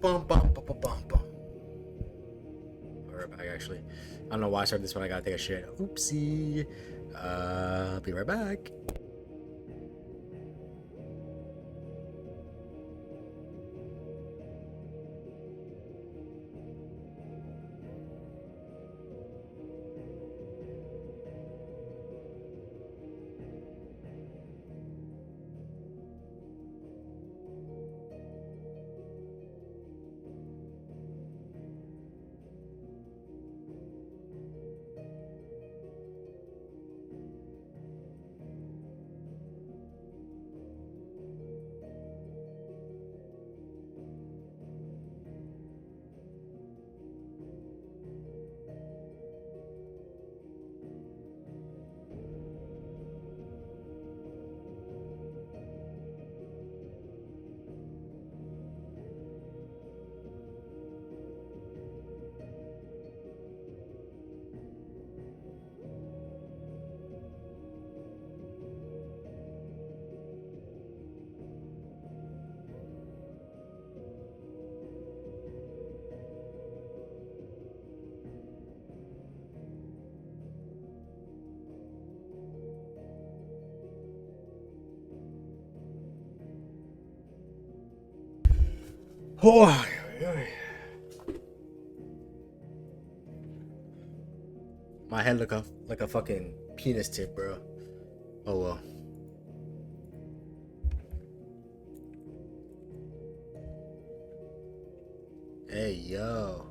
Bum, bum, bum, bum, bum, bum. I'll be right back, actually. I don't know why I started this one. I gotta take a shit. Oopsie. I'll be right back. Oh, my head look like a fucking penis tip, bro. Oh well. Hey yo.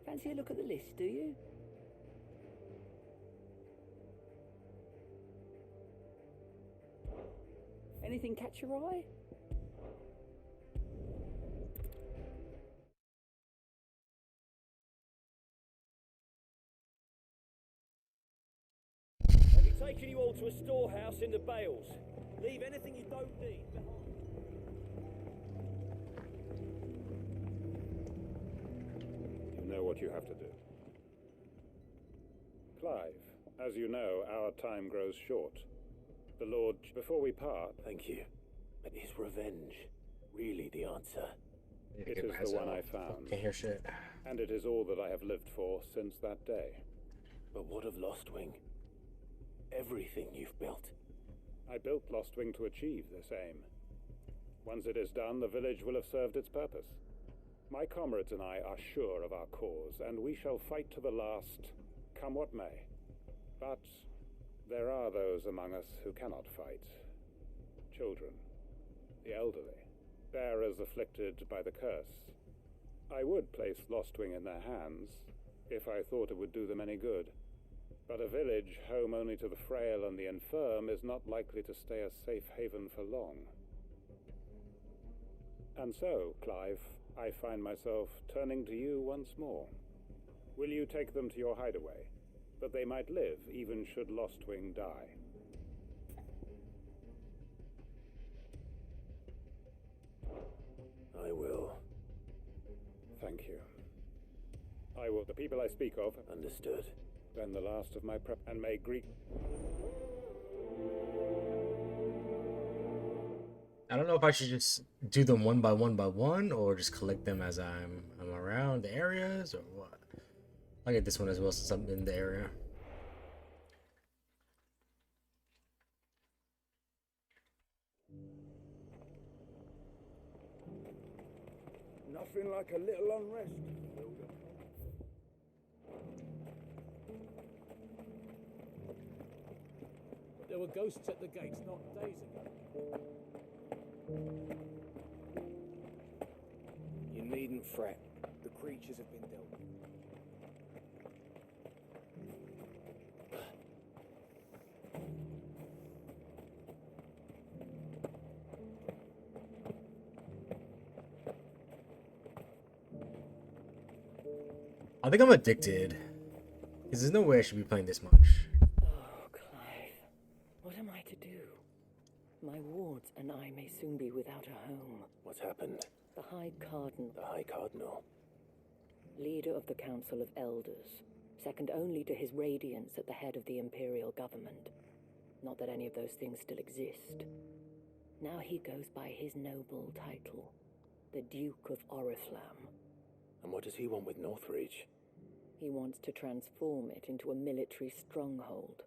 Fancy a look at the list, do you? Anything catch your eye? I'll be taking you all to a storehouse in the Bales. Leave anything you don't need behind. You know what you have to do. Clive, as you know, our time grows short. The Lord, before we part... Thank you. But is revenge really the answer? It is the one I found. Can't hear shit. And it is all that I have lived for since that day. But what of Lostwing? Everything you've built. I built Lostwing to achieve this aim. Once it is done, the village will have served its purpose. My comrades and I are sure of our cause, and we shall fight to the last, come what may. But there are those among us who cannot fight. Children, the elderly, bearers afflicted by the curse. I would place Lostwing in their hands, if I thought it would do them any good. But a village home only to the frail and the infirm is not likely to stay a safe haven for long. And so, Clive, I find myself turning to you once more. Will you take them to your hideaway, that they might live even should Lostwing die? I will. Thank you. I will. The people I speak of... Understood. Then the last of my prep... And may Greek... I don't know if I should just do them one by one, or just collect them as I'm around the areas, or what. I'll get this one as well since I'm in the area. Nothing like a little unrest. There were ghosts at the gates not days ago. You needn't fret. The creatures have been dealt with. I think I'm addicted. Because there's no way I should be playing this much. Oh, Clive. What am I to do? My wards and I may soon be without a home. What's happened? The High Cardinal, The High Cardinal. leader of the Council of Elders, second only to his Radiance at the head of the Imperial government. Not that any of those things still exist. Now he goes by his noble title, the Duke of Oriflamme. And what does he want with Northreach? He wants to transform it into a military stronghold,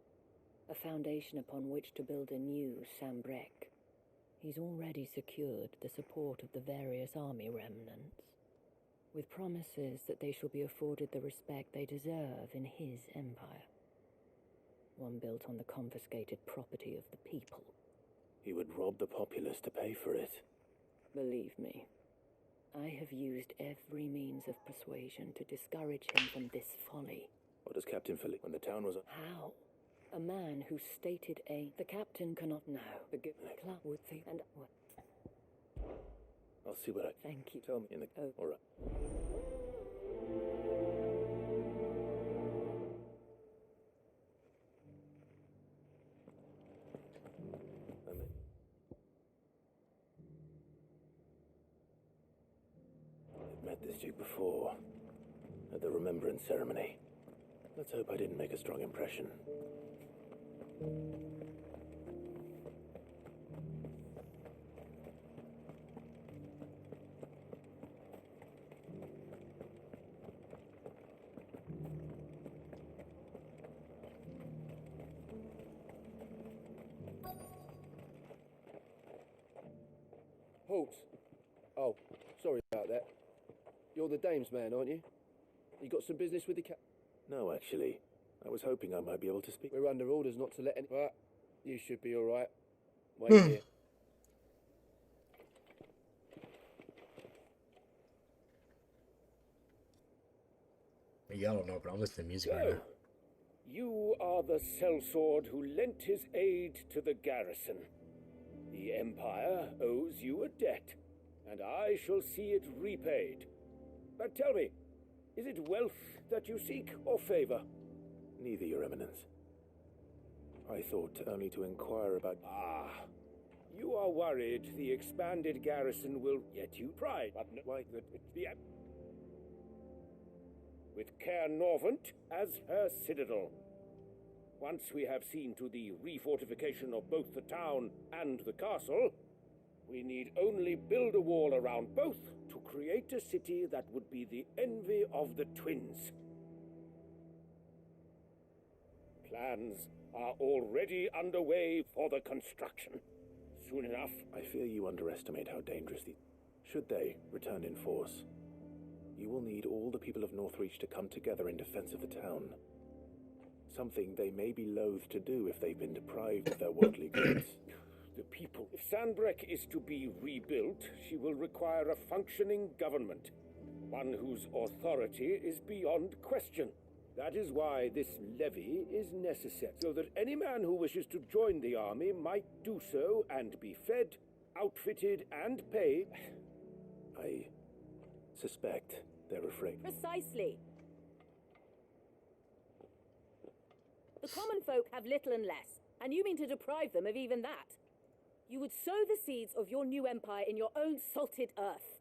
a foundation upon which to build a new Sambrec. He's already secured the support of the various army remnants, with promises that they shall be afforded the respect they deserve in his empire. One built on the confiscated property of the people. He would rob the populace to pay for it. Believe me, I have used every means of persuasion to discourage him from this folly. What does Captain Philip when the town was... How? A man who stated the captain cannot know. The club would think and what? I'll see what I... Thank you. Tell me in the... Oh. All right. I've met this Duke before, at the Remembrance Ceremony. Let's hope I didn't make a strong impression. Halt. Oh, sorry about that. You're the dame's man, aren't you? You got some business with the cap... No, actually. I was hoping I might be able to speak. We're under orders not to let any... But you should be all right. Hmm. Wait here. Y'all don't know, but I'm listening to music right So, now. you are the sellsword who lent his aid to the garrison. The Empire owes you a debt, and I shall see it repaid. But tell me, is it wealth that you seek, or favor? Neither, Your Eminence. I thought only to inquire about... Ah, you are worried the expanded garrison will get you pride, but no, Why? with Caer Norvant as her citadel. Once we have seen to the refortification of both the town and the castle, we need only build a wall around both to create a city that would be the envy of the twins. Plans are already underway for the construction. Soon enough, I fear you underestimate how dangerous the... Should they return in force, you will need all the people of Northreach to come together in defense of the town. Something they may be loath to do if they've been deprived of their worldly goods. the people. If Sanbrec is to be rebuilt, she will require a functioning government, one whose authority is beyond question. That is why this levy is necessary, so that any man who wishes to join the army might do so and be fed, outfitted, and paid. I suspect they're afraid. Precisely. The common folk have little and less, and you mean to deprive them of even that. You would sow the seeds of your new empire in your own salted earth.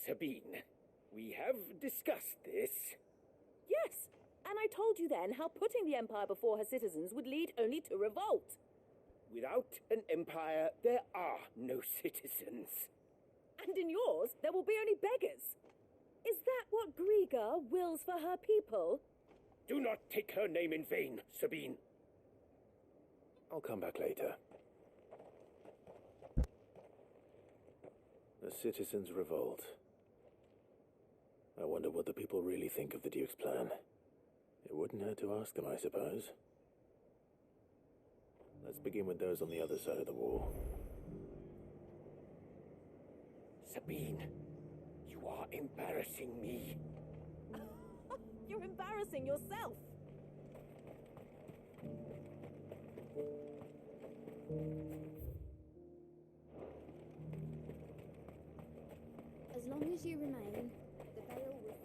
Sabine, we have discussed this. Yes, and I told you then how putting the empire before her citizens would lead only to revolt. Without an empire, there are no citizens. And in yours, there will be only beggars. Is that what Griga wills for her people? Do not take her name in vain, Sabine. I'll come back later. The citizens revolt. I wonder what the people really think of the Duke's plan. It wouldn't hurt to ask them, I suppose. Let's begin with those on the other side of the wall. Sabine, you are embarrassing me. You're embarrassing yourself. As long as you remain, the veil will...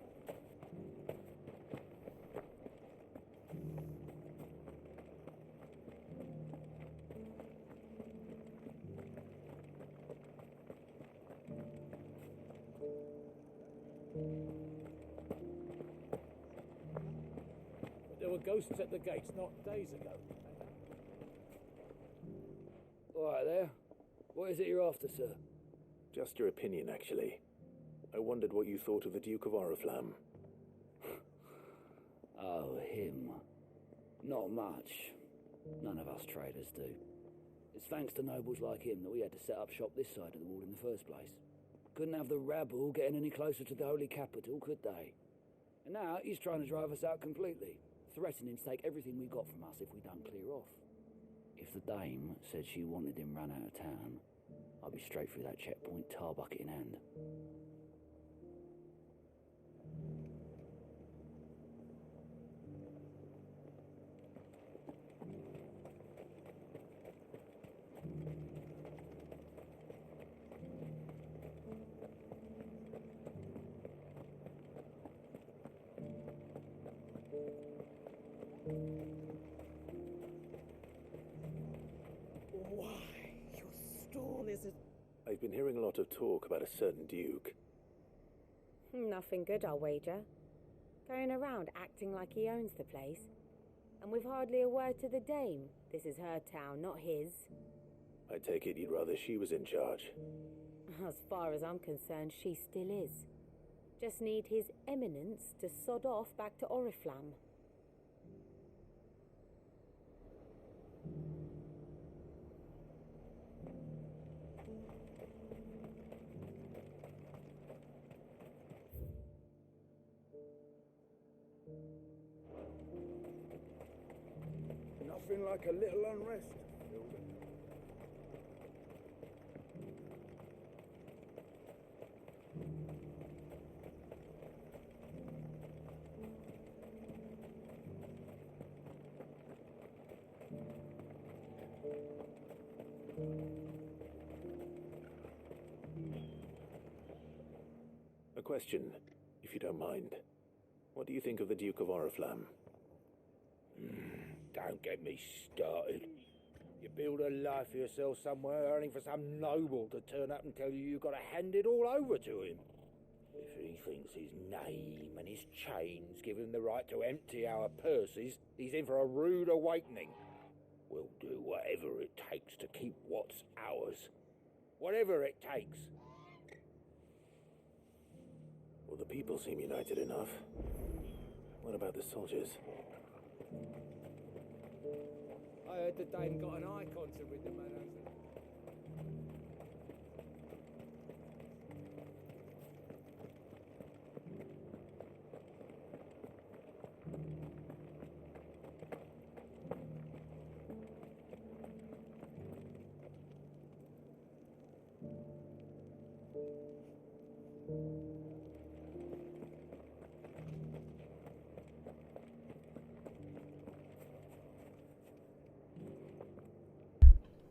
were ghosts at the gates not days ago. All right there. What is it you're after, sir? Just your opinion, actually. I wondered what you thought of the Duke of Oriflamme. Oh, him. Not much. None of us traders do. It's thanks to nobles like him that we had to set up shop this side of the wall in the first place. Couldn't have the rabble getting any closer to the holy capital, could they? And now he's trying to drive us out completely, threatening to take everything we got from us if we don't clear off. If the dame said she wanted him run out of town, I'd be straight through that checkpoint, tar bucket in hand. Why, your stall is a... I've been hearing a lot of talk about a certain duke. Nothing good, I'll wager. Going around acting like he owns the place. And with hardly a word to the dame. This is her town, not his. I take it you'd rather she was in charge. As far as I'm concerned, she still is. Just need his eminence to sod off back to Oriflamme. Nothing like a little unrest. A question, if you don't mind. What do you think of the Duke of Oriflamme? Don't get me started. You build a life for yourself somewhere, earning for some noble to turn up and tell you you've got to hand it all over to him. If he thinks his name and his chains give him the right to empty our purses, he's in for a rude awakening. We'll do whatever it takes to keep what's ours. Whatever it takes. Well, the people seem united enough. What about the soldiers? I heard the dame got an eye concert with the man.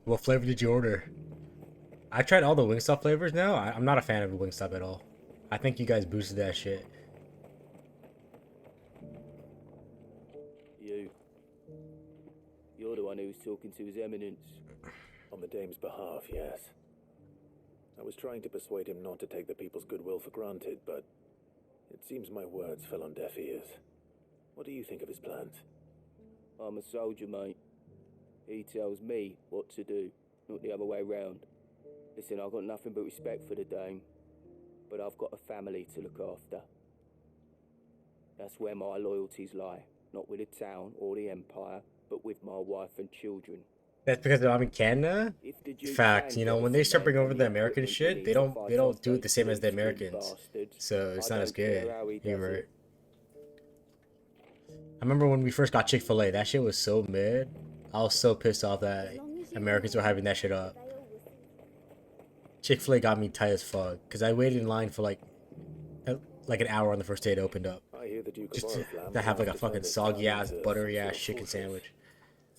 What flavor did you order? I tried all the Wingstop flavors now. I'm not a fan of Wingstop at all. I think you guys boosted that shit. You're the one who was talking to his eminence. On the dame's behalf, yes. I was trying to persuade him not to take the people's goodwill for granted, but it seems my words fell on deaf ears. What do you think of his plans? I'm a soldier, mate. He tells me what to do, not the other way round. Listen, I've got nothing but respect for the dame, but I've got a family to look after. That's where my loyalties lie, not with the town or the empire, but with my wife and children. That's because I'm in Canada. Fact, you know, when they start bringing over the American shit, they don't do it the same as the Americans, so it's not as good. You're right. I remember when we first got Chick-fil-A, that shit was so mid. I was so pissed off that Americans were having that shit up. Chick-fil-A got me tight as fuck because I waited in line for like an hour on the first day it opened up. I hear the Duke Just of Oriflamme to have like a wants fucking turn this soggy town ass, into buttery a ass chicken fortress. sandwich.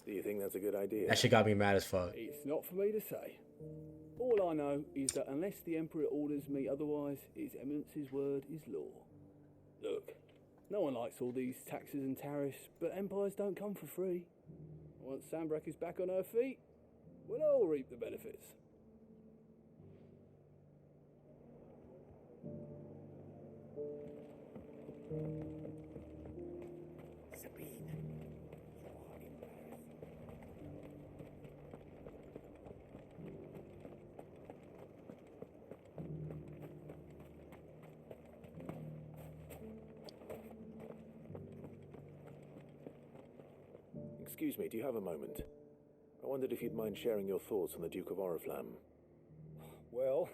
Do you think that's a good idea? That shit got me mad as fuck. It's not for me to say. All I know is that unless the Emperor orders me otherwise, His Eminence's word is law. Look, no one likes all these taxes and tariffs, but empires don't come for free. Once Sanbreque is back on her feet, we'll all reap the benefits. Sabine, Excuse me, do you have a moment? I wondered if you'd mind sharing your thoughts on the Duke of Oriflamme. Well,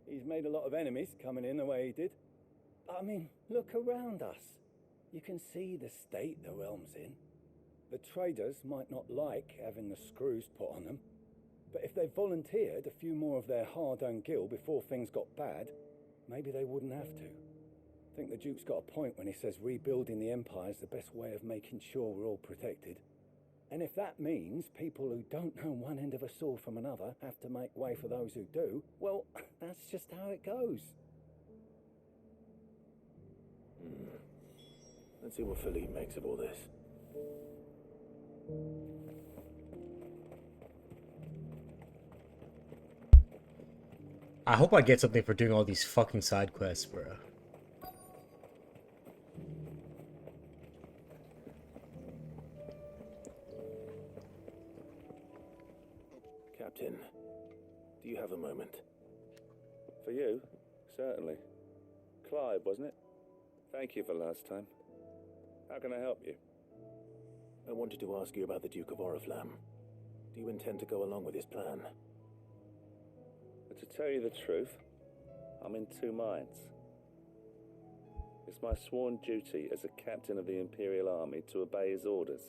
he's made a lot of enemies coming in the way he did. I mean, look around us. You can see the state the realm's in. The traders might not like having the screws put on them, but if they volunteered a few more of their hard-earned gil before things got bad, maybe they wouldn't have to. I think the Duke's got a point when he says rebuilding the Empire is the best way of making sure we're all protected. And if that means people who don't know one end of a sword from another have to make way for those who do, well, that's just how it goes. Let's see what Philippe makes of all this. I hope I get something for doing all these fucking side quests, bro. Captain, do you have a moment? For you? Certainly. Clive, wasn't it? Thank you for last time. How can I help you? I wanted to ask you about the Duke of Oriflamme. Do you intend to go along with his plan? But to tell you the truth, I'm in two minds. It's my sworn duty as a captain of the Imperial Army to obey his orders.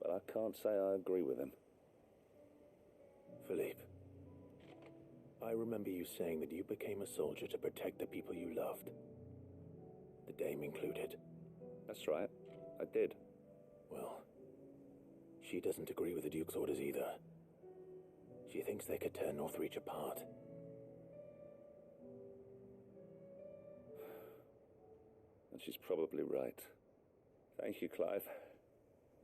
But I can't say I agree with him. Philippe, I remember you saying that you became a soldier to protect the people you loved. The Dame included. That's right, I did. Well, she doesn't agree with the Duke's orders either. She thinks they could tear Northreach apart. And she's probably right. Thank you, Clive.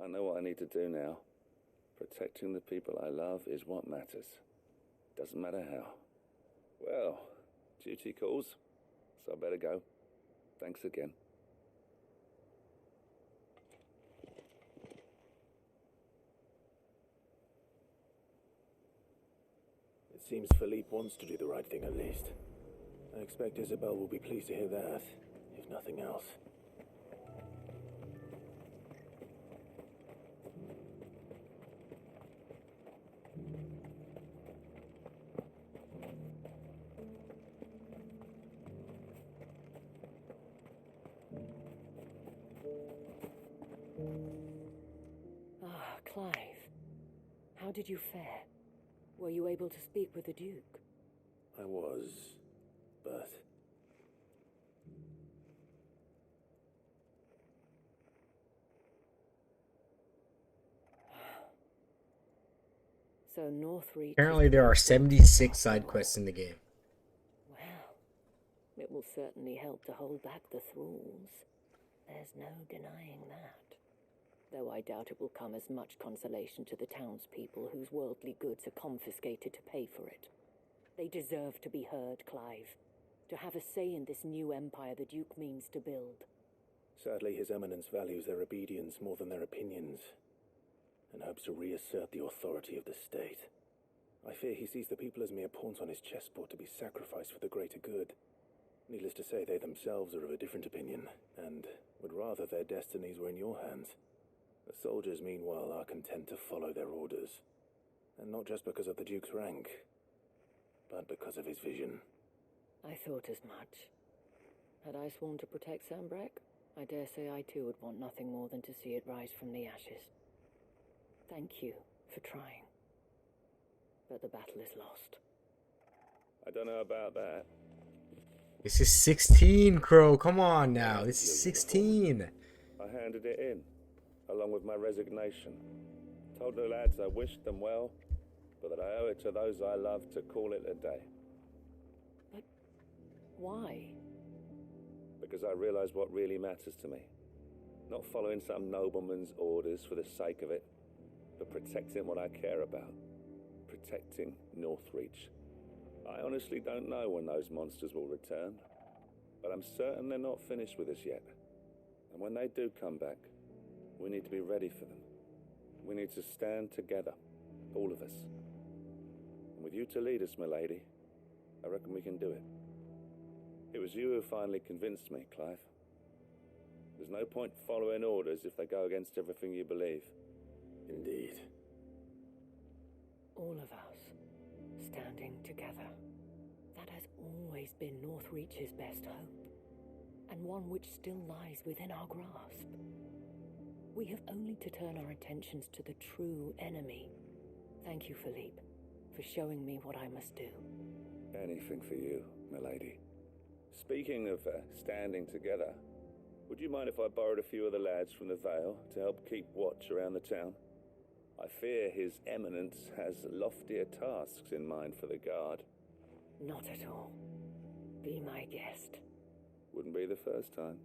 I know what I need to do now. Protecting the people I love is what matters. Doesn't matter how. Well, duty calls, so I better go. Thanks again. It seems Philippe wants to do the right thing at least. I expect Isabel will be pleased to hear that, if nothing else. Ah, Clive. How did you fare? Were you able to speak with the Duke? I was, but... So Northreach... Apparently there are 76 side quests in the game. Well, it will certainly help to hold back the thralls. There's no denying that. Though I doubt it will come as much consolation to the townspeople whose worldly goods are confiscated to pay for it. They deserve to be heard, Clive. To have a say in this new empire the Duke means to build. Sadly, His Eminence values their obedience more than their opinions, and hopes to reassert the authority of the state. I fear he sees the people as mere pawns on his chessboard to be sacrificed for the greater good. Needless to say, they themselves are of a different opinion, and would rather their destinies were in your hands. The soldiers, meanwhile, are content to follow their orders. And not just because of the Duke's rank, but because of his vision. I thought as much. Had I sworn to protect Sambrek, I dare say I too would want nothing more than to see it rise from the ashes. Thank you for trying. But the battle is lost. I don't know about that. This is 16, Crow. Come on now. This is 16. I handed it in, along with my resignation. Told the lads I wished them well, but that I owe it to those I love to call it a day. But why? Because I realize what really matters to me. Not following some nobleman's orders for the sake of it, but protecting what I care about. Protecting Northreach. I honestly don't know when those monsters will return, but I'm certain they're not finished with us yet. And when they do come back, we need to be ready for them. We need to stand together, all of us. And with you to lead us, my lady, I reckon we can do it. It was you who finally convinced me, Clive. There's no point following orders if they go against everything you believe. Indeed. All of us, standing together. That has always been Northreach's best hope, and one which still lies within our grasp. We have only to turn our attentions to the true enemy. Thank you, Philippe, for showing me what I must do. Anything for you, milady. Speaking of standing together, would you mind if I borrowed a few of the lads from the Vale to help keep watch around the town? I fear His Eminence has loftier tasks in mind for the guard. Not at all. Be my guest. Wouldn't be the first time.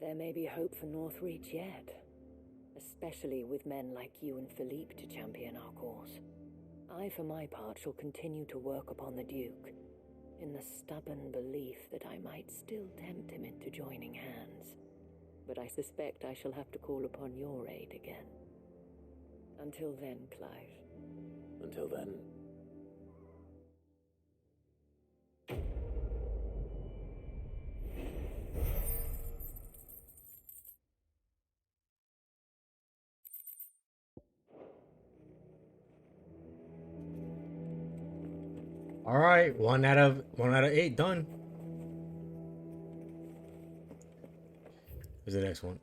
There may be hope for Northreach yet, especially with men like you and Philippe to champion our cause. I, for my part, shall continue to work upon the Duke, in the stubborn belief that I might still tempt him into joining hands. But I suspect I shall have to call upon your aid again. Until then, Clive. Until then. All right, 1 out of 8 done. Where's the next one?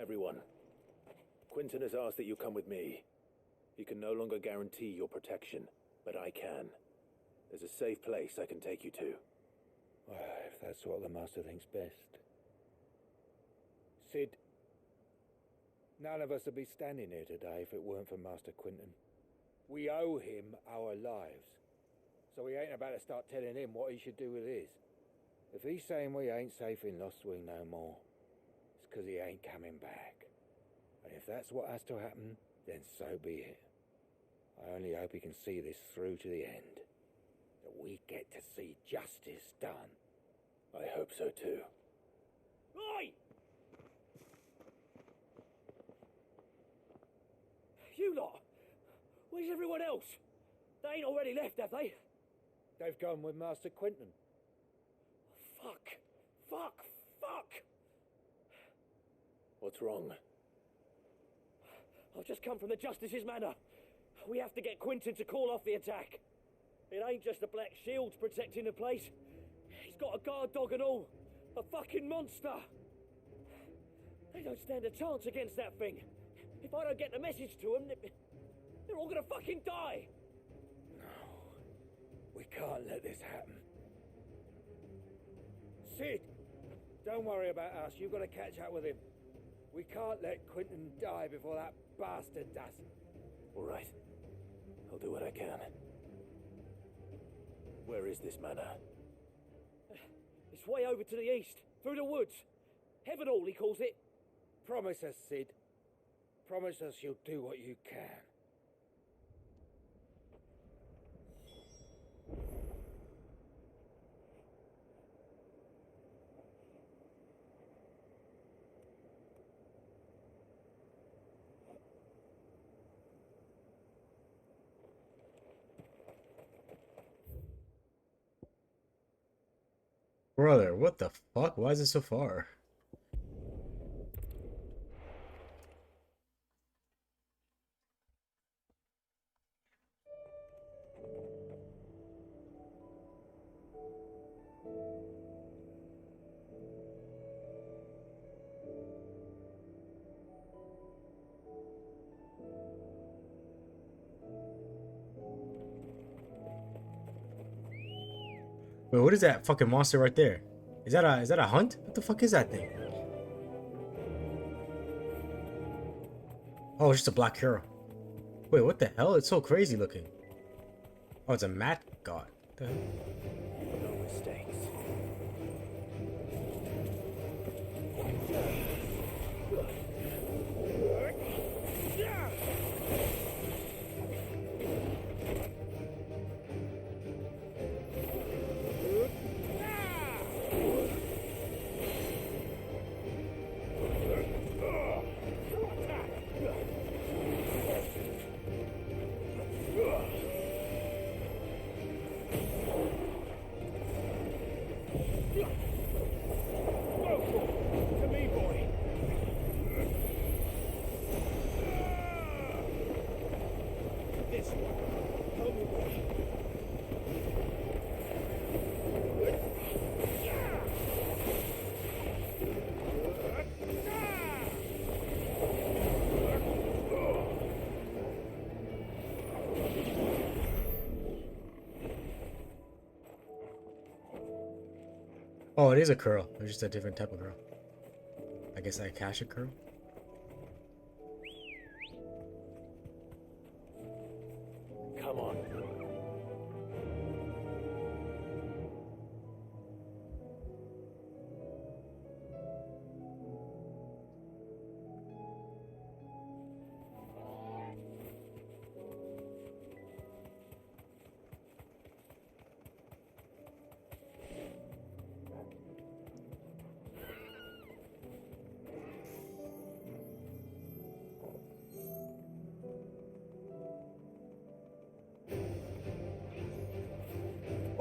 Everyone, Quinton has asked that you come with me. He can no longer guarantee your protection, but I can. There's a safe place I can take you to. Well, if that's what the Master thinks best. Sid, none of us would be standing here today if it weren't for Master Quinton. We owe him our lives, so we ain't about to start telling him what he should do with his. If he's saying we ain't safe in Lost Wing no more, it's 'cause he ain't coming back. And if that's what has to happen, then so be it. I only hope he can see this through to the end. That we get to see justice done. I hope so too. Oi! You lot! Where's everyone else? They ain't already left, have they? They've gone with Master Quinton. Fuck! Fuck! Fuck! What's wrong? I've just come from the Justice's manor. We have to get Quinton to call off the attack. It ain't just the Black Shields protecting the place. He's got a guard dog and all. A fucking monster. They don't stand a chance against that thing. If I don't get the message to them, they're all gonna fucking die. No. We can't let this happen. Sid! Don't worry about us. You've got to catch up with him. We can't let Quinton die before that bastard does. All right. I'll do what I can. Where is this manor? It's way over to the east, through the woods. Heaven Hall, he calls it. Promise us, Sid. Promise us you'll do what you can. Brother, what the fuck? Why is it so far? Wait, what is that fucking monster right there? Is that a hunt? What the fuck is that thing? Oh, it's just a black hero. Wait, what the hell? It's so crazy looking. Oh, it's a mat god. What the hell? No mistakes. Oh, it is a curl. It's just a different type of curl. I guess I cash a curl. Come on.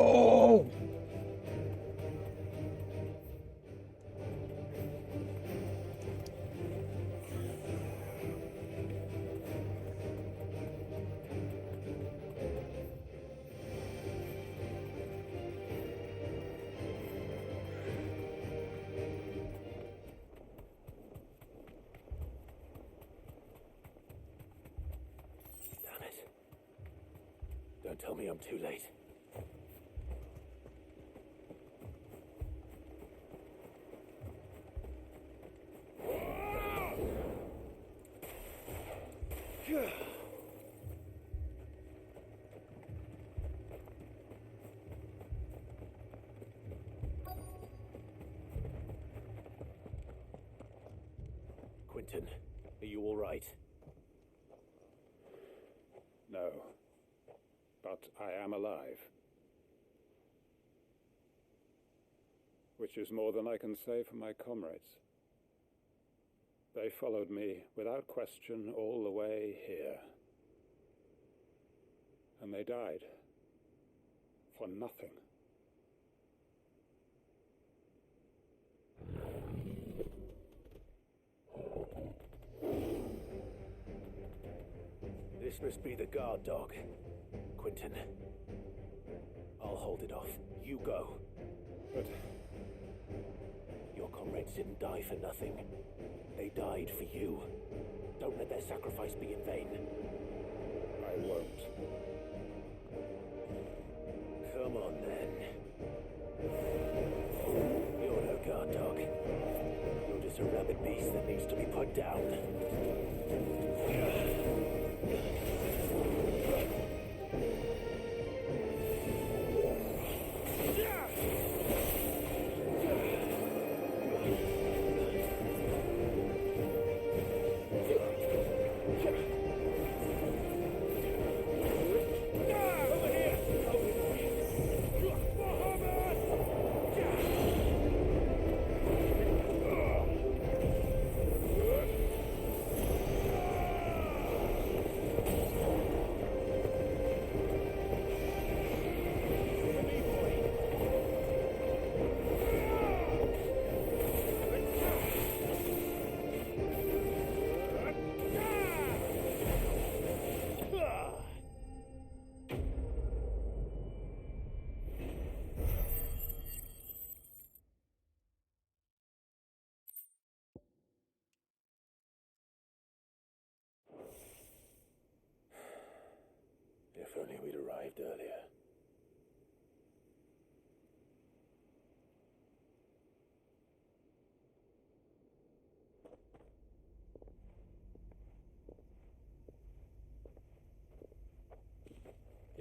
Oh! Damn it. Don't tell me I'm too late. Quentin, are you all right? No. But I am alive. Which is more than I can say for my comrades. They followed me without question all the way here. And they died. For nothing. This must be the guard dog. Quentin. I'll hold it off. You go. But your comrades didn't die for nothing. They died for you. Don't let their sacrifice be in vain. I won't. Come on, then. You're no guard dog. You're just a rabid beast that needs to be put down.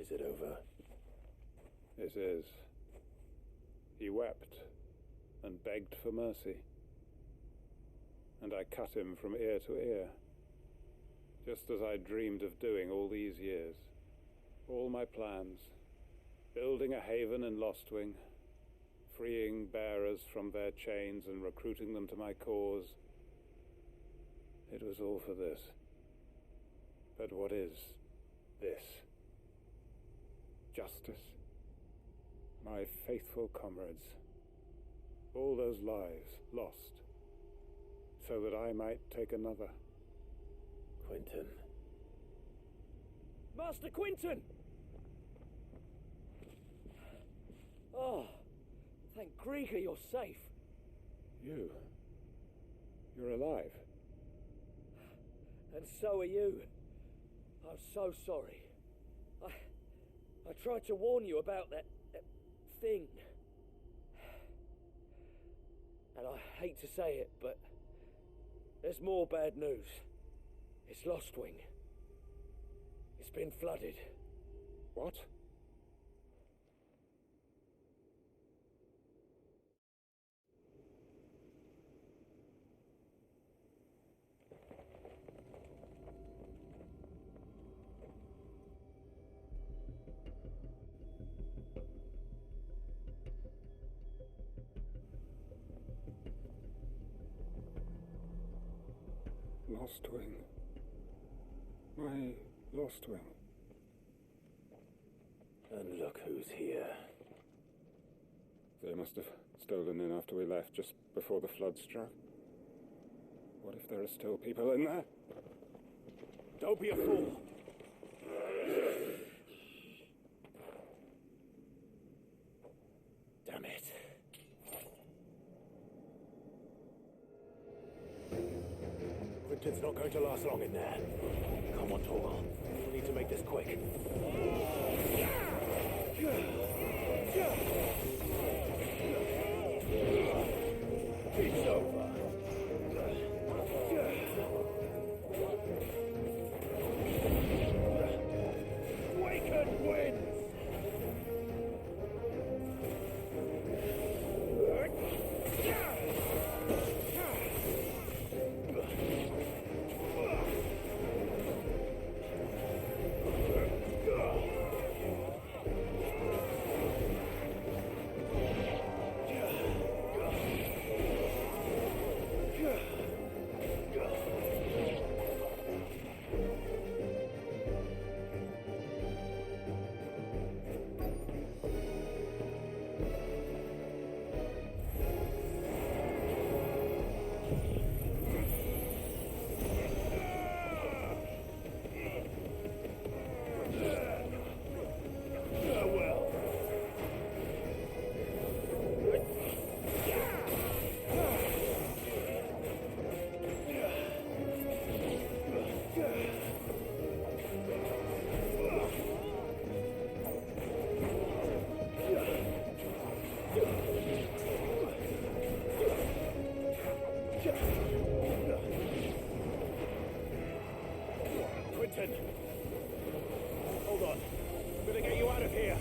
Is it over? It is. He wept and begged for mercy. And I cut him from ear to ear, just as I dreamed of doing all these years. All my plans, building a haven in Lostwing, freeing bearers from their chains and recruiting them to my cause. It was all for this. But what is this? Justice. My faithful comrades. All those lives lost, so that I might take another. Quentin. Master Quentin! Oh, thank Grieger you're safe. You're alive. And so are you. I'm so sorry. I tried to warn you about that thing. And I hate to say it, but there's more bad news. It's Lostwing. It's been flooded. What? Lostwing. My Lostwing. And look who's here. They must have stolen in after we left, just before the flood struck. What if there are still people in there? Don't be a fool. Damn it. Quentin's not going to last long in there. Come on, Torgal. We need to make this quick. It's over. Waken winds! Hold on. I'm gonna get you out of here.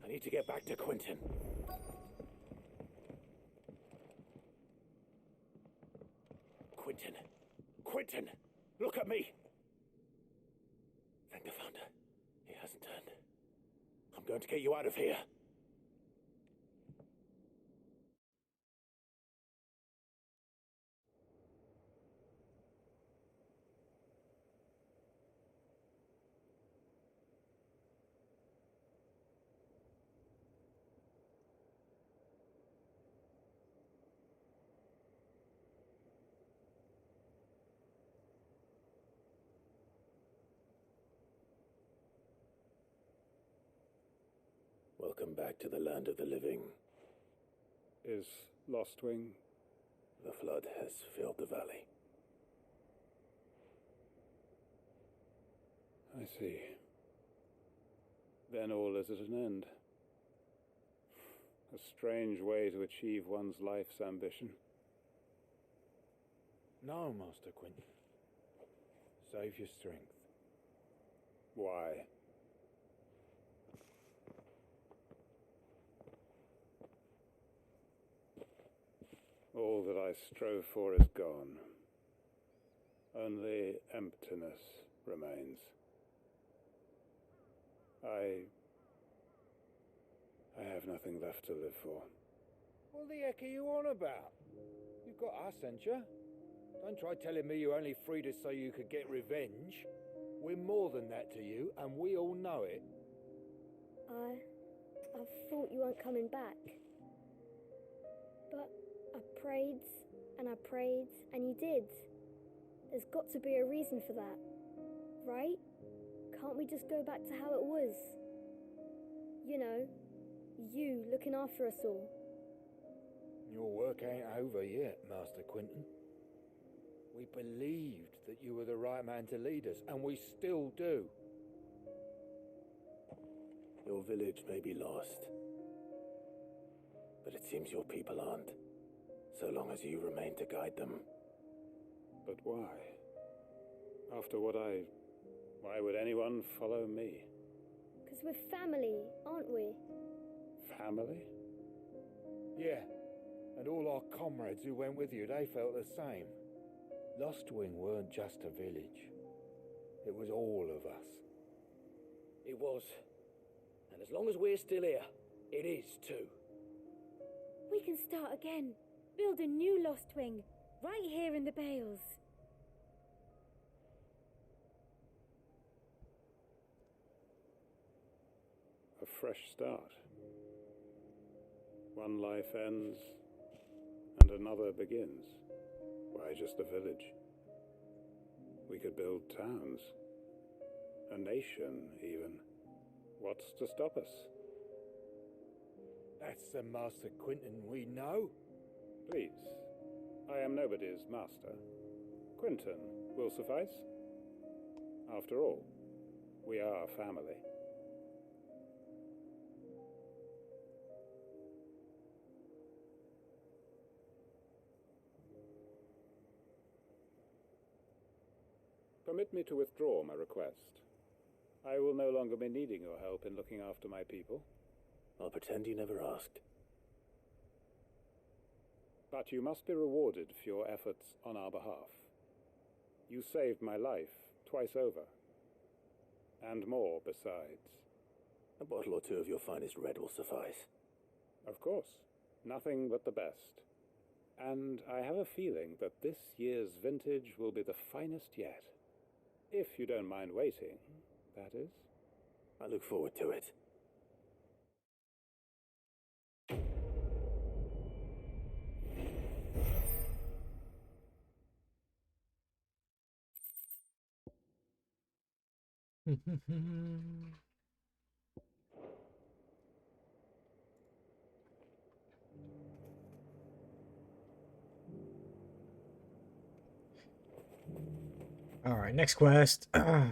I need to get back to Quentin. Quentin! Quentin! Look at me! Thank the Founder. He hasn't turned. I'm going to get you out of here. Welcome back to the land of the living. Is Lostwing? The flood has filled the valley. I see. Then all is at an end. A strange way to achieve one's life's ambition. No, Master Quentin. Save your strength. Why? All that I strove for is gone. Only emptiness remains. I have nothing left to live for. What the heck are you on about? You've got us, ain't you? Don't try telling me you only freed us so you could get revenge. We're more than that to you, and we all know it. I thought you weren't coming back. But I prayed, and you did. There's got to be a reason for that, right? Can't we just go back to how it was? You know, you looking after us all. Your work ain't over yet, Master Quentin. We believed that you were the right man to lead us, and we still do. Your village may be lost, but it seems your people aren't, so long as you remain to guide them. But why? After why would anyone follow me? 'Cause we're family, aren't we? Family? Yeah, and all our comrades who went with you, they felt the same. Lostwing weren't just a village. It was all of us. It was. And as long as we're still here, it is too. We can start again. Build a new Lostwing, right here in the Bales. A fresh start. One life ends, and another begins. Why just a village? We could build towns. A nation, even. What's to stop us? That's the Master Quentin we know. Please, I am nobody's master. Quentin will suffice. After all, we are family. Permit me to withdraw my request. I will no longer be needing your help in looking after my people. I'll pretend you never asked. But you must be rewarded for your efforts on our behalf. You saved my life twice over. And more besides. A bottle or two of your finest red will suffice. Of course. Nothing but the best. And I have a feeling that this year's vintage will be the finest yet. If you don't mind waiting, that is. I look forward to it. All right, next quest. I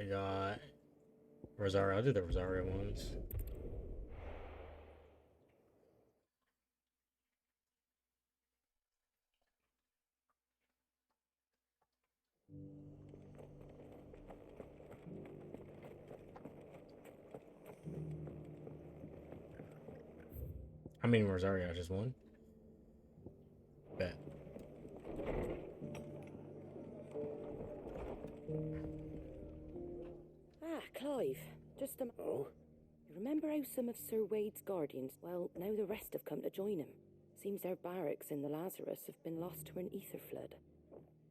got Rosario. I'll do the Rosario ones. How many Rosario? Just one? Bet. Ah, Clive. Just a... Oh? You remember how some of Sir Wade's guardians... Well, now the rest have come to join him. Seems their barracks in the Lazarus have been lost to an ether flood.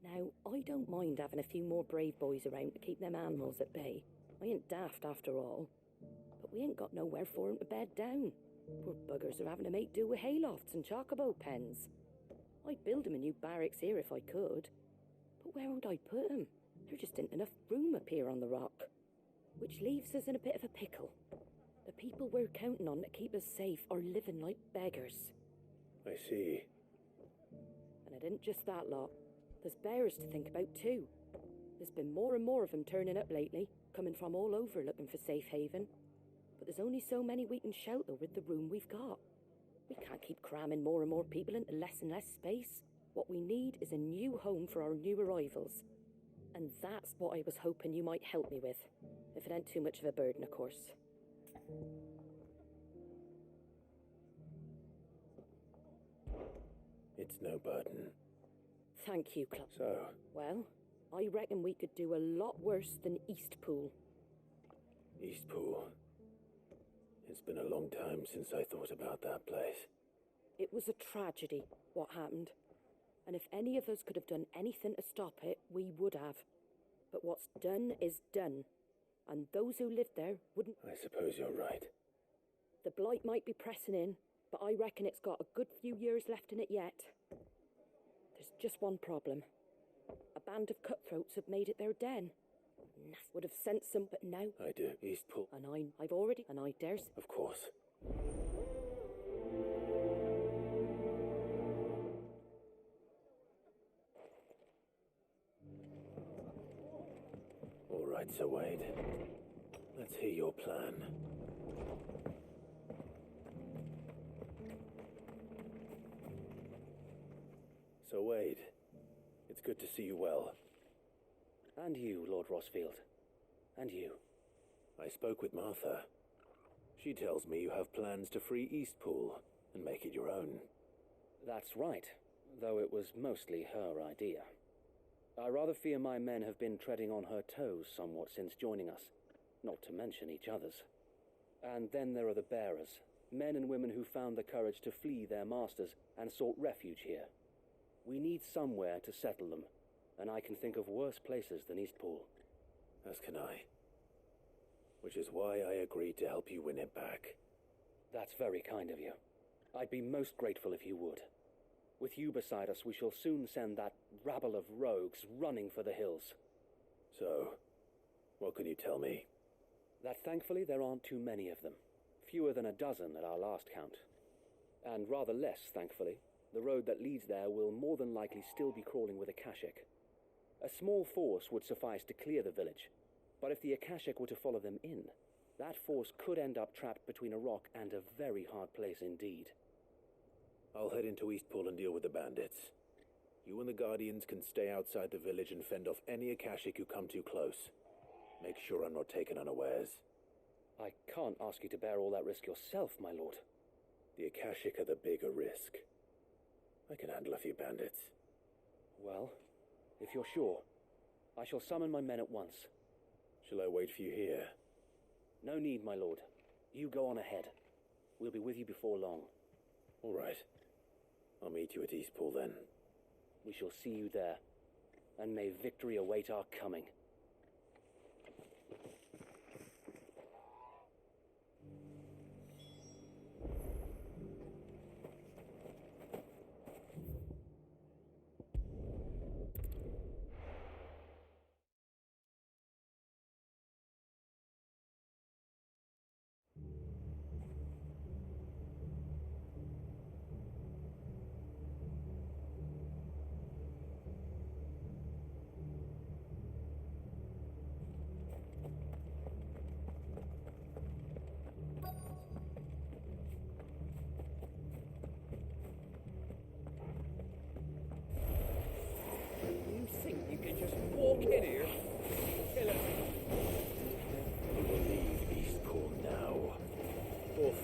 Now, I don't mind having a few more brave boys around to keep them animals at bay. I ain't daft after all. But we ain't got nowhere for 'em to bed down. Poor buggers are having to make do with haylofts and chocobo pens. I'd build 'em a new barracks here if I could. But where would I put 'em? There just isn't enough room up here on the rock, which leaves us in a bit of a pickle. The people we're counting on to keep us safe are living like beggars. I see. And it isn't just that lot. There's bears to think about too. There's been more and more of them turning up lately, coming from all over looking for safe haven. But there's only so many we can shelter with the room we've got. We can't keep cramming more and more people into less and less space. What we need is a new home for our new arrivals. And that's what I was hoping you might help me with. If it ain't too much of a burden, of course. It's no burden. Thank you, Club. So? Well, I reckon we could do a lot worse than Eastpool. Eastpool. It's been a long time since I thought about that place. It was a tragedy, what happened. And if any of us could have done anything to stop it, we would have. But what's done is done. And those who lived there wouldn't... I suppose you're right. The blight might be pressing in, but I reckon it's got a good few years left in it yet. There's just one problem. A band of cutthroats have made it their den. Nath would have sent some, but now... I do. Eastpool. And I've already... And I dares... Of course. All right, Sir Wade. Let's hear your plan. Sir Wade, it's good to see you well. And you, Lord Rossfield. And you. I spoke with Martha. She tells me you have plans to free Eastpool and make it your own. That's right, though it was mostly her idea. I rather fear my men have been treading on her toes somewhat since joining us, not to mention each other's. And then there are the bearers, men and women who found the courage to flee their masters and sought refuge here. We need somewhere to settle them, and I can think of worse places than Eastpool. As can I. Which is why I agreed to help you win it back. That's very kind of you. I'd be most grateful if you would. With you beside us, we shall soon send that rabble of rogues running for the hills. So, what can you tell me? That thankfully there aren't too many of them. Fewer than a dozen at our last count. And rather less, thankfully. The road that leads there will more than likely still be crawling with Akashic. A small force would suffice to clear the village, but if the Akashic were to follow them in, that force could end up trapped between a rock and a very hard place indeed. I'll head into Eastpool and deal with the bandits. You and the Guardians can stay outside the village and fend off any Akashic who come too close. Make sure I'm not taken unawares. I can't ask you to bear all that risk yourself, my lord. The Akashic are the bigger risk. I can handle a few bandits. Well, if you're sure, I shall summon my men at once. Shall I wait for you here? No need, my lord. You go on ahead. We'll be with you before long. All right. I'll meet you at Eastpool then. We shall see you there, and may victory await our coming.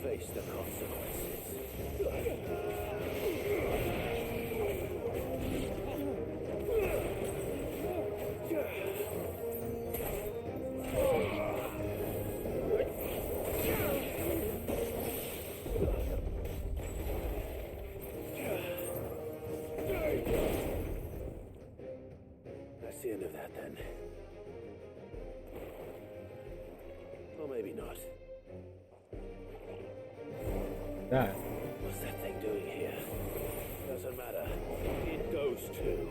Face the consequences. That's the end of that then. Or maybe not. That. What's that thing doing here? Doesn't matter. It goes too.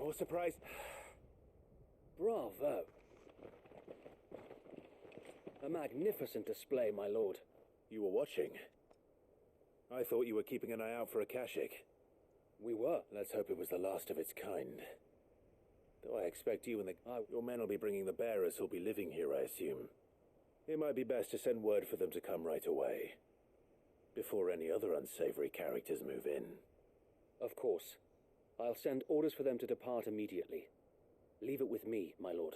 more surprise. Bravo. A magnificent display, my lord. You were watching. I thought you were keeping an eye out for a Kashik. We were. Let's hope it was the last of its kind. Though I expect you and your men will be bringing the bearers who'll be living here, I assume. It might be best to send word for them to come right away, before any other unsavory characters move in. Of course. I'll send orders for them to depart immediately. Leave it with me, my lord.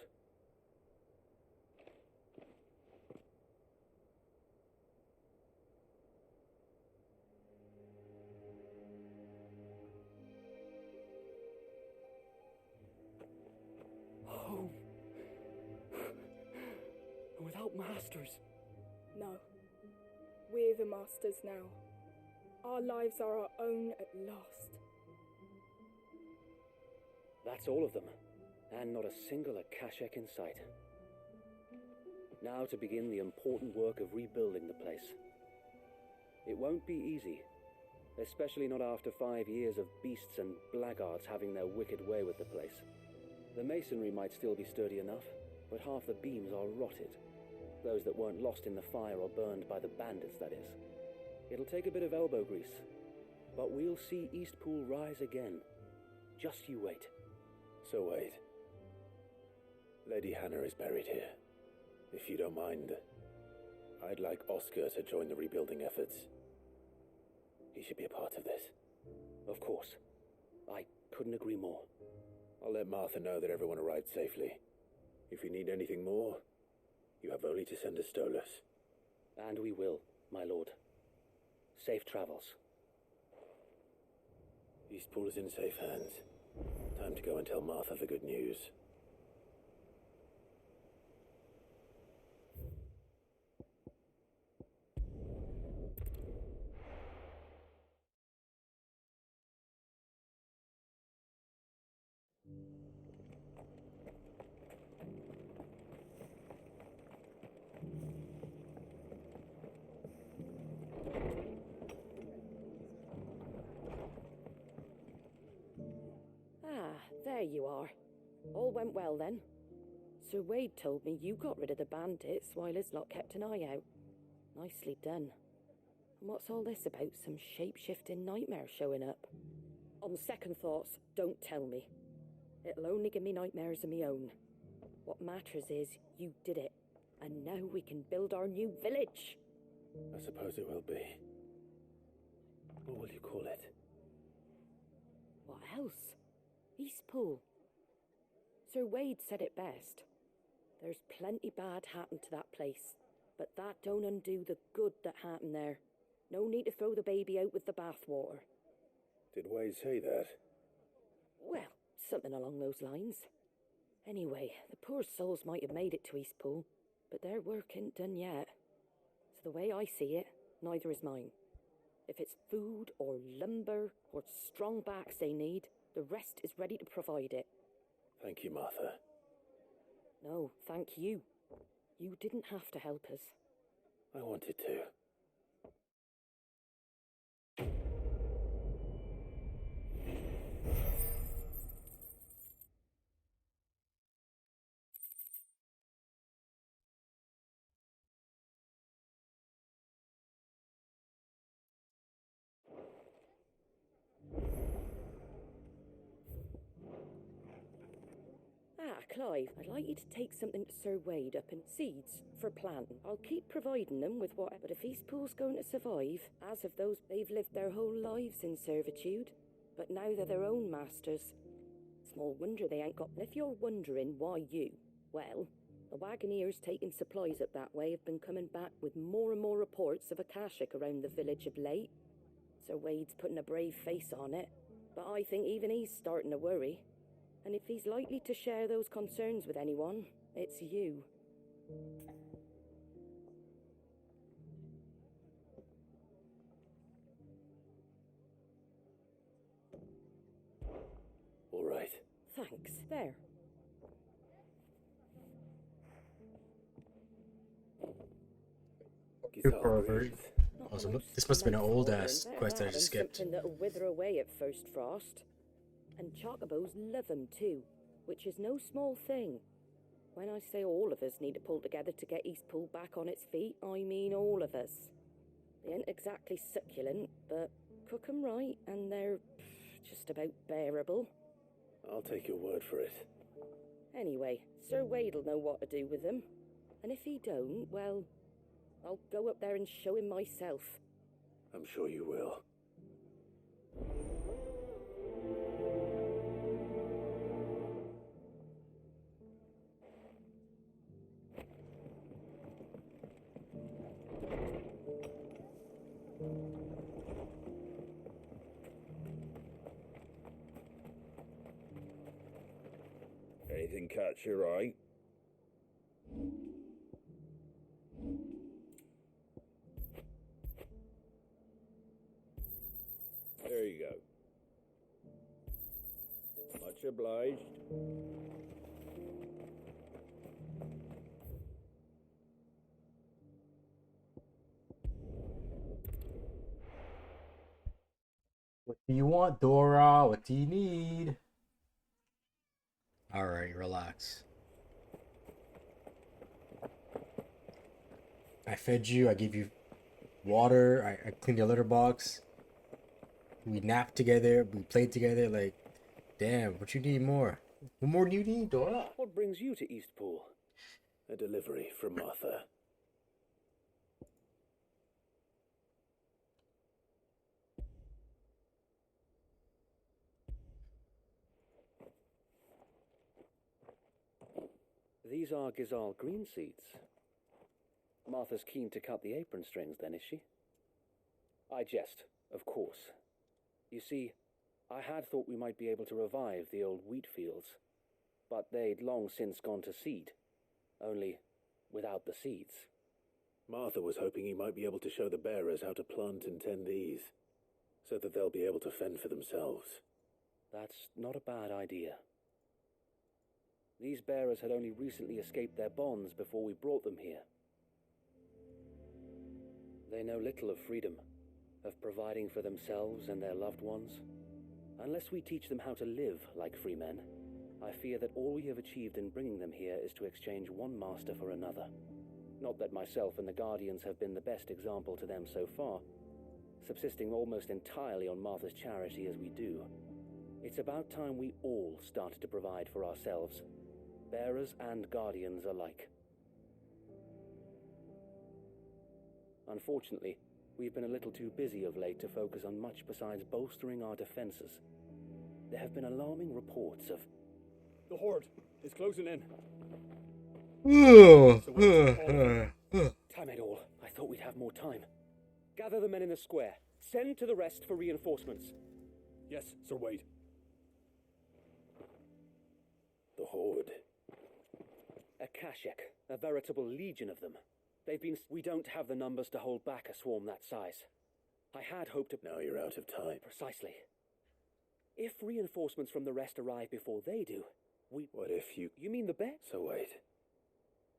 Home. Without masters. No. We're the masters now. Our lives are our own at last. That's all of them, and not a single Akashek in sight. Now to begin the important work of rebuilding the place. It won't be easy, especially not after 5 years of beasts and blackguards having their wicked way with the place. The masonry might still be sturdy enough, but half the beams are rotted. Those that weren't lost in the fire or burned by the bandits, that is. It'll take a bit of elbow grease, but we'll see Eastpool rise again. Just you wait. So wait. Lady Hannah is buried here. If you don't mind, I'd like Oscar to join the rebuilding efforts. He should be a part of this. Of course. I couldn't agree more. I'll let Martha know that everyone arrived safely. If you need anything more, you have only to send a Stolas. And we will, my lord. Safe travels. Eastpool is in safe hands. Time to go and tell Martha the good news. There you are. All went well then. Sir Wade told me you got rid of the bandits while his lot kept an eye out. Nicely done. And what's all this about some shape-shifting nightmare showing up? On second thoughts, don't tell me. It'll only give me nightmares of my own. What matters is you did it, and now we can build our new village. I suppose it will be. What will you call it? What else? Eastpool. Sir Wade said it best. There's plenty bad happened to that place, but that don't undo the good that happened there. No need to throw the baby out with the bathwater. Did Wade say that? Well, something along those lines. Anyway, the poor souls might have made it to Eastpool, but their work ain't done yet. So the way I see it, neither is mine. If it's food or lumber or strong backs they need, the rest is ready to provide it. Thank you, Martha. No, thank you. You didn't have to help us. I wanted to. Clive, I'd like you to take something to Sir Wade up in seeds for planting. I'll keep providing them with what, but if Eastpool's going to survive, as of those, they've lived their whole lives in servitude, but now they're their own masters. Small wonder they ain't got. And if you're wondering why you, well, the wagoneers taking supplies up that way have been coming back with more and more reports of Akashik around the village of late. Sir Wade's putting a brave face on it, but I think even he's starting to worry. And if he's likely to share those concerns with anyone, it's you. All right. Thanks. There. You're pervert. Awesome. This must have been an old ass quest I just skipped. Something that'll wither away at first frost. And chocobos love 'em too, which is no small thing. When I say all of us need to pull together to get Eastpool back on its feet, I mean all of us. They ain't exactly succulent, but cook 'em right and they're just about bearable. I'll take your word for it. Anyway, Sir Wade'll know what to do with them. And if he don't, well, I'll go up there and show him myself. I'm sure you will. Anything catch your eye? There you go. Much obliged. What do you want, Dora? What do you need? Alright, relax. I fed you, I gave you water, I cleaned your litter box. We napped together, we played together, like, damn, what you need more? What more do you need, Dora? What brings you to Eastpool? A delivery from Martha. These are Gizal green seeds. Martha's keen to cut the apron strings then, is she? I jest, of course. You see, I had thought we might be able to revive the old wheat fields, but they'd long since gone to seed, only without the seeds. Martha was hoping he might be able to show the bearers how to plant and tend these, so that they'll be able to fend for themselves. That's not a bad idea. These bearers had only recently escaped their bonds before we brought them here. They know little of freedom, of providing for themselves and their loved ones. Unless we teach them how to live like free men, I fear that all we have achieved in bringing them here is to exchange one master for another. Not that myself and the Guardians have been the best example to them so far, subsisting almost entirely on Martha's charity as we do. It's about time we all started to provide for ourselves, bearers and Guardians alike. Unfortunately, we've been a little too busy of late to focus on much besides bolstering our defenses. There have been alarming reports of... The Horde is closing in. Time it all. I thought we'd have more time. Gather the men in the square. Send to the rest for reinforcements. Yes, Sir Wade. The Horde. A Kashek, a veritable legion of them. They've been... We don't have the numbers to hold back a swarm that size. I had hoped to... Now you're out of time. Precisely. If reinforcements from the rest arrive before they do, we... What if you... You mean the bear? So wait.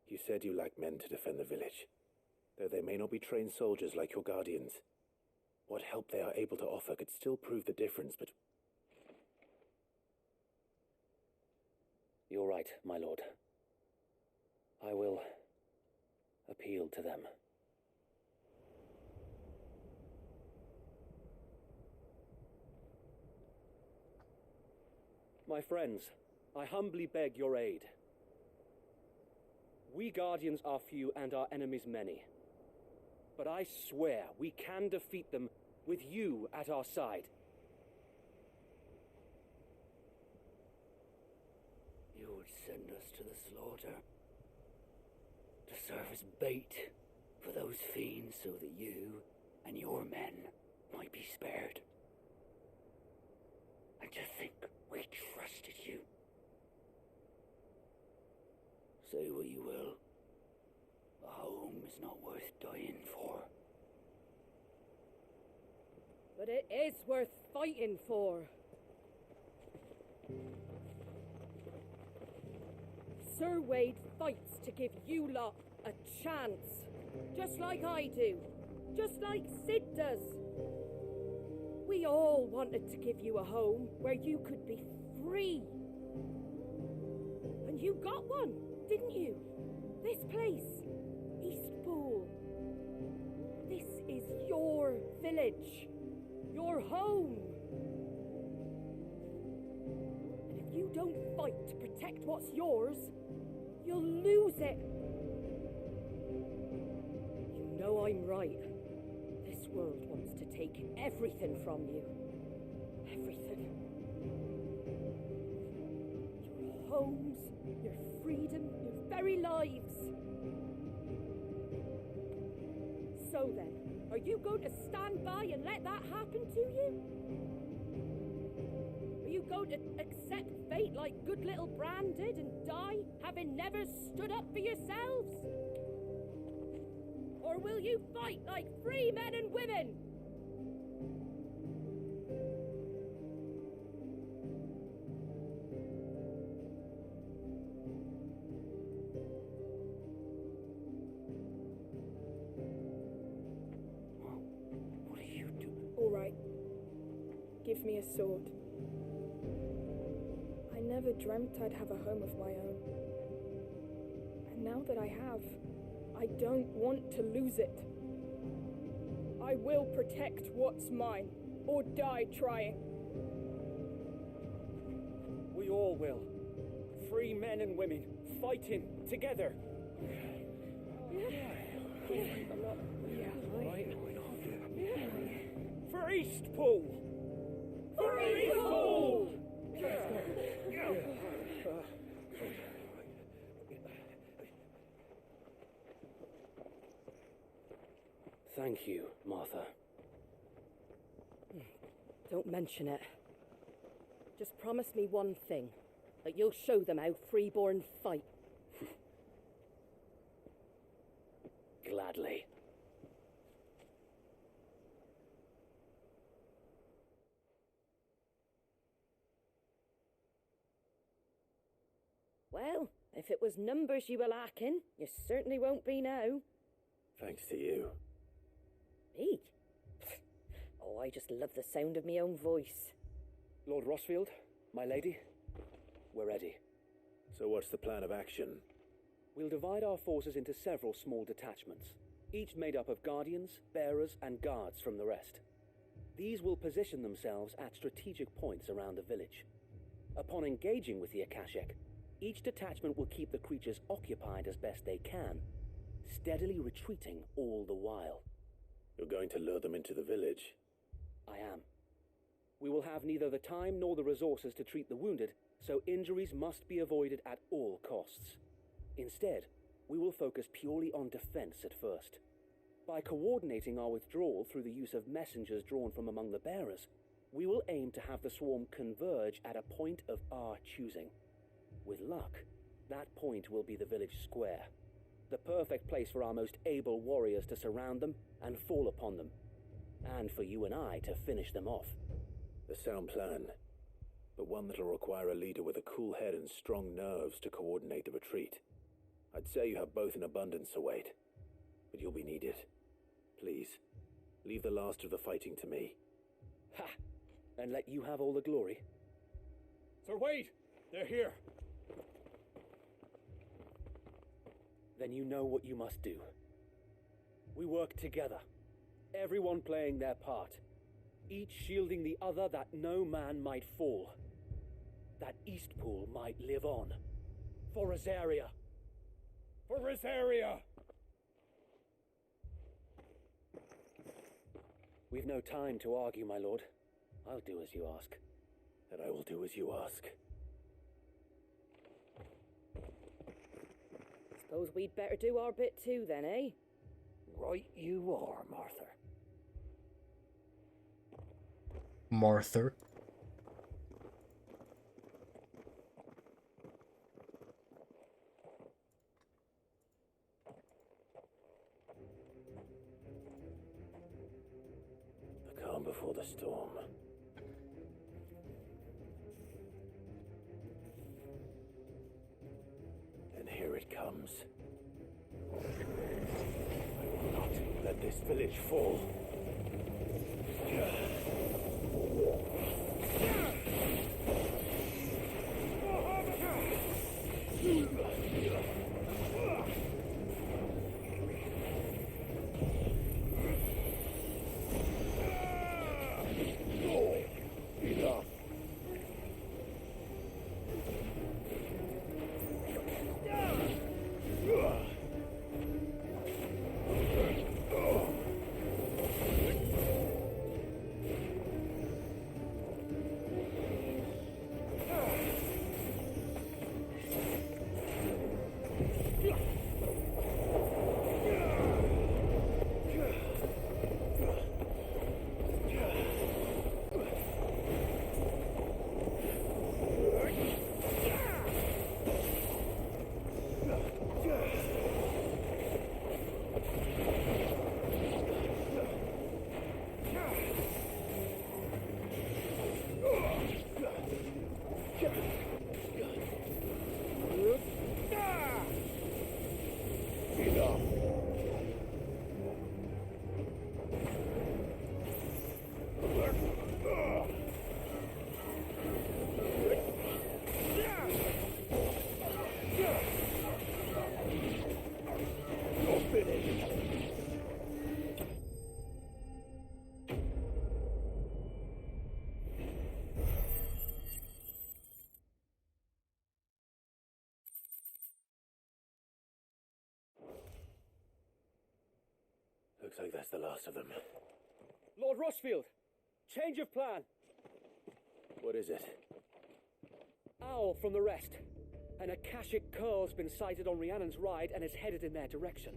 You said you lack men to defend the village. Though they may not be trained soldiers like your Guardians. What help they are able to offer could still prove the difference, but... You're right, my lord. I will appeal to them. My friends, I humbly beg your aid. We Guardians are few and our enemies many. But I swear we can defeat them with you at our side. You would send us to the slaughter, to serve as bait for those fiends so that you and your men might be spared. And to think we trusted you. Say what you will, a home is not worth dying for. But it is worth fighting for. Sir Wade fights to give you lot a chance. Just like I do. Just like Sid does. We all wanted to give you a home where you could be free. And you got one, didn't you? This place, Eastpool. This is your village, your home. And if you don't fight to protect what's yours, you'll lose it. You know I'm right. This world wants to take everything from you. Everything. Your homes, your freedom, your very lives. So then, are you going to stand by and let that happen to you? Are you going to accept fate like good little Bran did and die, having never stood up for yourselves? Or will you fight like free men and women? What are you doing? All right. Give me a sword. I never dreamt I'd have a home of my own. And now that I have, I don't want to lose it. I will protect what's mine, or die trying. We all will. Free men and women, fighting together. For Eastpool! For Eastpool! Thank you, Martha. Don't mention it. Just promise me one thing. That you'll show them how freeborn fight. Gladly. Well, if it was numbers you were lacking, you certainly won't be now. Thanks to you. Me? Oh, I just love the sound of my own voice. Lord Rossfield, my lady, we're ready. So what's the plan of action? We'll divide our forces into several small detachments, each made up of guardians, bearers, and guards from the rest. These will position themselves at strategic points around the village. Upon engaging with the Akashic, each detachment will keep the creatures occupied as best they can, steadily retreating all the while. You're going to lure them into the village? I am. We will have neither the time nor the resources to treat the wounded, so injuries must be avoided at all costs. Instead, we will focus purely on defense at first. By coordinating our withdrawal through the use of messengers drawn from among the bearers, we will aim to have the swarm converge at a point of our choosing. With luck, that point will be the village square, the perfect place for our most able warriors to surround them and fall upon them, and for you and I to finish them off. A sound plan, but one that'll require a leader with a cool head and strong nerves to coordinate the retreat. I'd say you have both in abundance, Sir Wade, but you'll be needed. Please, leave the last of the fighting to me. Ha! And let you have all the glory. Sir Wade, they're here. Then you know what you must do. We work together, everyone playing their part, each shielding the other that no man might fall, that Eastpool might live on. For Rosaria! For Rosaria! We've no time to argue, my lord. I'll do as you ask. And I will do as you ask. Suppose we'd better do our bit too then, eh? Right you are, Martha. Martha. The calm before the storm. And here it comes. I will not let this village fall. like that's the last of them. Lord Rossfield, change of plan. What is it? Owl from the rest. An Akashic curl's been sighted on Rhiannon's ride and is headed in their direction.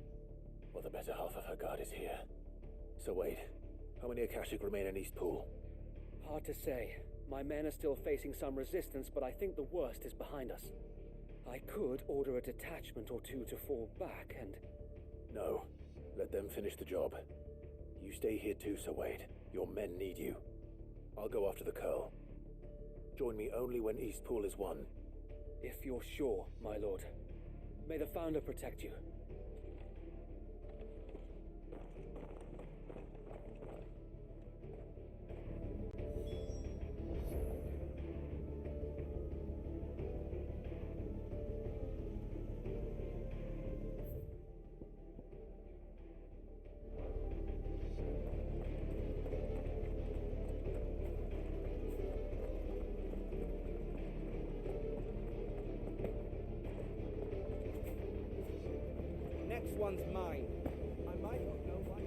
Well, the better half of her guard is here. So wait, how many Akashic remain in East Pool? Hard to say. My men are still facing some resistance, but I think the worst is behind us. I could order a detachment or two to fall back and... No. Let them finish the job. You stay here too, Sir Wade. Your men need you. I'll go after the Curl. Join me only when East Pool is won. If you're sure, my lord. May the Founder protect you. Next one's mine. I might not know why.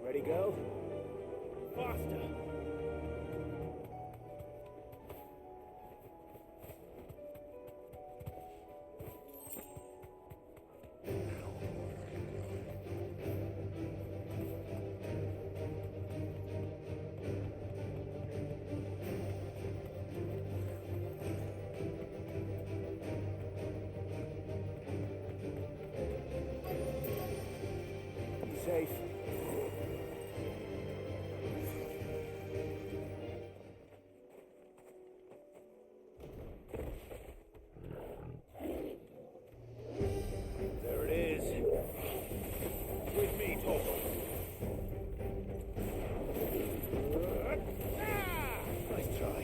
Ready, go? Faster! Be safe. There it is. With me, Torval. Nice try.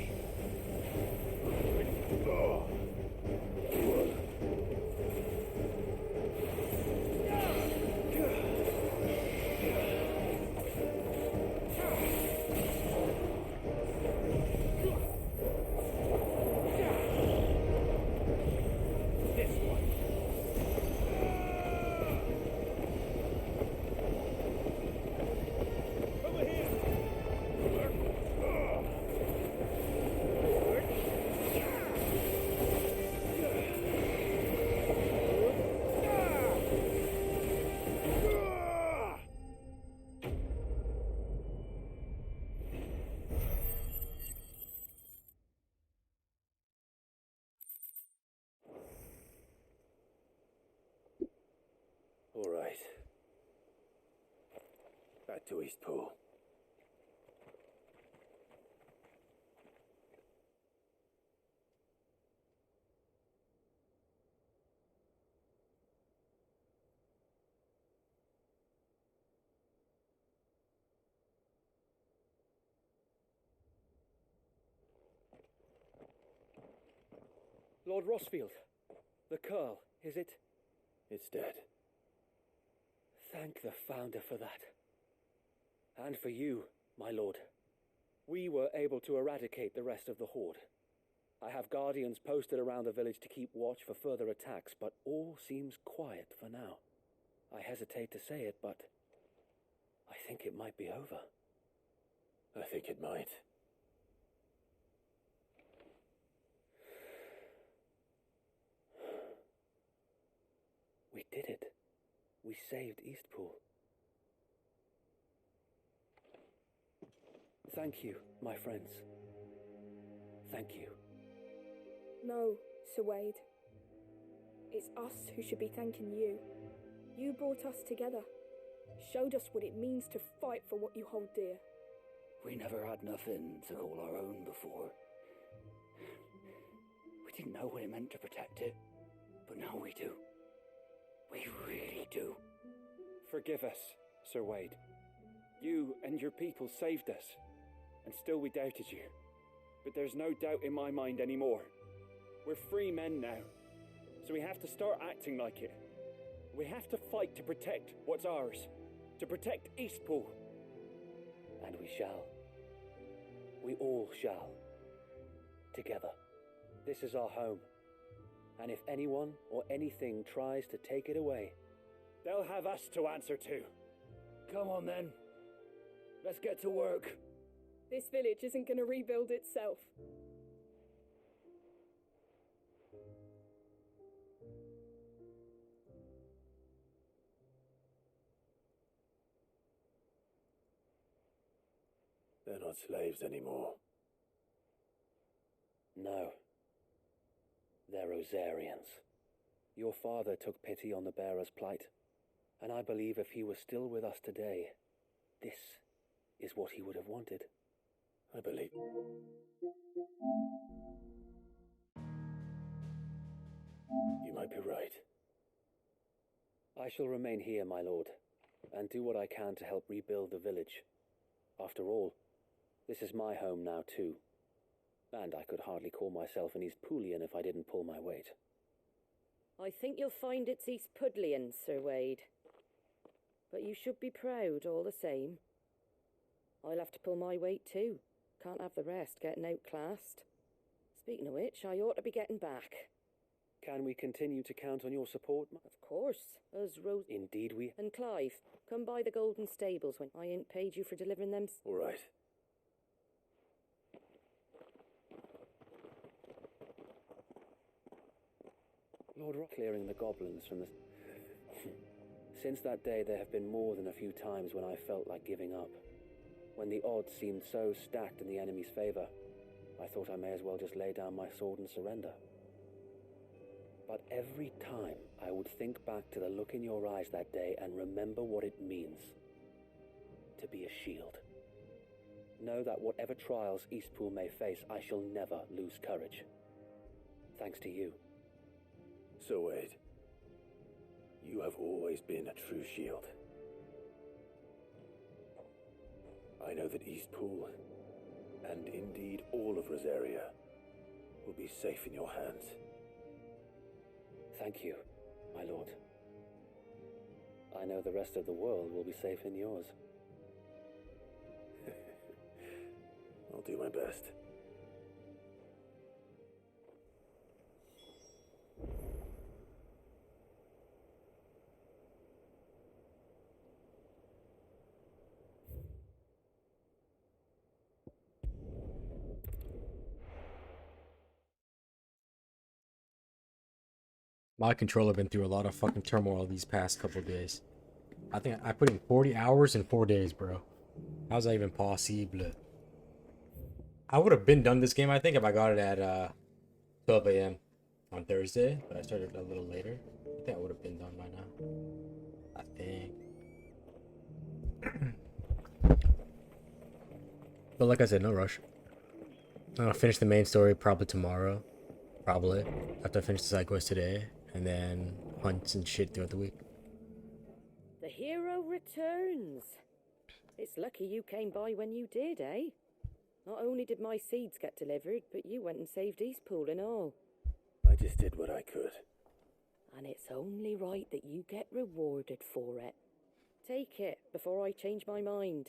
This one. Over here. All right. Back to East Pool. Lord Rossfield, the Curl, is it? It's dead. Thank the Founder for that. And for you, my lord. We were able to eradicate the rest of the Horde. I have guardians posted around the village to keep watch for further attacks, but all seems quiet for now. I hesitate to say it, but I think it might be over. I think it might. We did it. We saved Eastpool. Thank you, my friends. Thank you. No, Sir Wade. It's us who should be thanking you. You brought us together. Showed us what it means to fight for what you hold dear. We never had nothing to call our own before. We didn't know what it meant to protect it, but now we do. We really do. Forgive us, Sir Wade. You and your people saved us, and still we doubted you. But there's no doubt in my mind anymore. We're free men now, so we have to start acting like it. We have to fight to protect what's ours, to protect Eastpool. And we shall. We all shall. Together. This is our home. And if anyone or anything tries to take it away, they'll have us to answer to. Come on then. Let's get to work. This village isn't going to rebuild itself. They're not slaves anymore. No. They're Rosarians. Your father took pity on the bearer's plight, and I believe if he was still with us today, this is what he would have wanted. I believe. You might be right. I shall remain here, my lord, and do what I can to help rebuild the village. After all, this is my home now too, and I could hardly call myself an East Poolian if I didn't pull my weight. I think you'll find it's East Pudlian, Sir Wade. But you should be proud all the same. I'll have to pull my weight too. Can't have the rest getting outclassed. Speaking of which, I ought to be getting back. Can we continue to count on your support? Of course. Us Rose... Indeed we... And Clive, come by the Golden Stables when I ain't paid you for delivering them... All right. Lord Rock clearing the goblins from the... Since that day, there have been more than a few times when I felt like giving up. When the odds seemed so stacked in the enemy's favor, I thought I may as well just lay down my sword and surrender. But every time I would think back to the look in your eyes that day and remember what it means to be a shield. Know that whatever trials Eastpool may face, I shall never lose courage. Thanks to you. So Wade, you have always been a true shield. I know that Eastpool, and indeed all of Rosaria, will be safe in your hands. Thank you, my lord. I know the rest of the world will be safe in yours. I'll do my best. My controller been through a lot of fucking turmoil these past couple days. I think I put in 40 hours in 4 days, bro. How's that even possible? I would have been done this game, I think, if I got it at 12 a.m. on Thursday, but I started a little later. I think I would have been done by now. I think. But like I said, no rush. I'm gonna finish the main story probably tomorrow. Probably. After I finish the Sidequests today. And then hunts and shit throughout the week. The hero returns. It's lucky you came by when you did, eh? Not only did my seeds get delivered, but you went and saved Eastpool and all. I just did what I could. And it's only right that you get rewarded for it. Take it before I change my mind.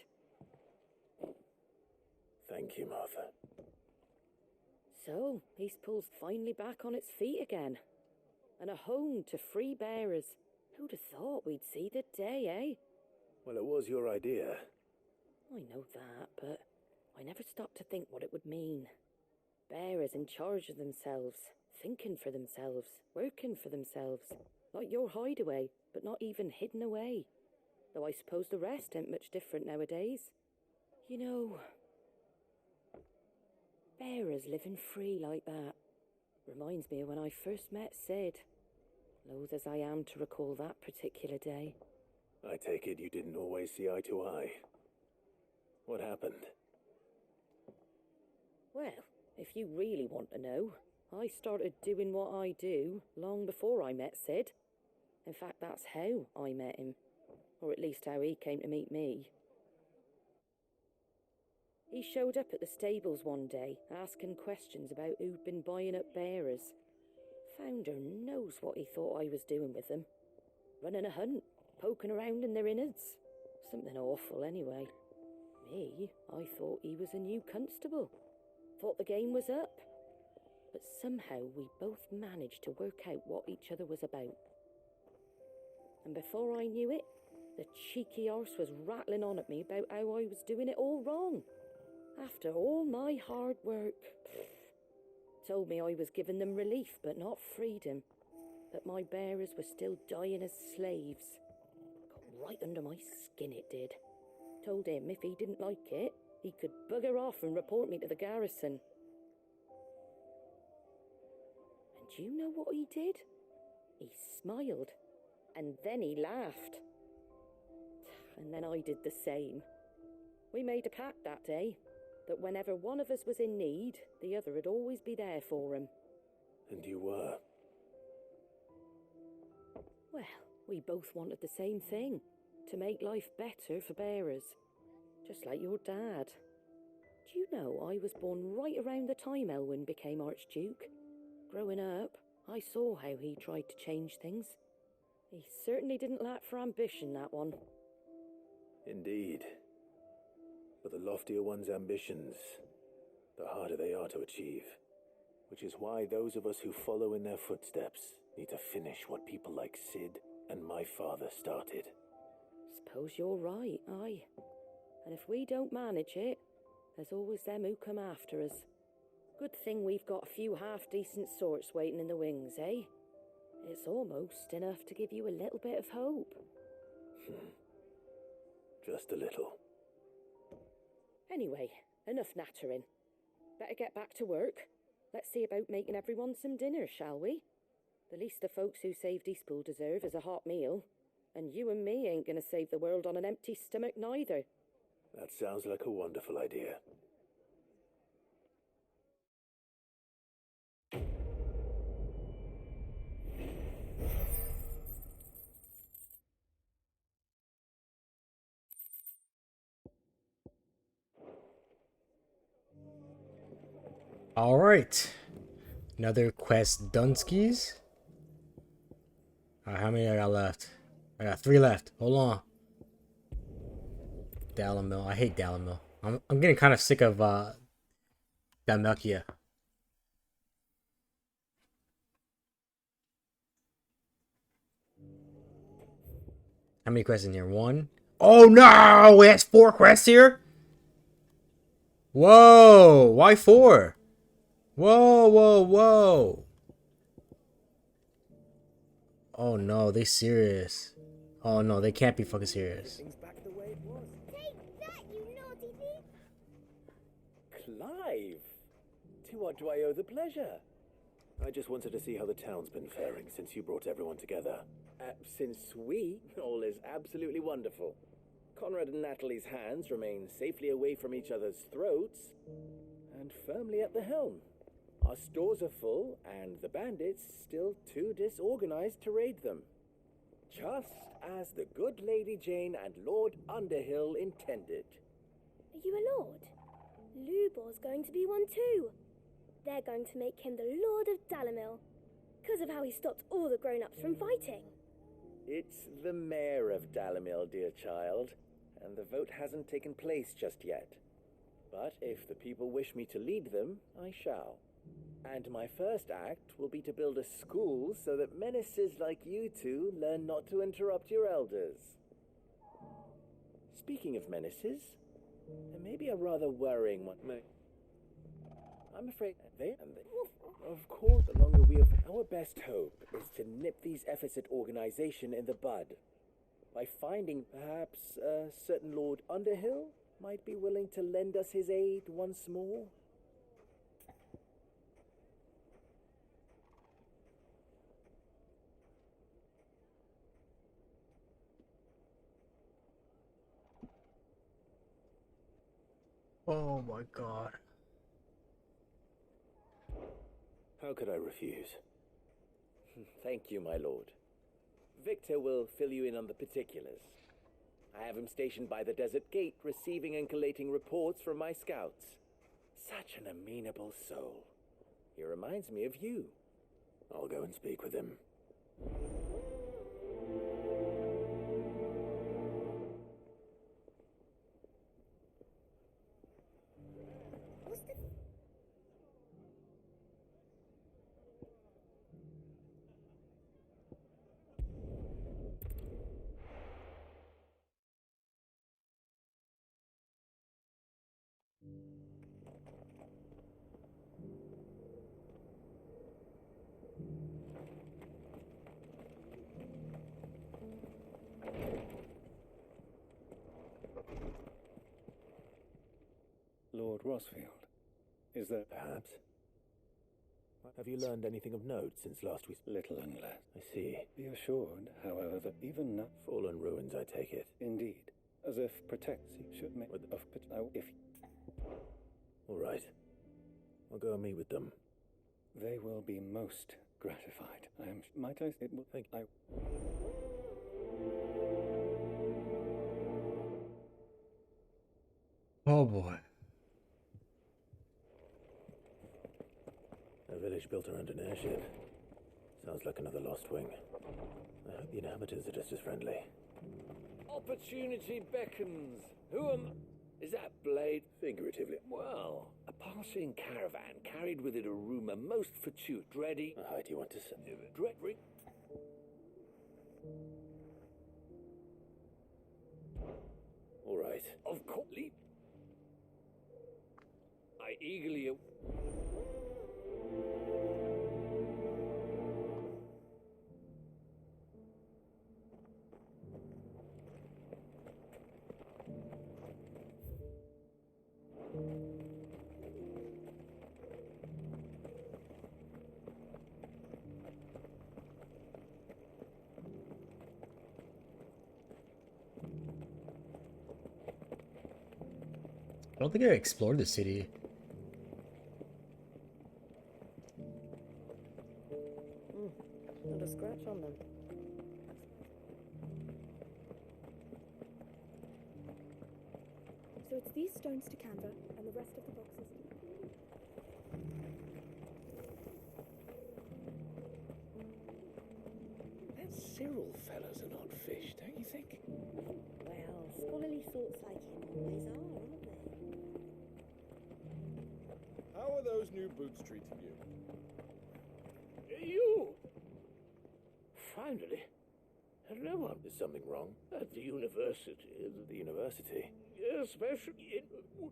Thank you, Martha. So, Eastpool's finally back on its feet again. And a home to free bearers. Who'd have thought we'd see the day, eh? Well, it was your idea. I know that, but I never stopped to think what it would mean. Bearers in charge of themselves, thinking for themselves, working for themselves. Like your hideaway, but not even hidden away. Though I suppose the rest ain't much different nowadays. You know, bearers living free like that reminds me of when I first met Sid. Loath as I am to recall that particular day. I take it you didn't always see eye to eye. What happened? Well, if you really want to know, I started doing what I do long before I met Sid. In fact, that's how I met him. Or at least how he came to meet me. He showed up at the stables one day, asking questions about who'd been buying up bearers. Founder knows what he thought I was doing with them. Running a hunt, poking around in their innards. Something awful anyway. Me, I thought he was a new constable. Thought the game was up. But somehow we both managed to work out what each other was about. And before I knew it, the cheeky arse was rattling on at me about how I was doing it all wrong. After all my hard work. Told me I was giving them relief, but not freedom. That my bearers were still dying as slaves. Got right under my skin, it did. Told him if he didn't like it, he could bugger off and report me to the garrison. And do you know what he did? He smiled, and then he laughed. And then I did the same. We made a pact that day, that whenever one of us was in need, the other would always be there for him. And you were? Well, we both wanted the same thing, to make life better for bearers. Just like your dad. Do you know I was born right around the time Elwyn became Archduke? Growing up, I saw how he tried to change things. He certainly didn't lack for ambition, that one. Indeed. But the loftier one's ambitions, the harder they are to achieve. Which is why those of us who follow in their footsteps need to finish what people like Sid and my father started. Suppose you're right, aye. And if we don't manage it, there's always them who come after us. Good thing we've got a few half-decent sorts waiting in the wings, eh? It's almost enough to give you a little bit of hope. Just a little. Anyway, enough nattering. Better get back to work. Let's see about making everyone some dinner, shall we? The least the folks who saved Eastpool deserve is a hot meal. And you and me ain't gonna save the world on an empty stomach neither. That sounds like a wonderful idea. All right, another quest Dunskies. How many I got left? I got 3 left. Hold on. Dalamil. I hate Dalamil. I'm getting kind of sick of Dalmacia. How many quests in here? 1. Oh no! It has 4 quests here? Whoa! Why 4? Whoa, whoa, whoa. Oh no, they serious. Oh no, they can't be fucking serious. Take that, you naughty thief! Clive! To what do I owe the pleasure? I just wanted to see how the town's been faring since you brought everyone together. Since all is absolutely wonderful. Conrad and Natalie's hands remain safely away from each other's throats and firmly at the helm. Our stores are full, and the bandits still too disorganized to raid them. Just as the good Lady Jane and Lord Underhill intended. Are you a lord? Lubor's going to be one too. They're going to make him the Lord of Dalamil, because of how he stopped all the grown-ups from fighting. It's the mayor of Dalamil, dear child, and the vote hasn't taken place just yet. But if the people wish me to lead them, I shall. And my first act will be to build a school so that menaces like you two learn not to interrupt your elders. Speaking of menaces, there may be a rather worrying one. I'm afraid of course, the longer we have, our best hope is to nip these efforts at organization in the bud. By finding perhaps a certain Lord Underhill might be willing to lend us his aid once more. Oh my god. How could I refuse? Thank you, my lord. Victor will fill you in on the particulars. I have him stationed by the desert gate, receiving and collating reports from my scouts. Such an amenable soul. He reminds me of you. I'll go and speak with him. Lord Rosfield. Is there... Perhaps. Have you learned anything of note since last we... Little and less. I see. Be assured, however, that even now... Fallen ruins, I take it. Indeed. As if protecting should make... if... All right. I'll go and meet with them. They will be most gratified. I am... Might I... It will... Thank... I... Oh boy. A village built around an airship. Sounds like another lost wing. I hope the inhabitants are just as friendly. Opportunity beckons. Who am... Is that Blade? Figuratively. Well, a passing caravan carried with it a rumour most fortuitous. Ready? How do you want to say? Dreadry. All right. Of course. I eagerly... I don't think I explored the city. Not a scratch on them. So it's these stones to Canva and the rest of the boxes. That Cyril fella's an odd fish, don't you think? Well, scholarly sorts like him always are, aren't they? How are those new boots treating you? You! Finally. No one. Is something wrong? At the university. The university? Especially in...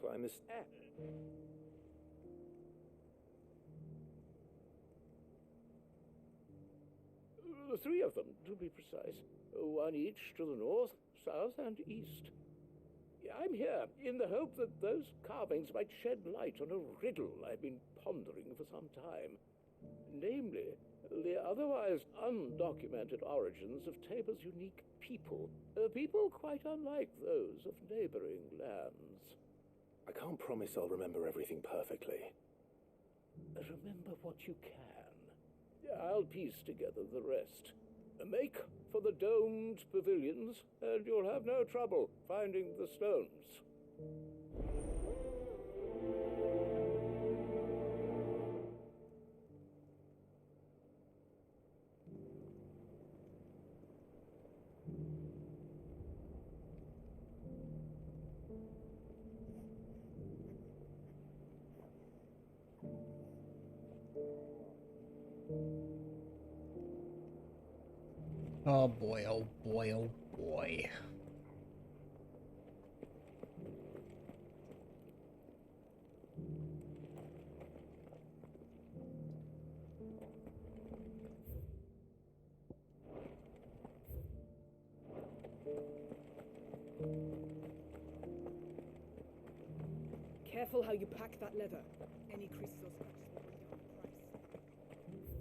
Climb this... The three of them, to be precise. One each to the north, south, and east. I'm here in the hope that those carvings might shed light on a riddle I've been pondering for some time. Namely, the otherwise undocumented origins of Tabor's unique people. People quite unlike those of neighboring lands. I can't promise I'll remember everything perfectly. Remember what you can. I'll piece together the rest. Make for the domed pavilions, and you'll have no trouble finding the stones. Oh boy, oh boy, oh boy. Careful how you pack that leather. Any creases or scratches will bring down the price.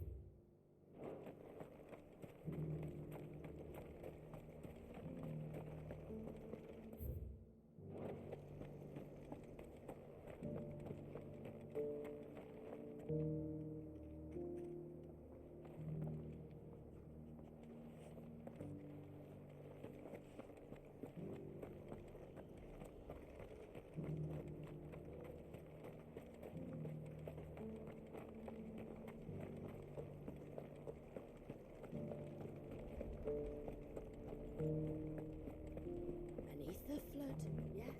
Beneath the flood, yes.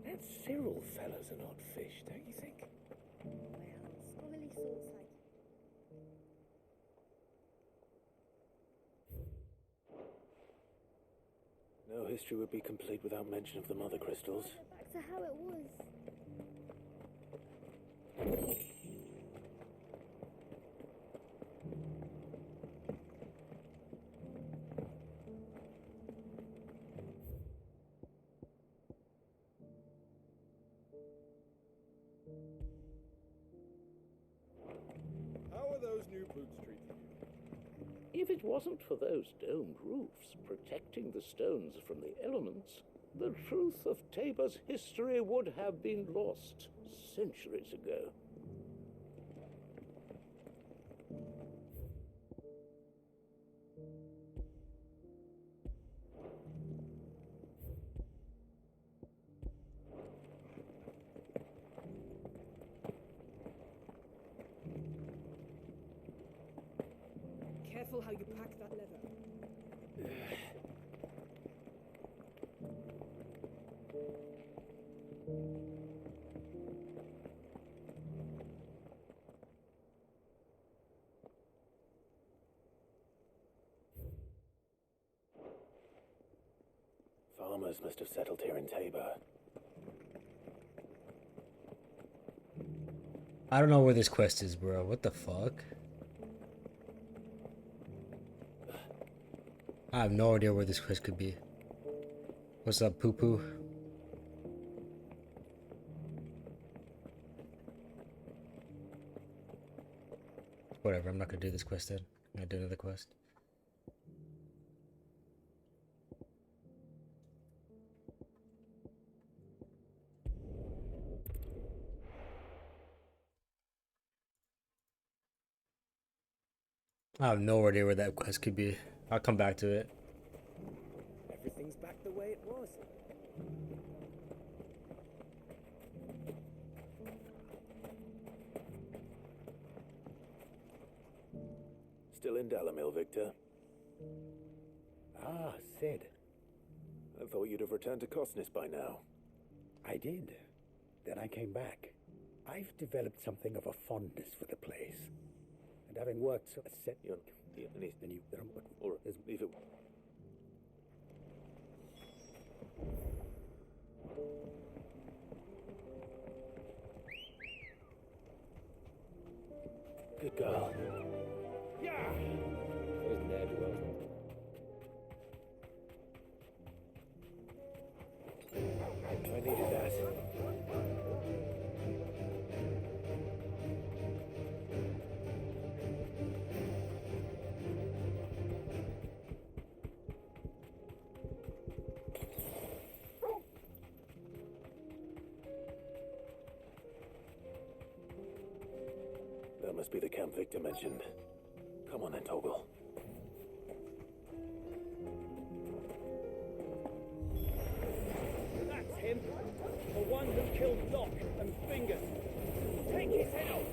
That Cyril fella's an odd fish, don't you think? Well, scholarly sorts like... No history would be complete without mention of the mother crystals. Back to how it was. If it wasn't for those domed roofs protecting the stones from the elements, the truth of Tabor's history would have been lost centuries ago. Careful how you pack that leather. Farmers must have settled here in Tabor. I don't know where this quest is, bro. What the fuck? I have no idea where this quest could be. What's up, poo-poo? Whatever, I'm not gonna do this quest then. I'm gonna do another quest. I have no idea where that quest could be. I'll come back to it. Everything's back the way it was. Still in Dalamil, Victor? Ah, Sid. I thought you'd have returned to Cosnis by now. I did. Then I came back. I've developed something of a fondness for the place. And having worked so set Or if it... Good girl. Yeah! Wasn't there to well. I needed that. That must be the camp Victor mentioned. Come on then, Toggle. That's him. The one who killed Doc and Fingers. Take his head off.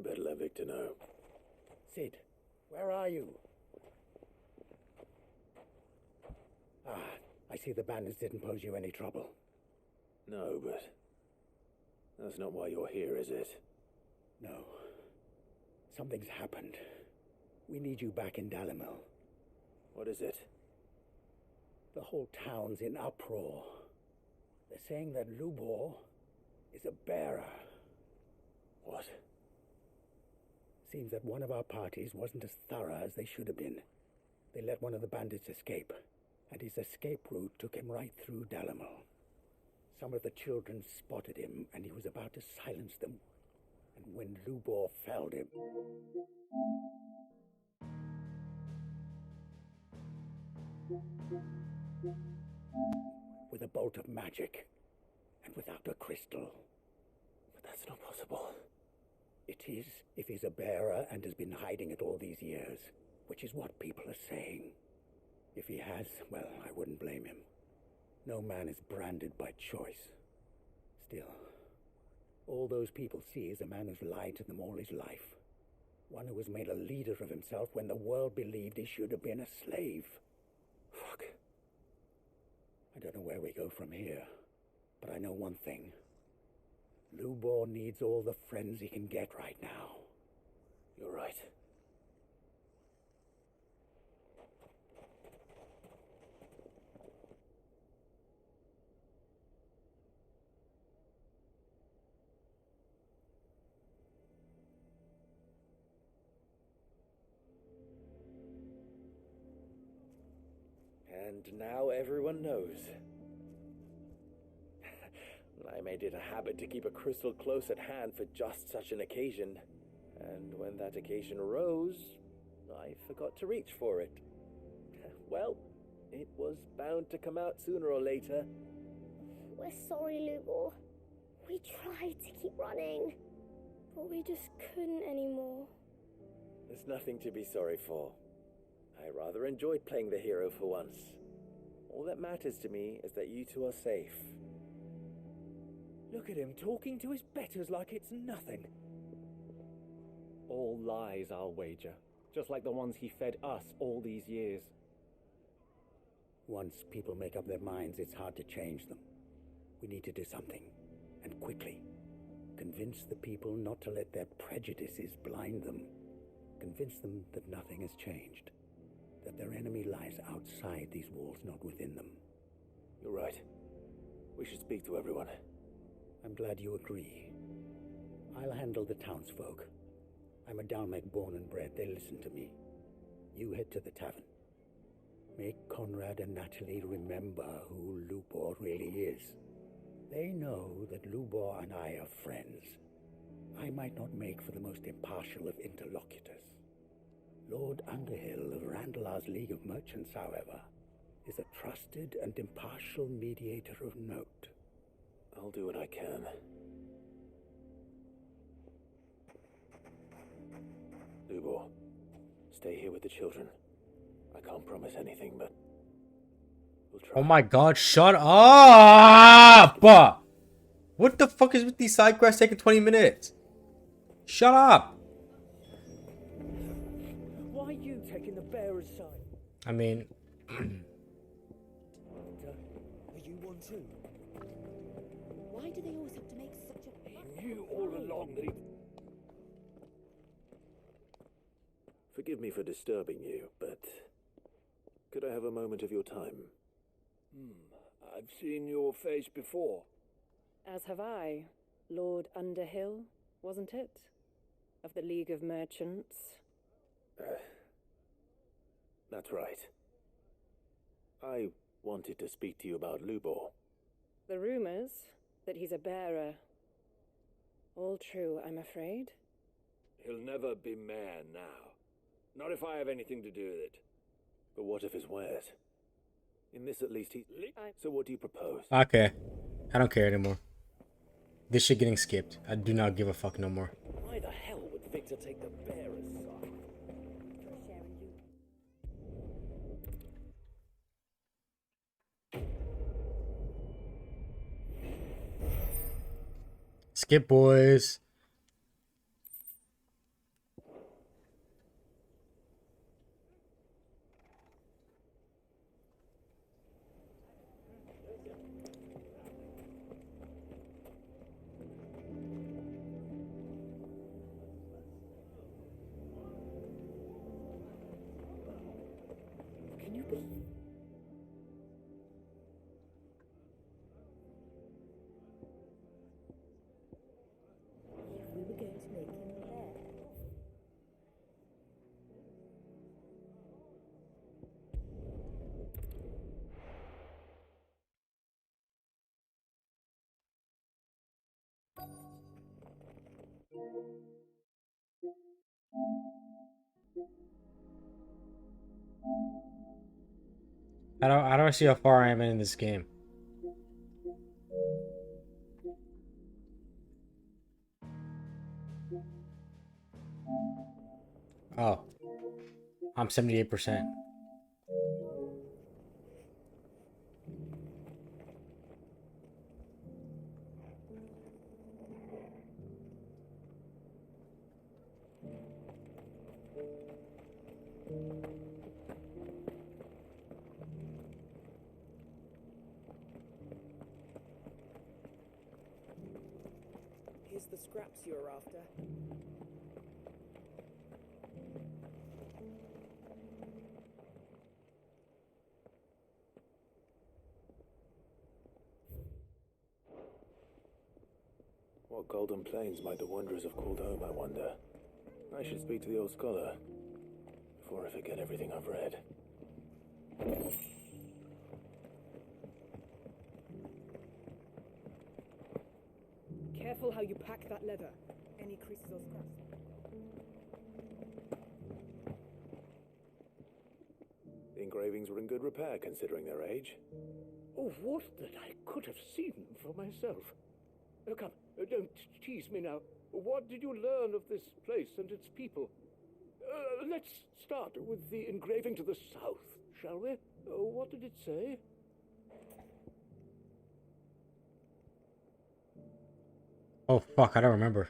I'd better let Victor know. Sid, where are you? Ah, I see the bandits didn't pose you any trouble. No, but... that's not why you're here, is it? No. Something's happened. We need you back in Dalamil. What is it? The whole town's in uproar. They're saying that Lubor is a bearer. What? Seems that one of our parties wasn't as thorough as they should have been. They let one of the bandits escape, and his escape route took him right through Dalamel. Some of the children spotted him, and he was about to silence them. And when Lubor felled him... with a bolt of magic, and without a crystal. But that's not possible. It is, if he's a bearer and has been hiding it all these years, which is what people are saying. If he has, well, I wouldn't blame him. No man is branded by choice. Still, all those people see is a man who's lied to them all his life. One who has made a leader of himself when the world believed he should have been a slave. Fuck. I don't know where we go from here, but I know one thing. Lubor needs all the friends he can get right now. You're right. And now everyone knows. I made it a habit to keep a crystal close at hand for just such an occasion. And when that occasion arose, I forgot to reach for it. Well, it was bound to come out sooner or later. We're sorry, Lubor. We tried to keep running, but we just couldn't anymore. There's nothing to be sorry for. I rather enjoyed playing the hero for once. All that matters to me is that you two are safe. Look at him talking to his betters like it's nothing. All lies, I'll wager. Just like the ones he fed us all these years. Once people make up their minds, it's hard to change them. We need to do something, and quickly. Convince the people not to let their prejudices blind them. Convince them that nothing has changed. That their enemy lies outside these walls, not within them. You're right. We should speak to everyone. I'm glad you agree. I'll handle the townsfolk. I'm a Dalmek born and bred. They'll listen to me. You head to the tavern. Make Conrad and Natalie remember who Lubor really is. They know that Lubor and I are friends. I might not make for the most impartial of interlocutors. Lord Underhill of Randalar's League of Merchants, however, is a trusted and impartial mediator of note. I'll do what I can. Lubor, stay here with the children. I can't promise anything, but we'll try. Oh my god, shut up! What the fuck is with these side quests taking 20 minutes? Shut up! Why are you taking the bearer's side? I mean... Are you one too? Why do they always have to make such a... You all along the... Forgive me for disturbing you, but could I have a moment of your time? I've seen your face before. As have I. Lord Underhill, wasn't it? Of the League of Merchants. That's right. I wanted to speak to you about Lubor. The rumors that he's a bearer. All true, I'm afraid. He'll never be mayor now. Not if I have anything to do with it. But what if his wares? In this at least he... So what do you propose? Okay. I don't care anymore. This shit getting skipped. I do not give a fuck no more. Why the hell would Victor take the bearer's side? Skip, boys. How do I see how far I am in this game? Oh, I'm 78%. Here's the scraps you were after. What golden plains might the wanderers have called home, I wonder? I should speak to the old scholar before I forget everything I've read. Careful how you pack that leather. Any creases or scraps. The engravings were in good repair considering their age. Oh, what that I could have seen for myself. Come, don't tease me now. What did you learn of this place and its people? Let's start with the engraving to the south, shall we? What did it say? Oh fuck, I don't remember.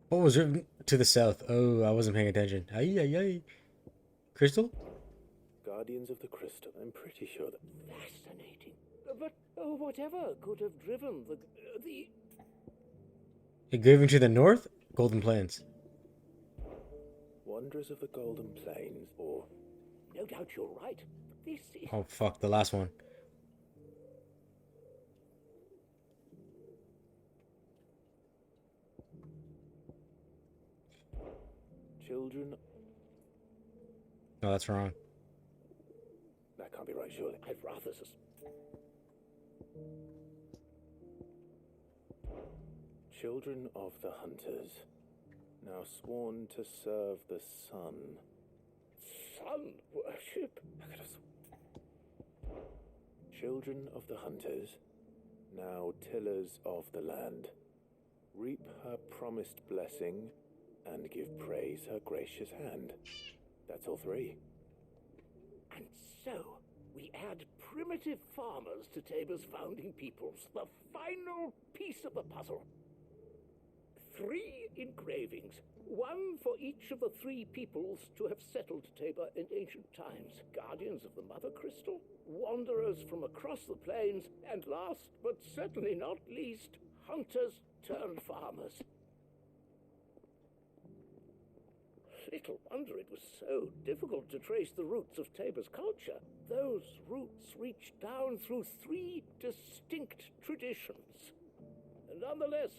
What was written to the south? Oh, I wasn't paying attention. Ay, ay, ay. Crystal? Guardians of the Crystal. I'm pretty sure that... Fascinating. But whatever could have driven the... Engraving to the north? Golden Plains. Wanderers of the Golden Plains, or... No doubt you're right. This is... Oh fuck, the last one. Children... No, that's wrong. That can't be right, surely. I'd rather... Children of the Hunters, now sworn to serve the sun. Sun worship? Look at us. Children of the Hunters, now tillers of the land. Reap her promised blessing and give praise her gracious hand. That's all three. And so, we add primitive farmers to Tabor's founding peoples, the final piece of the puzzle. 3 engravings, one for each of the 3 peoples to have settled Tabor in ancient times. Guardians of the Mother Crystal, wanderers from across the plains, and last but certainly not least, hunters turned farmers. Little wonder it was so difficult to trace the roots of Tabor's culture. Those roots reach down through 3 distinct traditions. Nonetheless,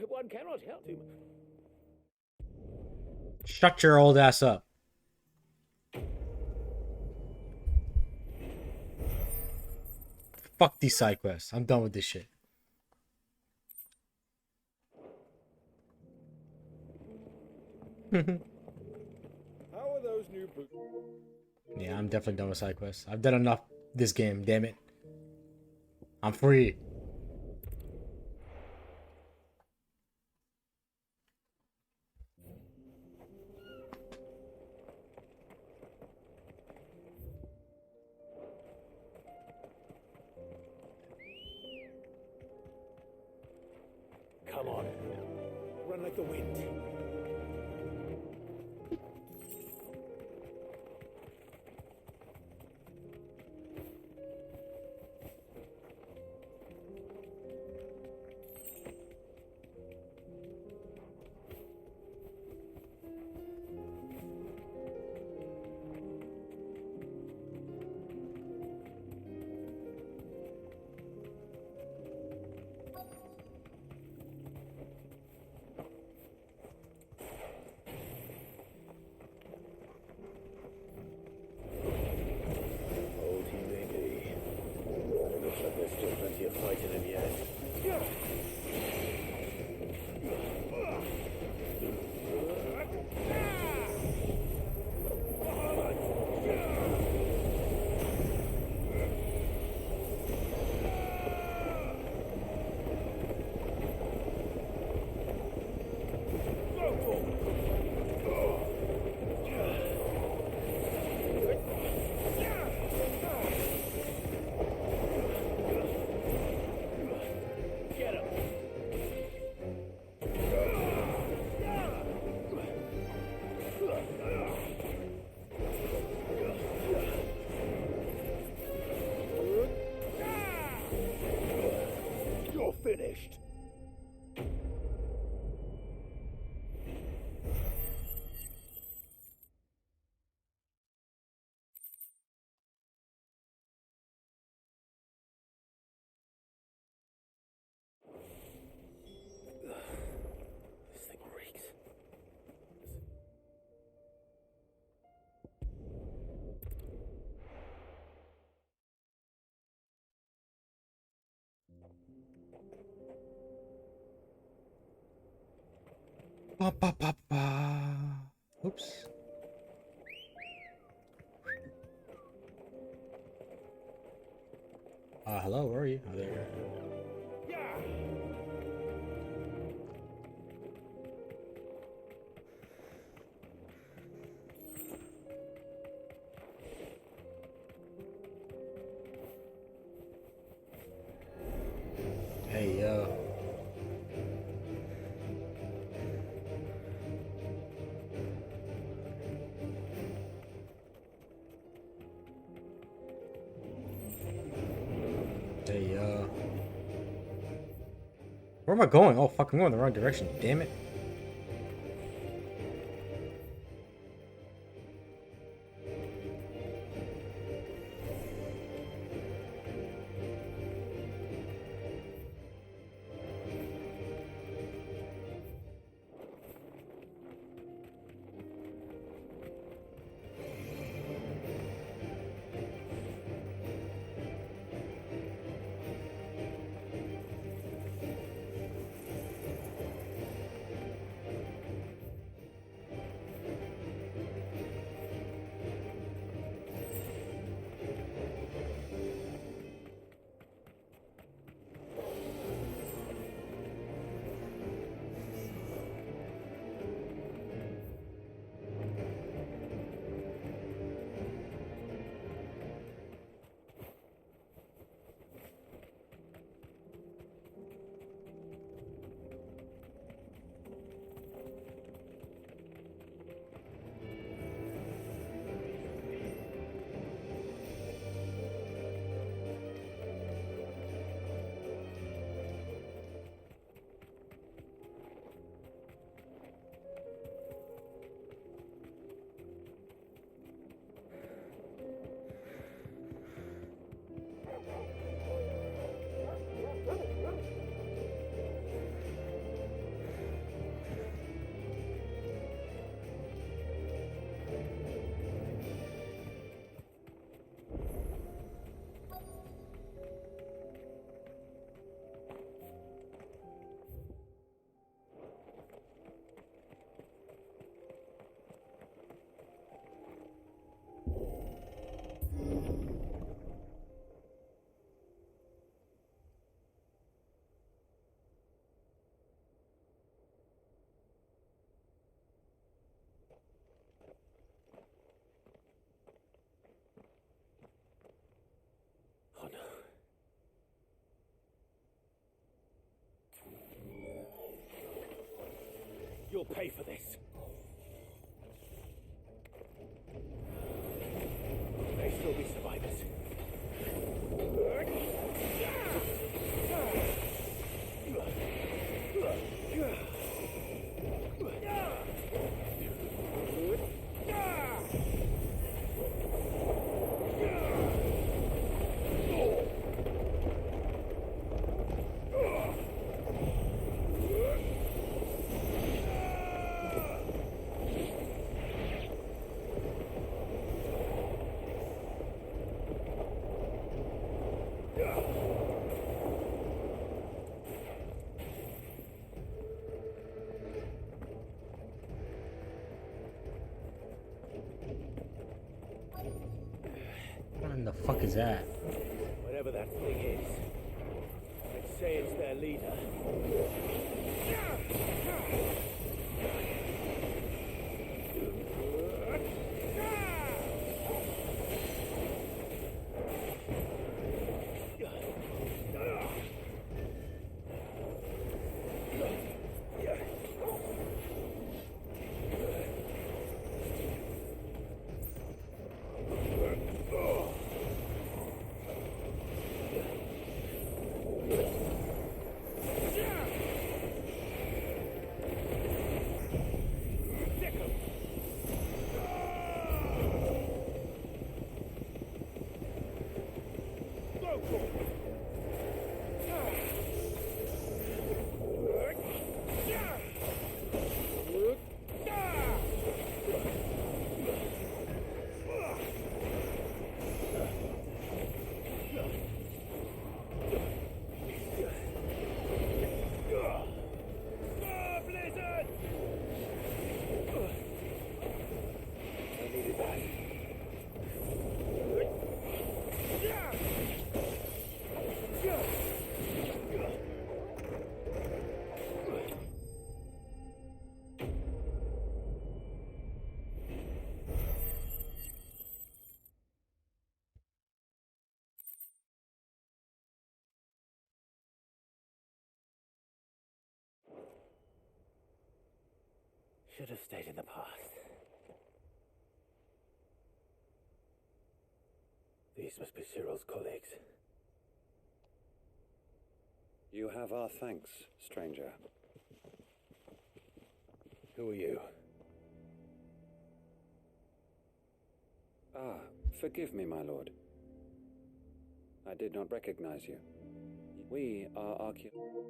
one cannot help him. Shut your old ass up. Fuck these side quests. I'm done with this shit. How are those new boots? Yeah, I'm definitely done with side quests. I've done enough this game, damn it. I'm free. Come on. Run like the wind. Ba, ba, ba, ba. Oops. Hello, where are you? Oh, there. Hey, yo. Hey, yo. Where am I going? Oh, fuck, I'm going the wrong direction. Damn it. Oh no. You'll pay for this. May still be survivors. What in the fuck is that? Whatever that thing is, I'd say it's their leader. should have stayed in the past. These must be Cyril's colleagues. You have our thanks, stranger. Who are you? Ah, forgive me, my lord. I did not recognize you. We are archaeologians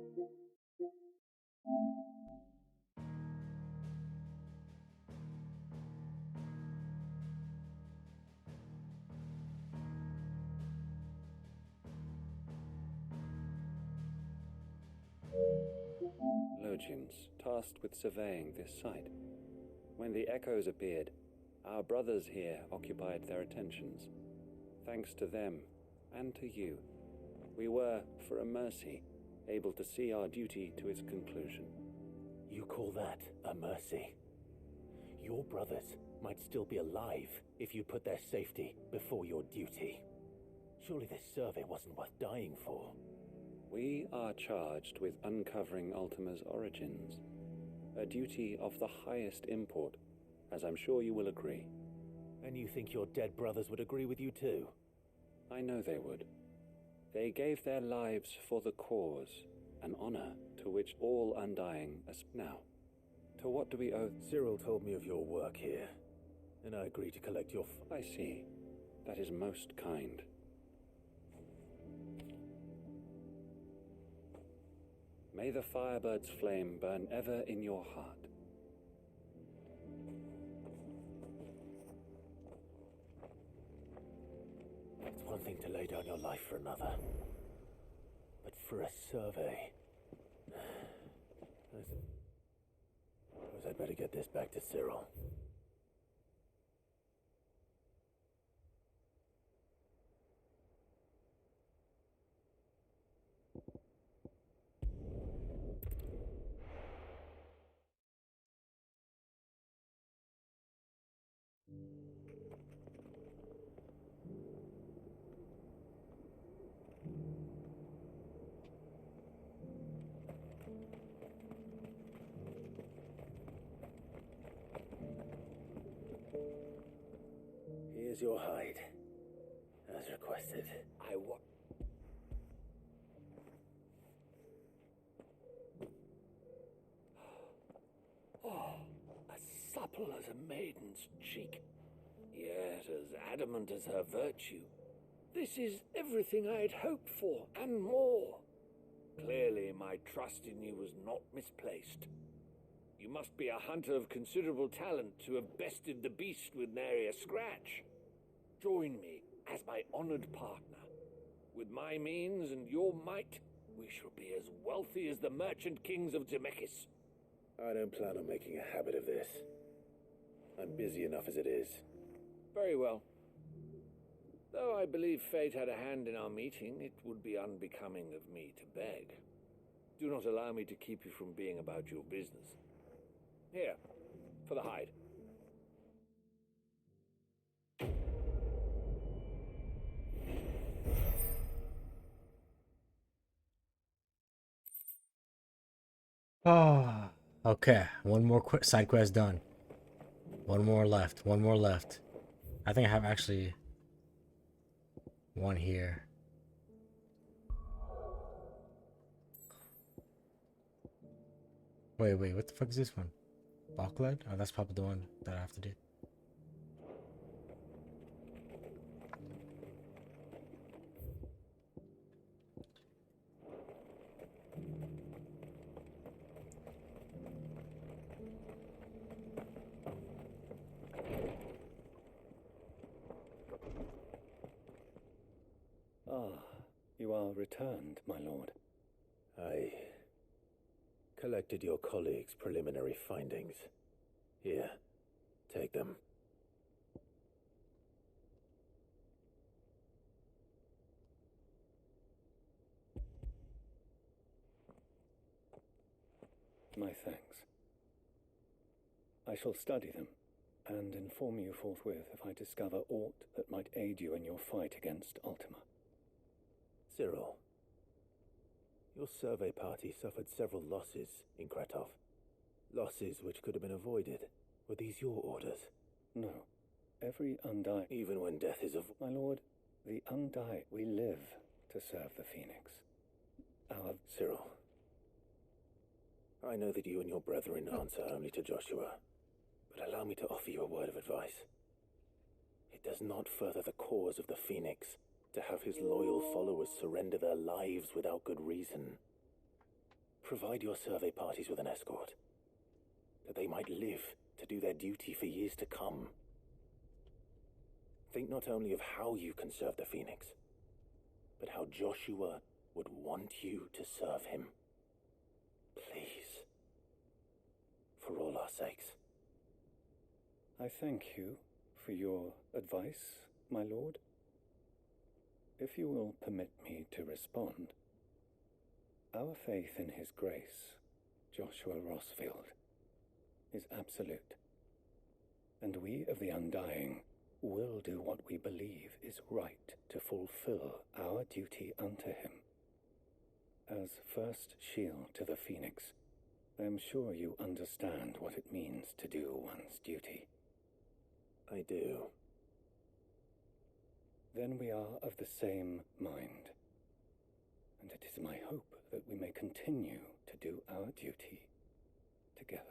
tasked with surveying this site. When the echoes appeared, our brothers here occupied their attentions. Thanks to them, and to you, we were, for a mercy, able to see our duty to its conclusion. You call that a mercy? Your brothers might still be alive if you put their safety before your duty. Surely this survey wasn't worth dying for. We are charged with uncovering Ultima's origins, a duty of the highest import, as I'm sure you will agree. And you think your dead brothers would agree with you too? I know they would. They gave their lives for the cause, an honor to which all Undying now. To what do we owe? Cyril told me of your work here, and I agreed to collect your I see. That is most kind. May the Firebird's flame burn ever in your heart. It's one thing to lay down your life for another, but for a survey... Suppose I'd better get this back to Cyril. Here's your hide, as requested. Oh, as supple as a maiden's cheek, yet as adamant as her virtue. This is everything I had hoped for, and more. Clearly, my trust in you was not misplaced. You must be a hunter of considerable talent to have bested the beast with nary a scratch. Join me as my honored partner. With my means and your might, we shall be as wealthy as the merchant kings of Zemeckis. I don't plan on making a habit of this. I'm busy enough as it is. Very well. Though I believe fate had a hand in our meeting, it would be unbecoming of me to beg. Do not allow me to keep you from being about your business. Here, for the hide. Ah, okay. One more side quest done. One more left. One more left. I think I have actually one here. Wait, what the fuck is this one? Balkled? Oh, that's probably the one that I have to do. Ah, you are returned, my lord. I collected your colleagues' preliminary findings. Here, take them. My thanks. I shall study them, and inform you forthwith if I discover aught that might aid you in your fight against Ultima. Cyril, your survey party suffered several losses in Kratov. Losses which could have been avoided. Were these your orders? No. Every Undying... Even when death is My lord, the Undying... We live to serve the Phoenix. Our... Cyril. I know that you and your brethren answer only to Joshua, but allow me to offer you a word of advice. It does not further the cause of the Phoenix to have his loyal followers surrender their lives without good reason. Provide your survey parties with an escort, that they might live to do their duty for years to come. Think not only of how you can serve the Phoenix, but how Joshua would want you to serve him. Please. For all our sakes. I thank you for your advice, my lord. If you will permit me to respond, our faith in his grace, Joshua Rossfield, is absolute, and we of the Undying will do what we believe is right to fulfill our duty unto him. As first shield to the Phoenix, I am sure you understand what it means to do one's duty. I do. Then we are of the same mind, and it is my hope that we may continue to do our duty together.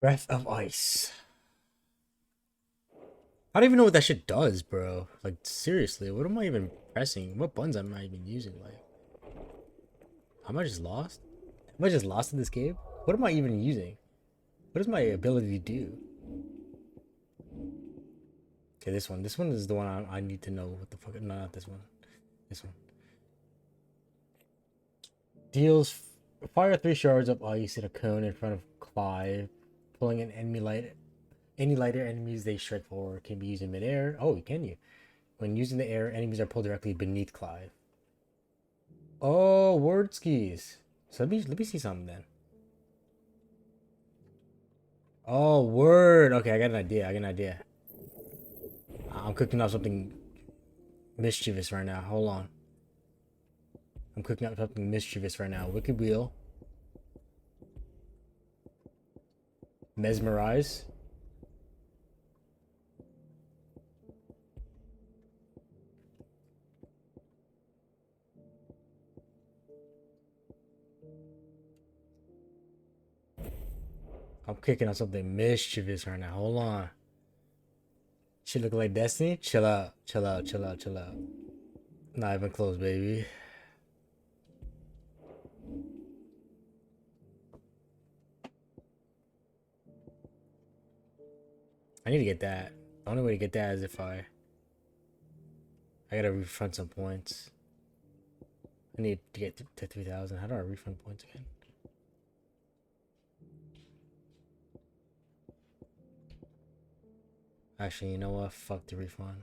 Breath of Ice. I don't even know what that shit does, bro. Like, seriously, what am I even pressing? What buttons am I even using? Like, am I just lost? Am I just lost in this game? What am I even using? What is my ability to do? Okay, this one. This one is the one I need to know what the fuck. No, not this one. This one. Deals fire 3 shards of ice in a cone in front of Clive, pulling an enemy light. Any lighter enemies they shred forward can be used in midair. Oh, can you? When using the air, enemies are pulled directly beneath Clive. Oh, word skis. So let me see something then. Oh, word. Okay, I got an idea. I'm cooking up something mischievous right now. Hold on. I'm cooking up something mischievous right now. Wicked Wheel. Mesmerize. I'm kicking on something mischievous right now. Hold on. She look like Destiny? Chill out. Not even close, baby. I need to get that. The only way to get that is if I gotta refund some points. I need to get to 3,000. How do I refund points again? Actually, you know what? Fuck the refund.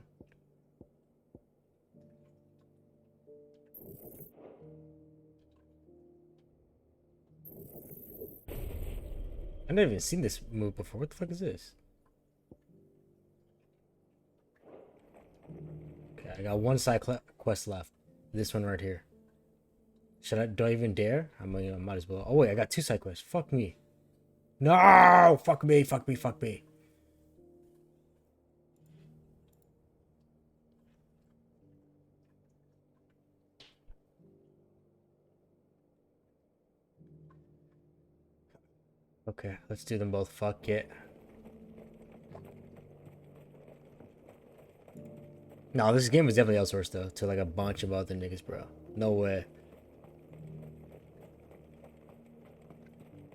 I've never even seen this move before. What the fuck is this? Okay, I got one side quest left. This one right here. Do I even dare? I might as well. Oh wait, I got 2 side quests. Fuck me. No! Fuck me. Okay, let's do them both. Fuck it. No, this game was definitely outsourced though to like a bunch of other niggas, bro. No way.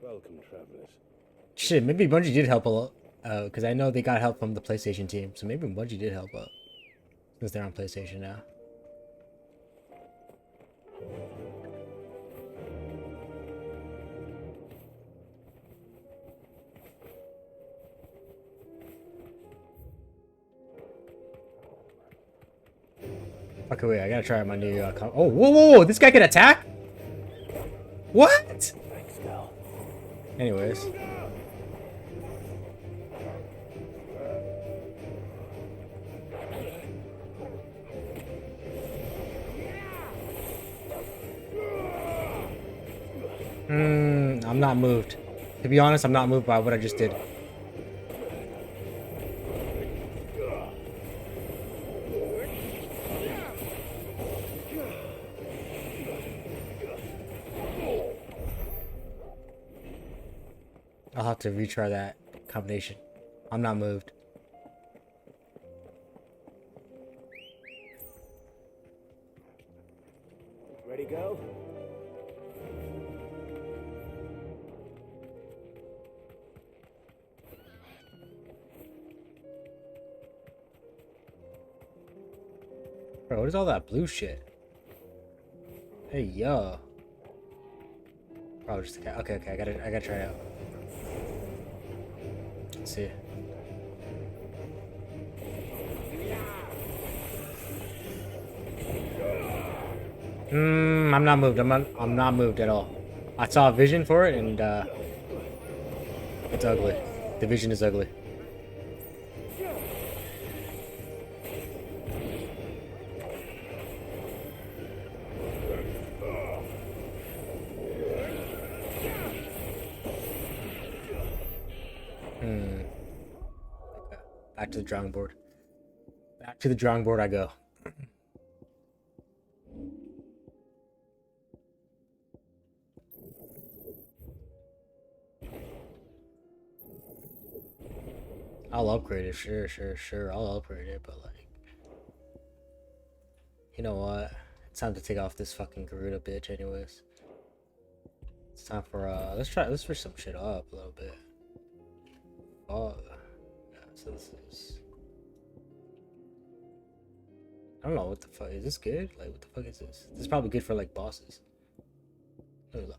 Welcome, travelers. Shit, maybe Bungie did help a lot. Because I know they got help from the PlayStation team, so maybe Bungie did help out since they're on PlayStation now. Okay, wait, I gotta try out my new oh, whoa, this guy can attack? What? Thanks, Gal. Anyways. I'm not moved. To be honest, I'm not moved by what I just did. I'll have to retry that combination. I'm not moved. Ready, go? Bro, what is all that blue shit? Hey, yo. Probably just a cat. Okay, I gotta try it out. Let's see. I'm not moved. I'm not moved at all. I saw a vision for it, and it's ugly. The vision is ugly. Back to the drawing board. Back to the drawing board I go. I'll upgrade it, sure. I'll upgrade it, but like, you know what? It's time to take off this fucking Garuda bitch, anyways. It's time for let's switch some shit up a little bit. Oh, yeah. So this is. I don't know what the fuck is this good? Like, what the fuck is this? This is probably good for like bosses. Look.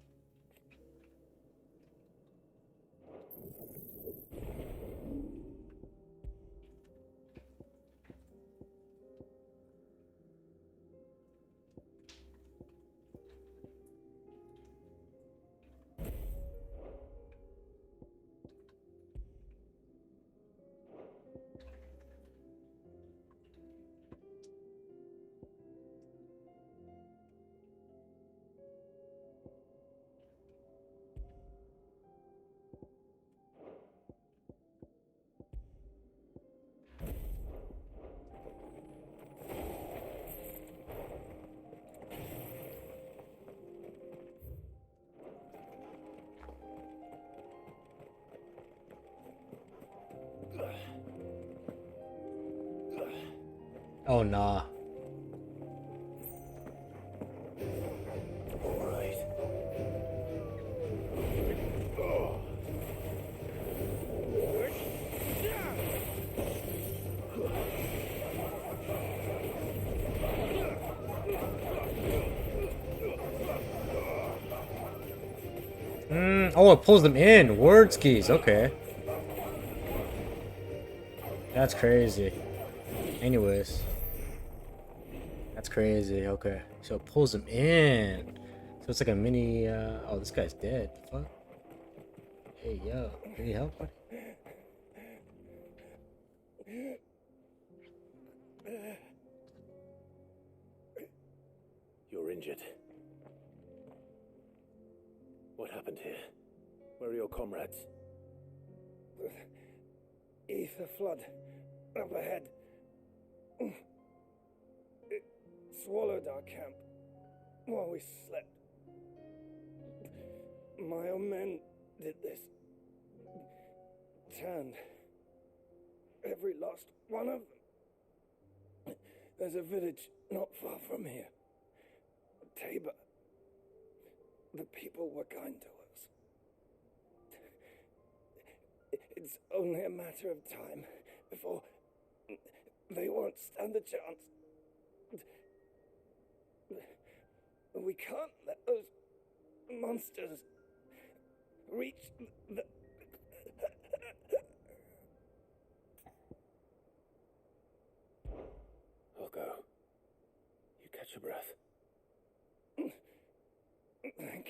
Oh nah. Oh, it pulls them in. Word skis. Okay. That's crazy. Anyways. That's crazy. Okay. So it pulls them in. So it's like a mini, oh, this guy's dead. Fuck. Hey, yo. Need help, buddy? You're injured. What happened here? Where are your comrades? Ether flood up ahead. It swallowed our camp while we slept. My own men did this. Turned every last one of them. There's a village not far from here. Tabor. The people were kind to us. It's only a matter of time before they won't stand a chance. We can't let those monsters reach the... I'll go. You catch your breath. Thank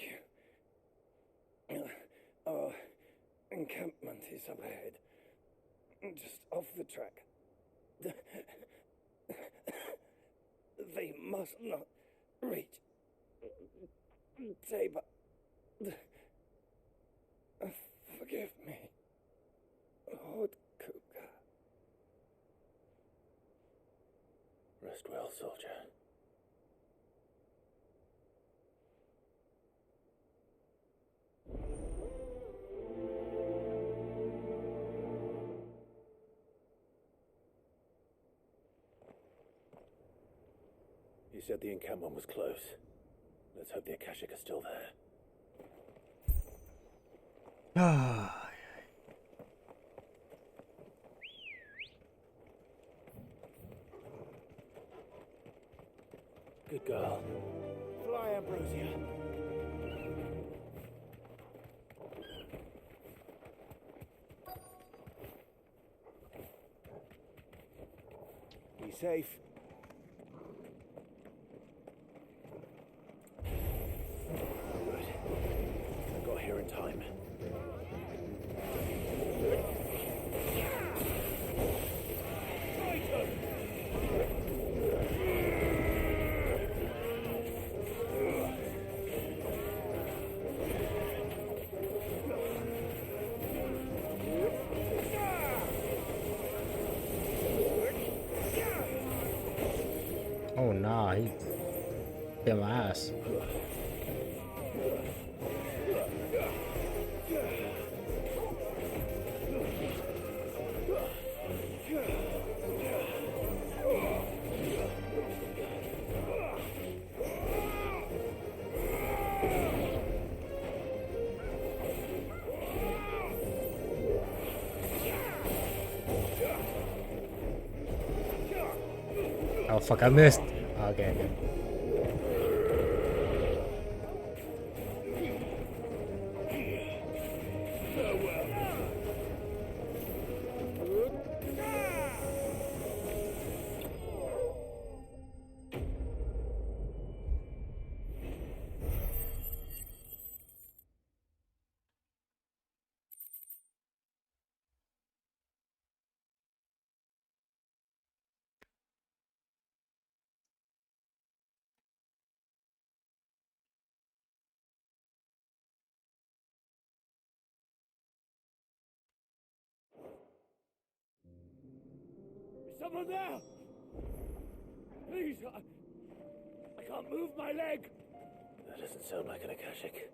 you. Our encampment is up ahead. Just off the track. They must not reach Tabor. soldier. You said the encampment was close. Let's hope the Akashic are still there. Ah. Good girl. Fly, Ambrosia. Be safe. Good. I got here in time. Oh nah, he hit my ass. Oh fuck, I missed. Okay, good. Is someone there? Please, I can't move my leg. That doesn't sound like an Akashic.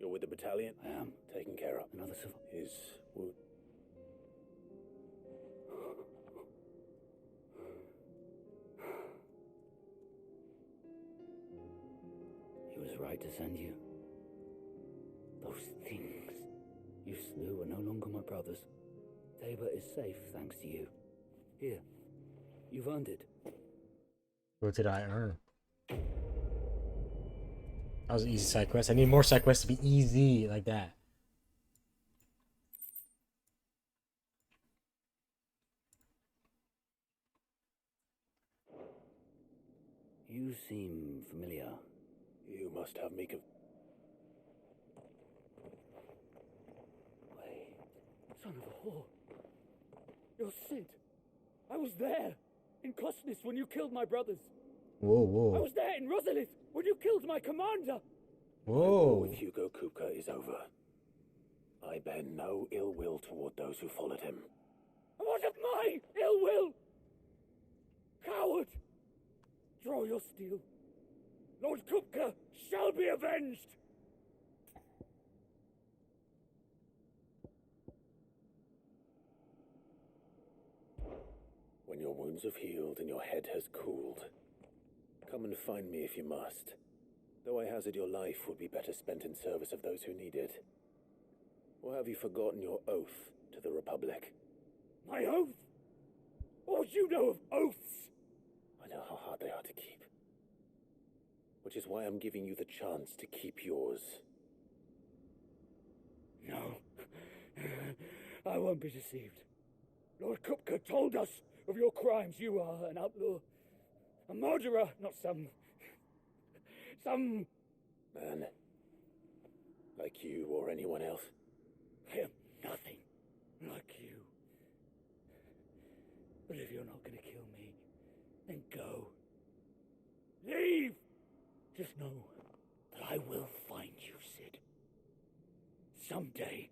You're with the battalion? I am. Taken care of. Another civil. His wound. He was right to send you. Those things you slew are no longer my brothers. Tabor is safe thanks to you. Here, you've earned it. What did I earn? That was an easy side quest. I need more side quests to be easy like that. You seem familiar. You must have me. Wait. Son of a whore. You're Sid. I was there. In Kosnis when you killed my brothers. Whoa, whoa. I was there in Rosalith when you killed my commander. My war with Whoa. Hugo Kupka is over. I bear no ill will toward those who followed him. And what of my ill will? Coward! Draw your steel. Lord Kupka shall be avenged! When your wounds have healed and your head has cooled, come and find me if you must. Though I hazard your life would be better spent in service of those who need it. Or have you forgotten your oath to the Republic? My oath? What would you know of oaths? I know how hard they are to keep. Which is why I'm giving you the chance to keep yours. No. I won't be deceived. Lord Kupka told us of your crimes. You are an outlaw. A murderer, not some man. Like you or anyone else. I am nothing like you. But if you're not going to kill me, then go. Leave! Just know that I will find you someday.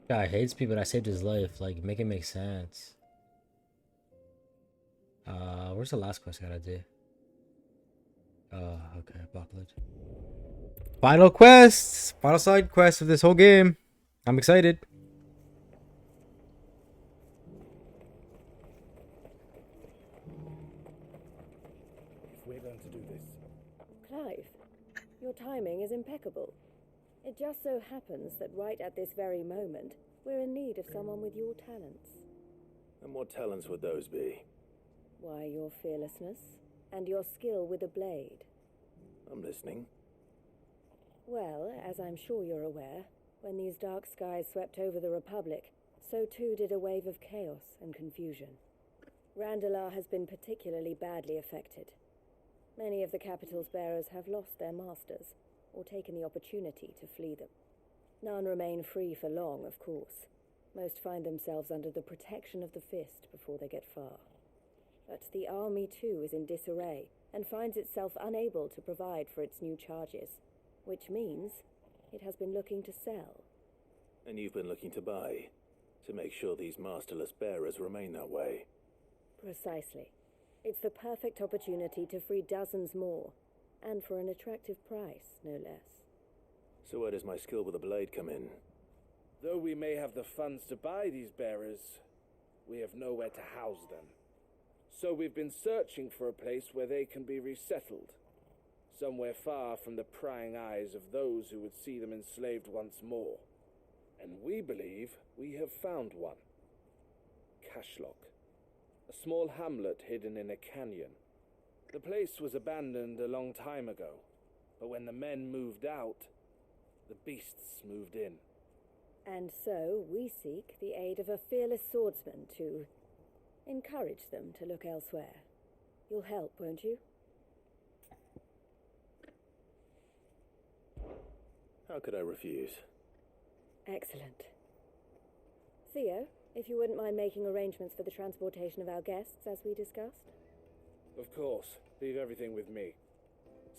Guy hates me, but I saved his life. Like, make it make sense. Where's the last quest I gotta do? Okay, Apocalypse. Final quest! Final side quest of this whole game. I'm excited. If we're going to do this, Clive, your timing is impeccable. It just so happens that right at this very moment, we're in need of someone with your talents. and what talents would those be? Why, your fearlessness and your skill with a blade. I'm listening. Well, as I'm sure you're aware, when these dark skies swept over the Republic, so too did a wave of chaos and confusion. Randalar has been particularly badly affected. Many of the capital's bearers have lost their masters, or taken the opportunity to flee them. None remain free for long, of course. Most find themselves under the protection of the Fist before they get far. But the army too is in disarray, and finds itself unable to provide for its new charges, which means it has been looking to sell. And you've been looking to buy, to make sure these masterless bearers remain that way. Precisely. It's the perfect opportunity to free dozens more, and for an attractive price, no less. So where does my skill with a blade come in? Though we may have the funds to buy these bearers, we have nowhere to house them. So we've been searching for a place where they can be resettled. Somewhere far from the prying eyes of those who would see them enslaved once more. And we believe we have found one. Cashlock. A small hamlet hidden in a canyon. The place was abandoned a long time ago, but when the men moved out, the beasts moved in. And so we seek the aid of a fearless swordsman to encourage them to look elsewhere. You'll help, won't you? How could I refuse? Excellent. Theo, if you wouldn't mind making arrangements for the transportation of our guests, as we discussed. Of course. Leave everything with me.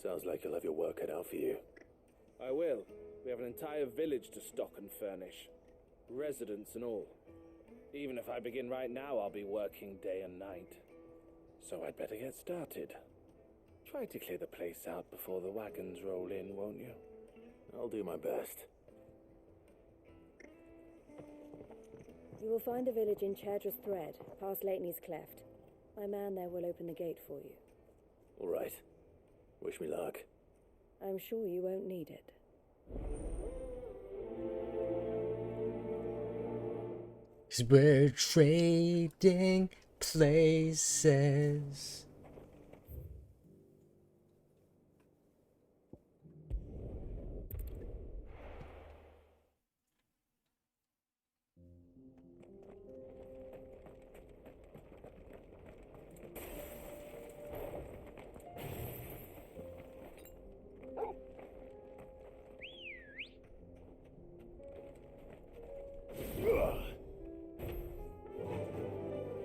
Sounds like you'll have your work cut out for you. I will. We have an entire village to stock and furnish. Residents and all. Even if I begin right now, I'll be working day and night. So I'd better get started. Try to clear the place out before the wagons roll in, won't you? I'll do my best. You will find a village in Chadra's Thread, past Lateney's Cleft. My man there will open the gate for you. All right. Wish me luck. I'm sure you won't need it. Cause we're trading places.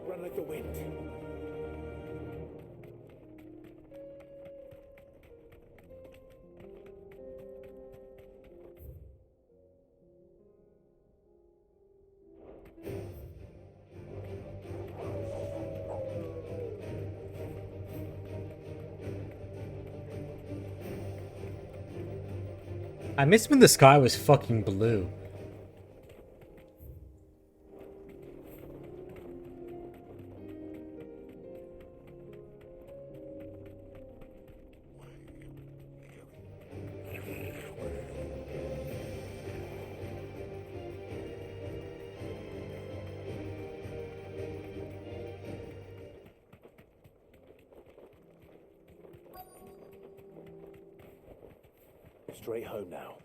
Run like the wind. I missed when the sky was fucking blue. Straight home now.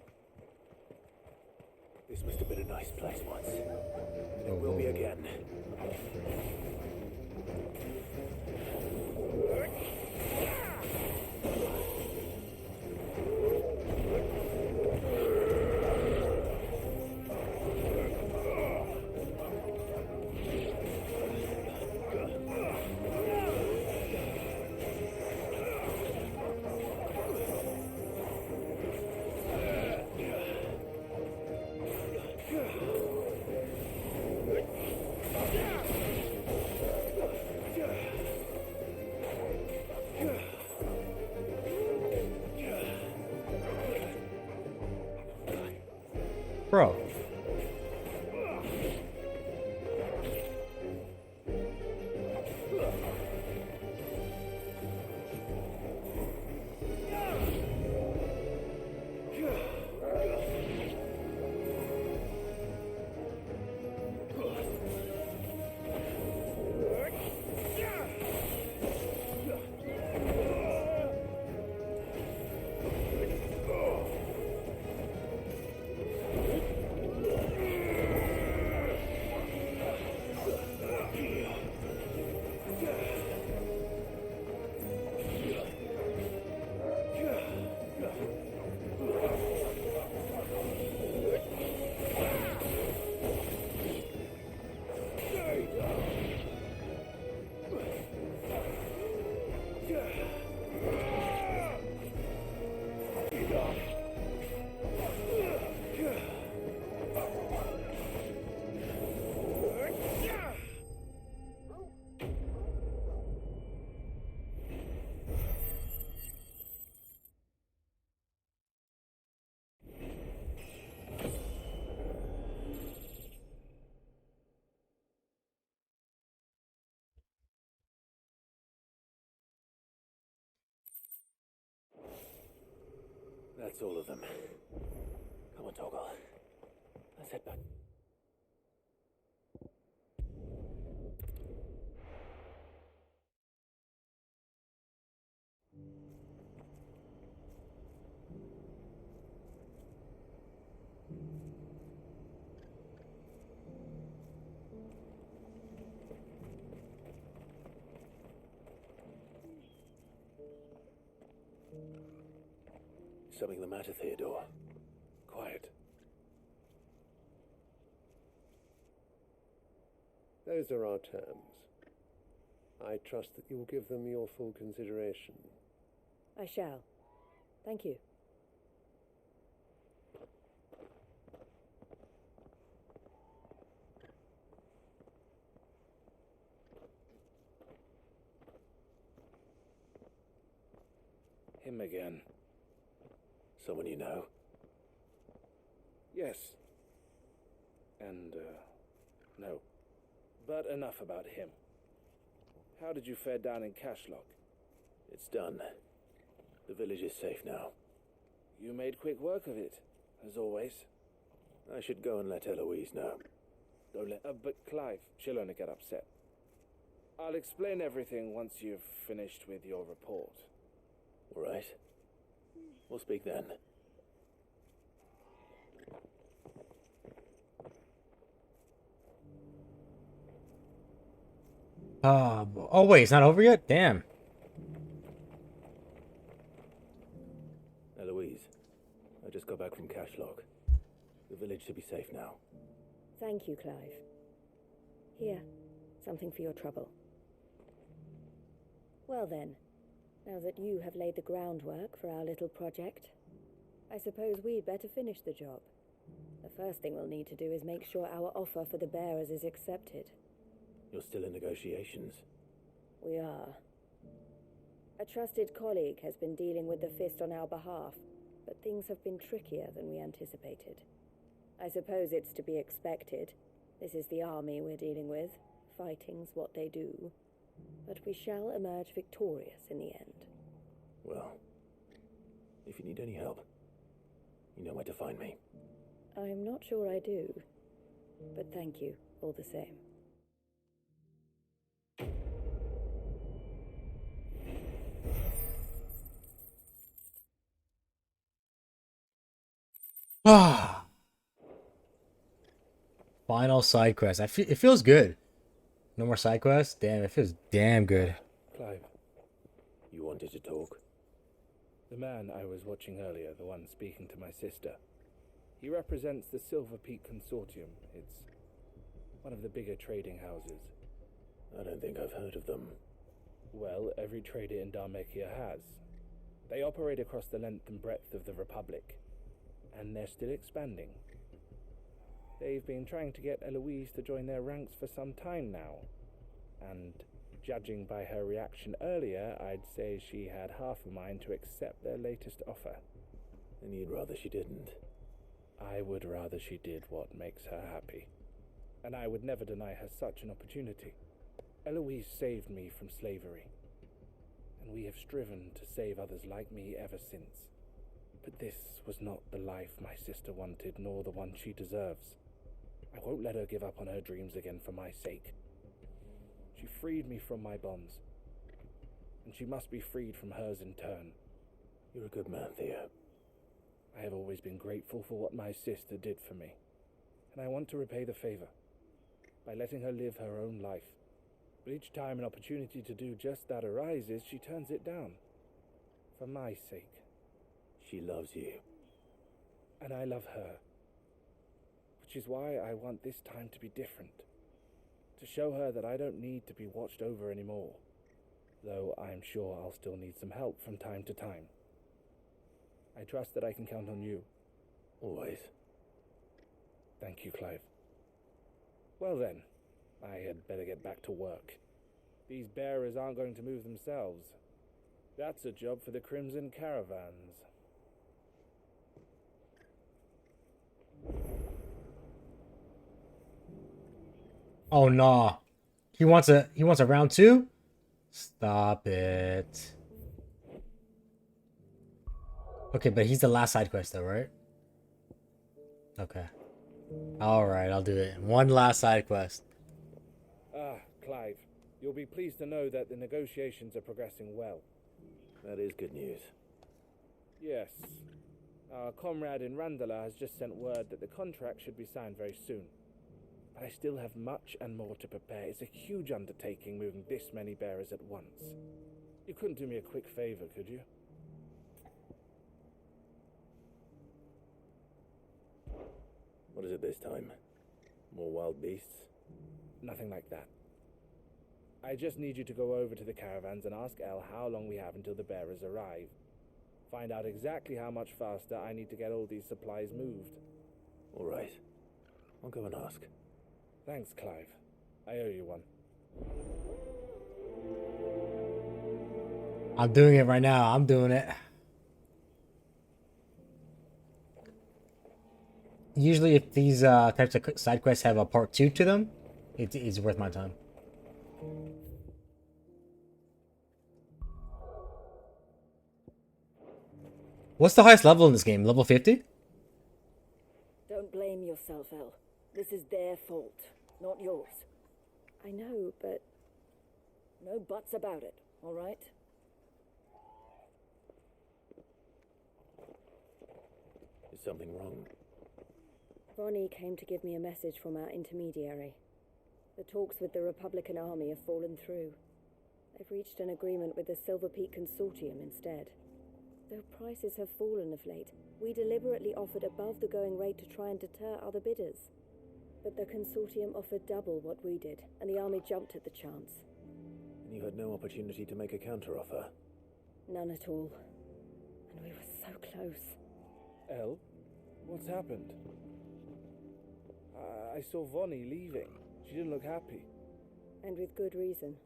This must have been a nice place once. And it will be again. Bro. That's all of them. Come on, Toggle. Let's head back. Something the matter, Theodore? Quiet. Those are our terms. I trust that you'll give them your full consideration. I shall. Thank you. Him again. Someone you know? Yes. And, no. But enough about him. How did you fare down in Cashlock? It's done. The village is safe now. You made quick work of it, as always. I should go and let Eloise know. Don't let... but Clive, she'll only get upset. I'll explain everything once you've finished with your report. All right. We'll speak then. Oh wait, it's not over yet? Damn. Eloise, I just got back from Cashlock. The village should be safe now. Thank you, Clive. Here, something for your trouble. Well then, now that you have laid the groundwork for our little project, I suppose we'd better finish the job. The first thing we'll need to do is make sure our offer for the bearers is accepted. You're still in negotiations? We are. A trusted colleague has been dealing with the Fist on our behalf, but things have been trickier than we anticipated. I suppose it's to be expected. This is the army we're dealing with. Fighting's what they do. But we shall emerge victorious in the end. Well, if you need any help, you know where to find me. I'm not sure I do, but thank you all the same. Ah. Final side quest. It feels good. No more side quests? Damn, it feels damn good. Clive. You wanted to talk? The man I was watching earlier, the one speaking to my sister. He represents the Silver Peak Consortium. It's one of the bigger trading houses. I don't think I've heard of them. Well, every trader in Dharmekia has. They operate across the length and breadth of the Republic, and they're still expanding. They've been trying to get Eloise to join their ranks for some time now, and judging by her reaction earlier, I'd say she had half a mind to accept their latest offer. And you'd rather she didn't? I would rather she did what makes her happy, and I would never deny her such an opportunity. Eloise saved me from slavery, and we have striven to save others like me ever since. But this was not the life my sister wanted, nor the one she deserves. I won't let her give up on her dreams again for my sake. She freed me from my bonds, and she must be freed from hers in turn. You're a good man, Theo. I have always been grateful for what my sister did for me, and I want to repay the favor by letting her live her own life. But each time an opportunity to do just that arises, she turns it down. For my sake. She loves you. And I love her. Which is why I want this time to be different. To show her that I don't need to be watched over anymore. Though I'm sure I'll still need some help from time to time. I trust that I can count on you. Always. Thank you, Clive. Well then, I had better get back to work. These bearers aren't going to move themselves. That's a job for the Crimson Caravans. Oh nah. He wants a round two? Stop it. Okay, but he's the last side quest though, right? Okay. Alright, I'll do it. One last side quest. Ah, Clive. You'll be pleased to know that the negotiations are progressing well. That is good news. Yes. Our comrade in Randala has just sent word that the contract should be signed very soon. But I still have much and more to prepare. It's a huge undertaking moving this many bearers at once. You couldn't do me a quick favor, could you? What is it this time? More wild beasts? Nothing like that. I just need you to go over to the caravans and ask El how long we have until the bearers arrive. Find out exactly how much faster I need to get all these supplies moved. All right. I'll go and ask. Thanks, Clive. I owe you one. I'm doing it right now. I'm doing it. Usually if these types of side quests have a part 2 to them, it's worth my time. What's the highest level in this game? Level 50? Don't blame yourself, El. This is their fault, not yours. I know, but no buts about it, all right? Is something wrong? Ronnie came to give me a message from our intermediary. The talks with the Republican Army have fallen through. They've reached an agreement with the Silver Peak Consortium instead. Though prices have fallen of late, we deliberately offered above the going rate to try and deter other bidders. But the Consortium offered double what we did, and the Army jumped at the chance. And you had no opportunity to make a counteroffer? None at all. And we were so close. El, what's happened? I saw Vonnie leaving. She didn't look happy. And with good reason.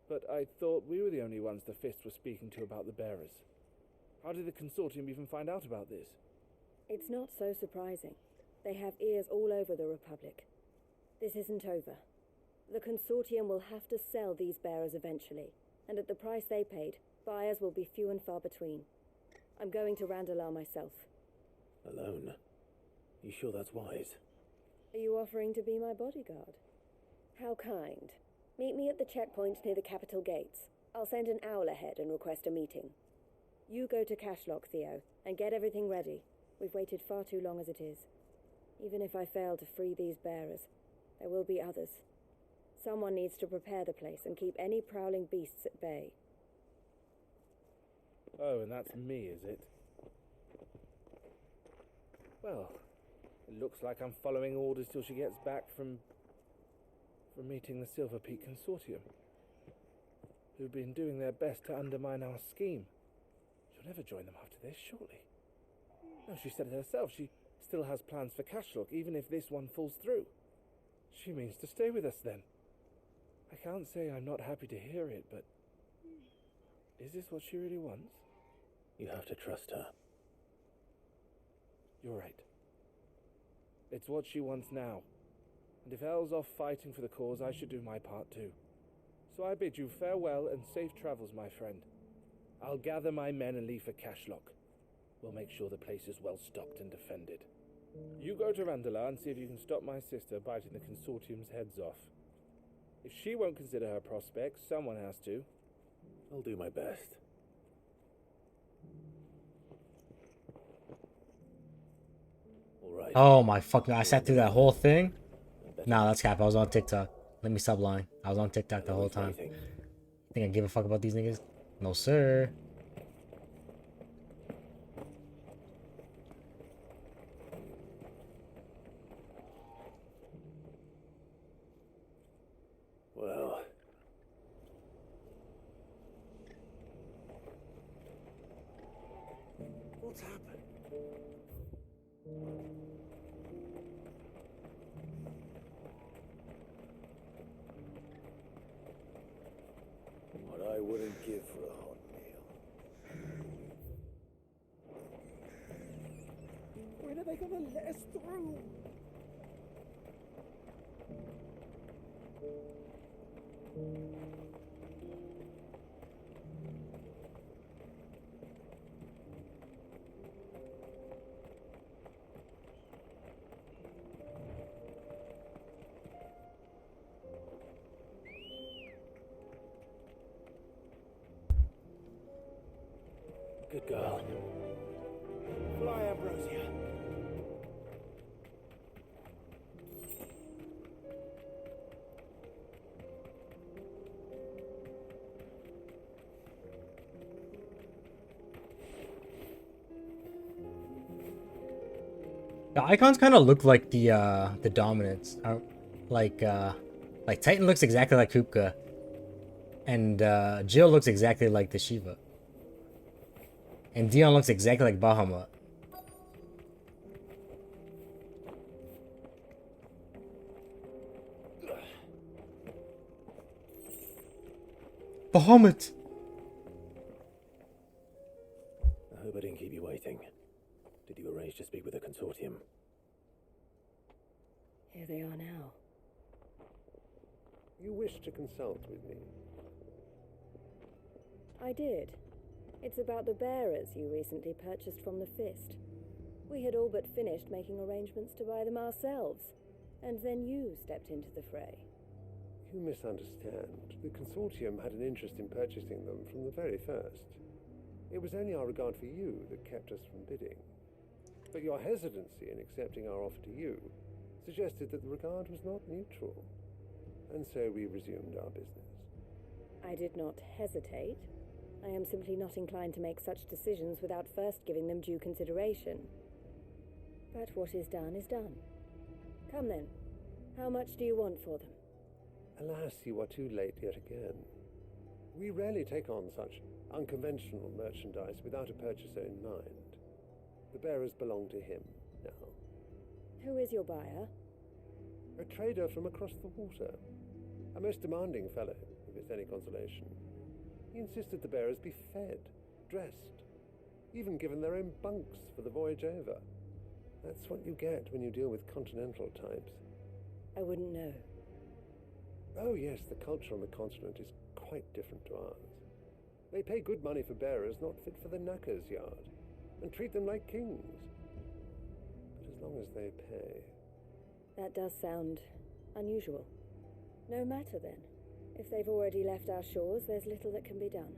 But I thought we were the only ones the Fist was speaking to about the bearers. How did the Consortium even find out about this? It's not so surprising. They have ears all over the Republic. This isn't over. The Consortium will have to sell these bearers eventually, and at the price they paid, buyers will be few and far between. I'm going to Randalar myself. Alone? You sure that's wise? Are you offering to be my bodyguard? How kind. Meet me at the checkpoint near the capital gates. I'll send an owl ahead and request a meeting. You go to Cashlock, Theo, and get everything ready. We've waited far too long as it is. Even if I fail to free these bearers, there will be others. Someone needs to prepare the place and keep any prowling beasts at bay. Oh, and that's me, is it? Well, it looks like I'm following orders till she gets back from meeting the Silver Peak Consortium, who've been doing their best to undermine our scheme. She'll never join them after this, surely. No, she said it herself. She still has plans for Cashlock, even if this one falls through. She means to stay with us then. I can't say I'm not happy to hear it, but is this what she really wants? You have to trust her. You're right. It's what she wants now. And if Elle's off fighting for the cause, I should do my part too. So I bid you farewell and safe travels, my friend. I'll gather my men and leave for Cashlock. We'll make sure the place is well stocked and defended. You go to Randala and see if you can stop my sister biting the consortium's heads off. If she won't consider her prospects, someone has to. I'll do my best. Alright. Oh my fucking! I sat through that whole thing. Nah, that's cap. I was on TikTok. Let me stop lying. I was on TikTok the whole time. Think I give a fuck about these niggas? No, sir. Well. What's happened? What I wouldn't give for a hot meal. When are they gonna let us through? Good girl. Fly, Ambrosia. The icons kind of look like the dominants. Like Titan looks exactly like Kupka, and Jill looks exactly like the Shiva, and Dion looks exactly like Bahamut. Bahamut. I hope I didn't keep you waiting. Did you arrange to speak with the consortium? Here they are now. You wish to consult with me? I did. It's about the bearers you recently purchased from the Fist. We had all but finished making arrangements to buy them ourselves, and then you stepped into the fray. You misunderstand. The consortium had an interest in purchasing them from the very first. It was only our regard for you that kept us from bidding. But your hesitancy in accepting our offer to you suggested that the regard was not mutual. And so we resumed our business. I did not hesitate. I am simply not inclined to make such decisions without first giving them due consideration. But what is done is done. Come then. How much do you want for them? Alas, you are too late yet again. We rarely take on such unconventional merchandise without a purchaser in mind. The bearers belong to him now. Who is your buyer? A trader from across the water. A most demanding fellow, if it's any consolation. He insisted the bearers be fed, dressed, even given their own bunks for the voyage over. That's what you get when you deal with continental types. I wouldn't know. Oh yes, the culture on the continent is quite different to ours. They pay good money for bearers not fit for the knacker's yard, and treat them like kings. But as long as they pay... That does sound unusual. No matter then. If they've already left our shores, there's little that can be done.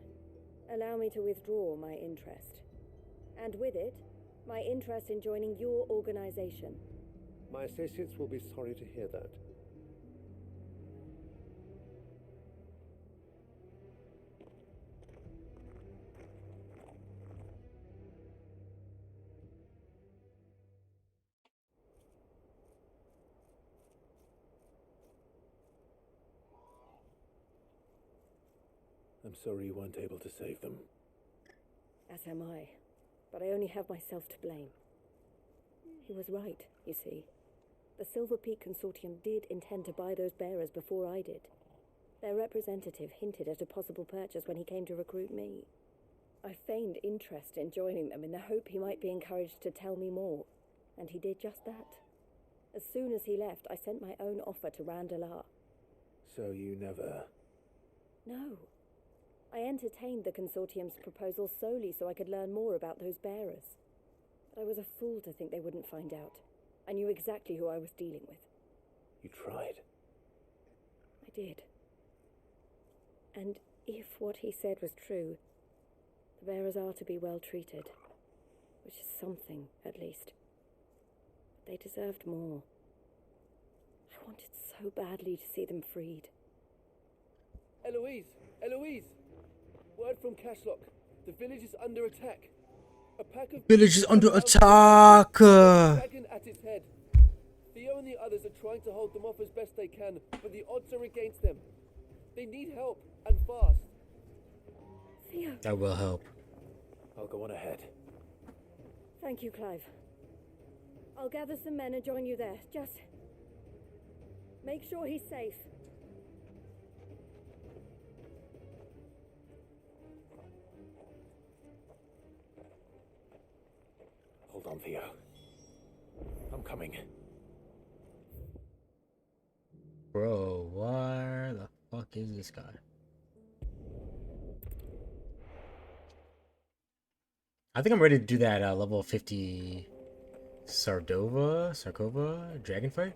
Allow me to withdraw my interest. And with it, my interest in joining your organization. My associates will be sorry to hear that. I'm sorry you weren't able to save them. As am I. But I only have myself to blame. He was right, you see. The Silver Peak Consortium did intend to buy those bearers before I did. Their representative hinted at a possible purchase when he came to recruit me. I feigned interest in joining them in the hope he might be encouraged to tell me more, and he did just that. As soon as he left, I sent my own offer to Randalar. So you never... No. I entertained the consortium's proposal solely so I could learn more about those bearers. But I was a fool to think they wouldn't find out. I knew exactly who I was dealing with. You tried. I did. And if what he said was true, the bearers are to be well treated. Which is something, at least. But they deserved more. I wanted so badly to see them freed. Eloise! Eloise! Word from Cashlock. The village is under attack. A pack of... Village is under attack! Dragon at its head. Theo and the others are trying to hold them off as best they can, but the odds are against them. They need help, and fast. Theo. That will help. I'll go on ahead. Thank you, Clive. I'll gather some men and join you there. Just... make sure he's safe. Hold on, Theo. I'm coming. Bro, where the fuck is this guy? I think I'm ready to do that level 50 Sarkova dragon fight.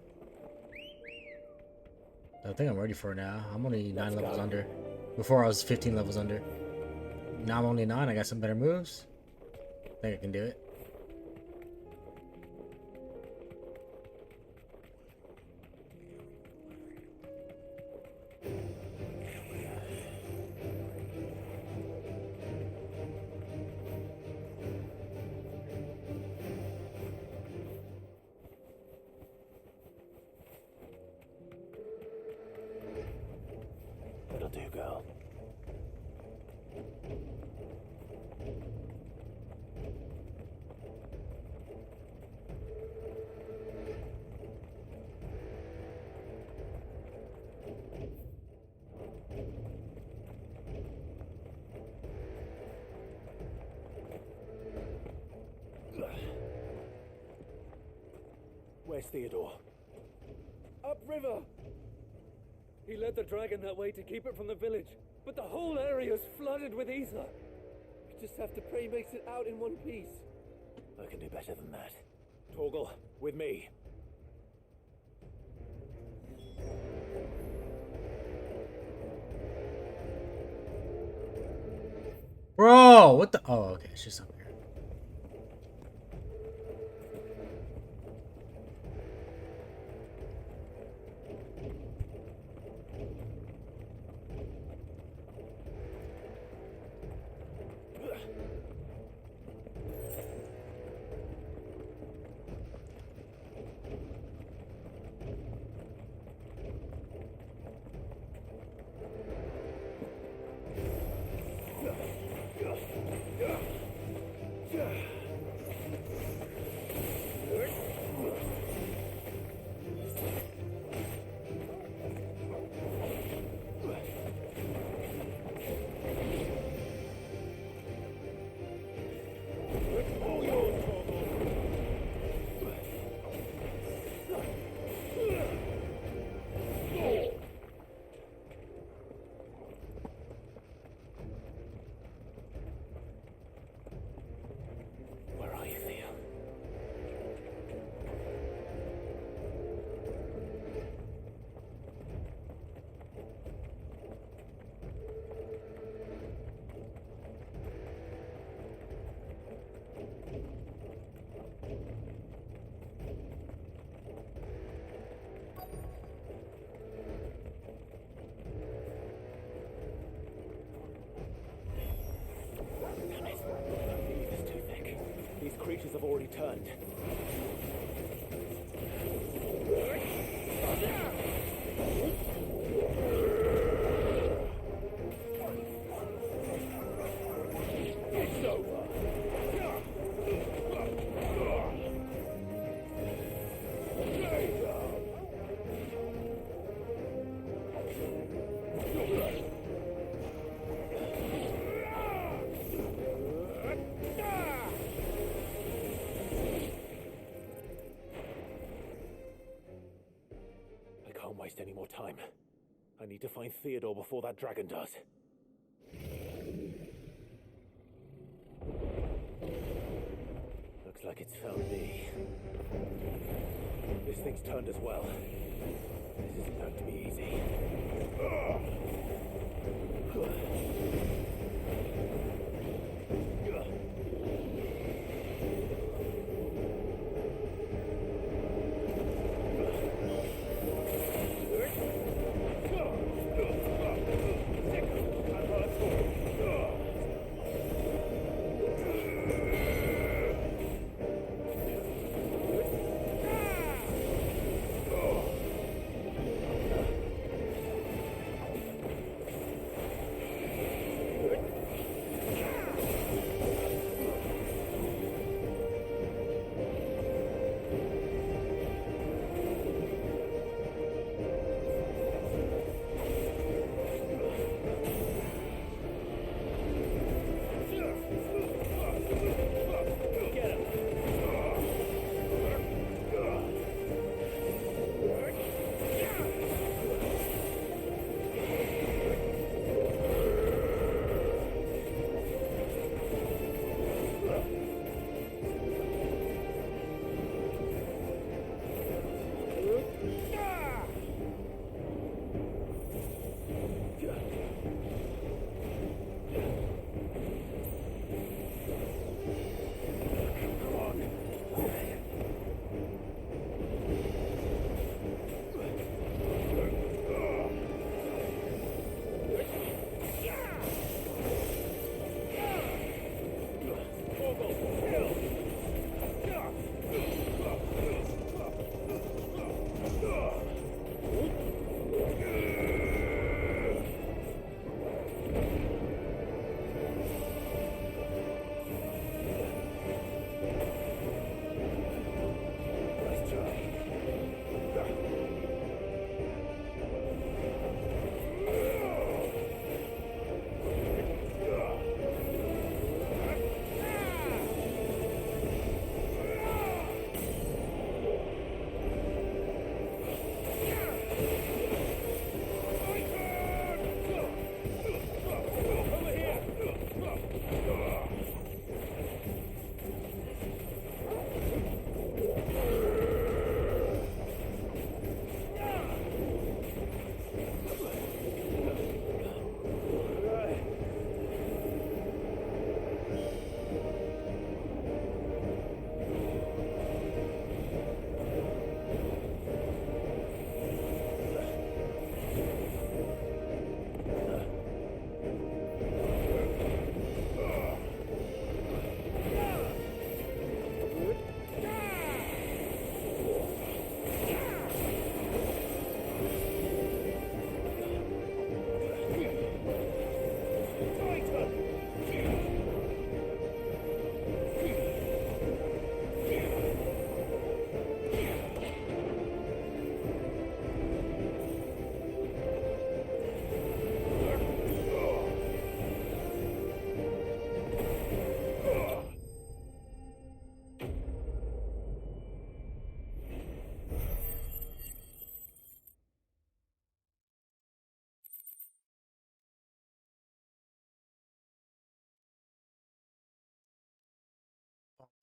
I think I'm ready for it now. I'm only 9 levels under. Before I was 15 levels under. Now I'm only 9. I got some better moves. I think I can do it. That'll do, girl. Where's Theodore? Upriver! He led the dragon that way to keep it from the village, but the whole area's flooded with ether. We just have to pray he makes it out in one piece. I can do better than that. Torgal, with me. Bro, what the? Oh, okay, it's just up here. Creatures have already turned. It's over. time. I need to find Theodore before that dragon does. Looks like it's found me. This thing's turned as well. This isn't going to be easy.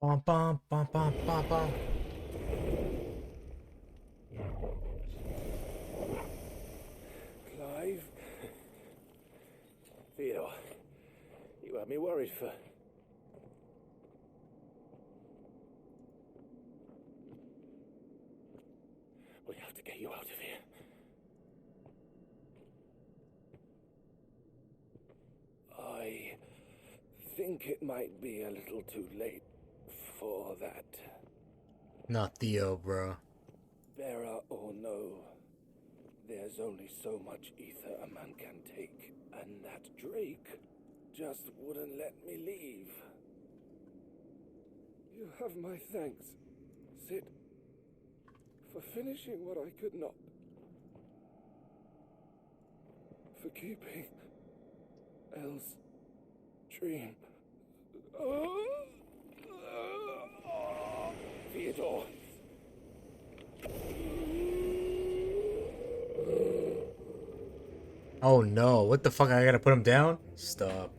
Bum, bum, bum, bum, bum, bum. Clive? Theodore, you had me worried for... We have to get you out of here. I think it might be a little too late for that. Not Theo, bro. Bearer or no, there's only so much ether a man can take, and that Drake just wouldn't let me leave. You have my thanks, Sid, for finishing what I could not, for keeping Elle's dream. Theodore! Oh no, what the fuck? I gotta put him down? Stop.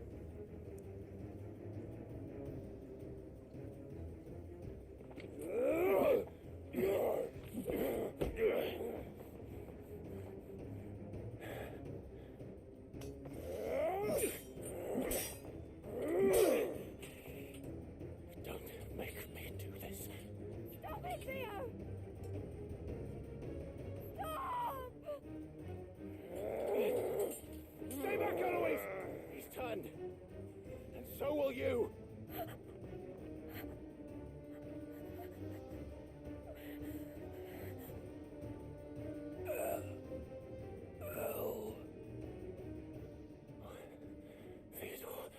Don't make me do this. Stop it, Theo! Stop! Stay back, Eloise! He's turned. And so will you. Hell. Theodore.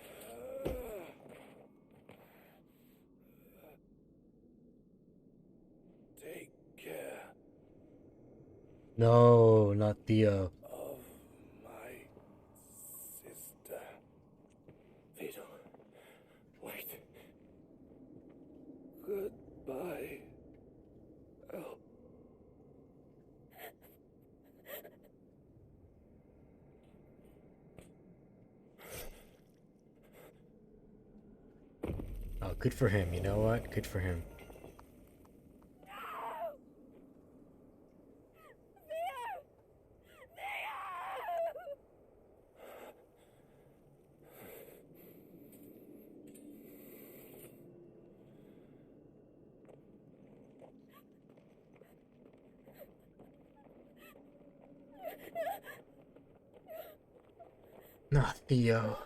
Take care No, not Theo. of my sister. Theodore. Wait. Goodbye. El. Oh, good for him. You know what? Good for him. Not Theo.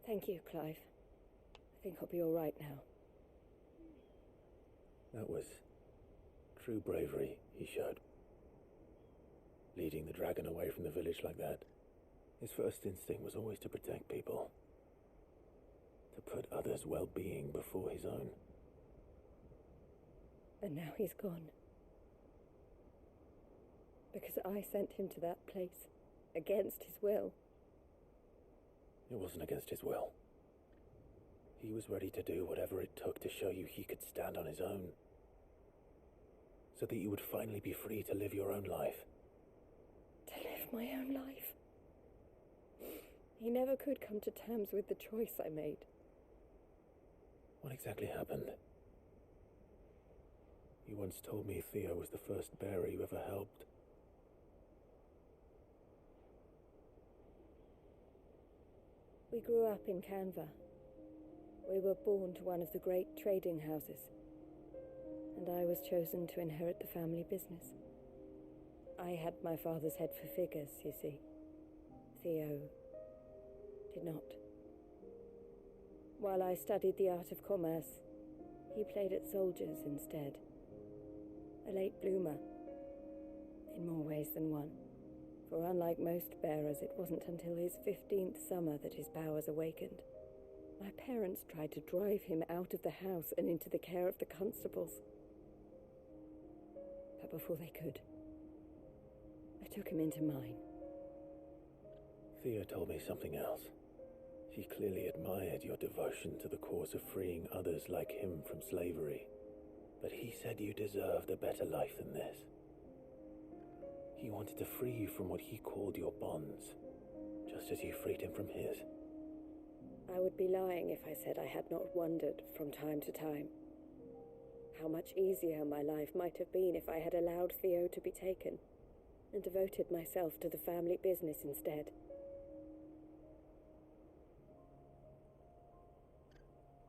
Thank you, Clive. I think I'll be all right now. That was true bravery he showed. Leading the dragon away from the village like that. His first instinct was always to protect people. To put others' well-being before his own. And now he's gone. Because I sent him to that place, against his will. It wasn't against his will. He was ready to do whatever it took to show you he could stand on his own. So that you would finally be free to live your own life. To live my own life. He never could come to terms with the choice I made. What exactly happened? You once told me Theo was the first bearer you ever helped. We grew up in Canva. We were born to one of the great trading houses. And I was chosen to inherit the family business. I had my father's head for figures, you see. Theo did not. While I studied the art of commerce, he played at soldiers instead. A late bloomer, in more ways than one. For unlike most bearers, it wasn't until his 15th summer that his powers awakened. My parents tried to drive him out of the house and into the care of the constables. But before they could, I took him into mine. Theo told me something else. He clearly admired your devotion to the cause of freeing others like him from slavery. But he said you deserved a better life than this. He wanted to free you from what he called your bonds, just as you freed him from his. I would be lying if I said I had not wondered from time to time how much easier my life might have been if I had allowed Theo to be taken and devoted myself to the family business instead.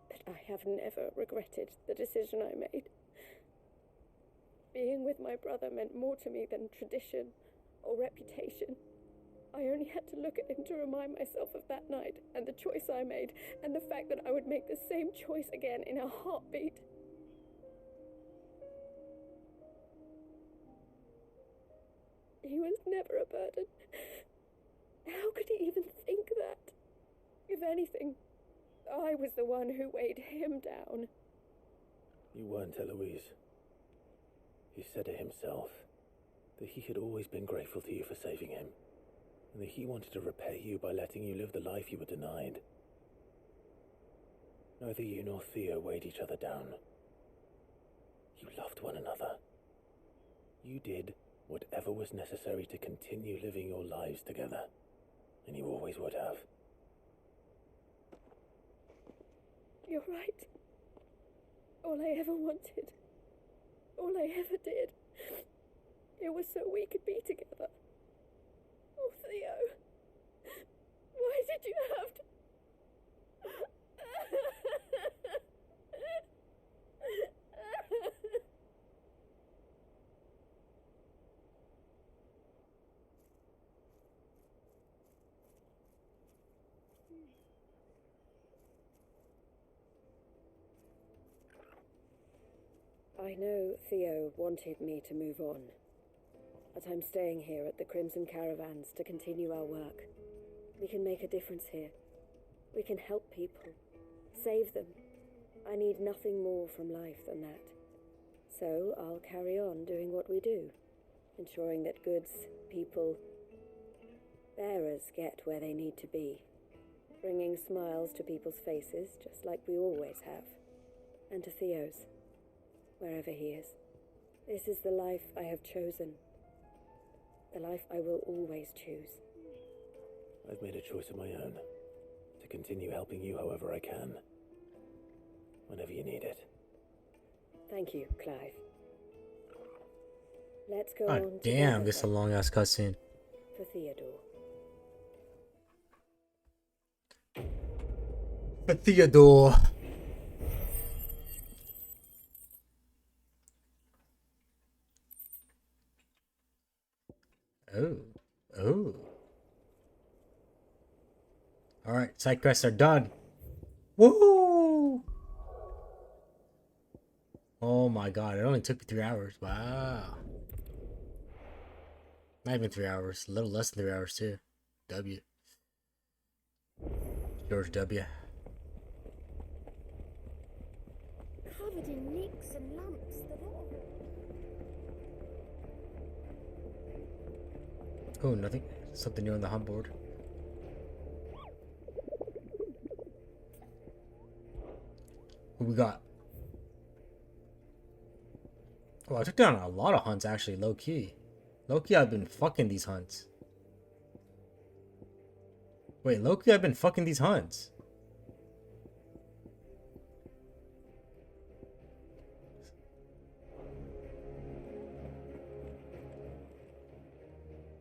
But I have never regretted the decision I made. Being with my brother meant more to me than tradition or reputation. I only had to look at him to remind myself of that night and the choice I made and the fact that I would make the same choice again in a heartbeat. He was never a burden. How could he even think that? If anything, I was the one who weighed him down. You weren't, Eloise. He said it himself, that he had always been grateful to you for saving him, and that he wanted to repay you by letting you live the life you were denied. Neither you nor Theo weighed each other down. You loved one another. You did whatever was necessary to continue living your lives together, and you always would have. You're right. All I ever wanted, all I ever did, it was so we could be together. Oh, Theo, why did you have to... I know Theo wanted me to move on, but I'm staying here at the Crimson Caravans to continue our work. We can make a difference here. We can help people, save them. I need nothing more from life than that. So I'll carry on doing what we do, ensuring that goods, people, bearers get where they need to be, bringing smiles to people's faces just like we always have, and to Theo's, wherever he is. This is the life I have chosen, the life I will always choose. I've made a choice of my own, to continue helping you however I can, whenever you need it. Thank you, Clive. Let's go God on. damn, this is a long ass cutscene. For Theodore. For Theodore. Oh. Oh. Alright, side quests are done. Woo! Oh my god, it only took me 3 hours. Wow. Not even 3 hours. A little less than 3 hours, too. W. George W. Covered in nicks and lumps, the lot of it. Oh, nothing. Something new on the hunt board. What we got? Oh, I took down a lot of hunts, actually, low-key. Low-key, I've been fucking these hunts. Wait, low-key, I've been fucking these hunts.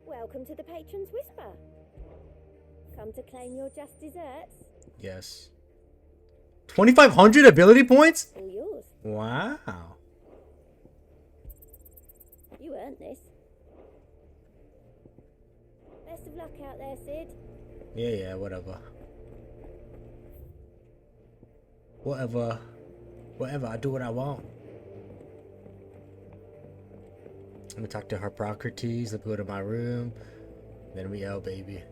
Welcome to the Patron's Whisper. Come to claim your just desserts? Yes. 2,500 ability points? All yours. Wow. You earned this. Best of luck out there, Sid. Yeah, whatever. Whatever, I do what I want. Let me talk to Harpocrates, let me go to my room. Then we out, baby.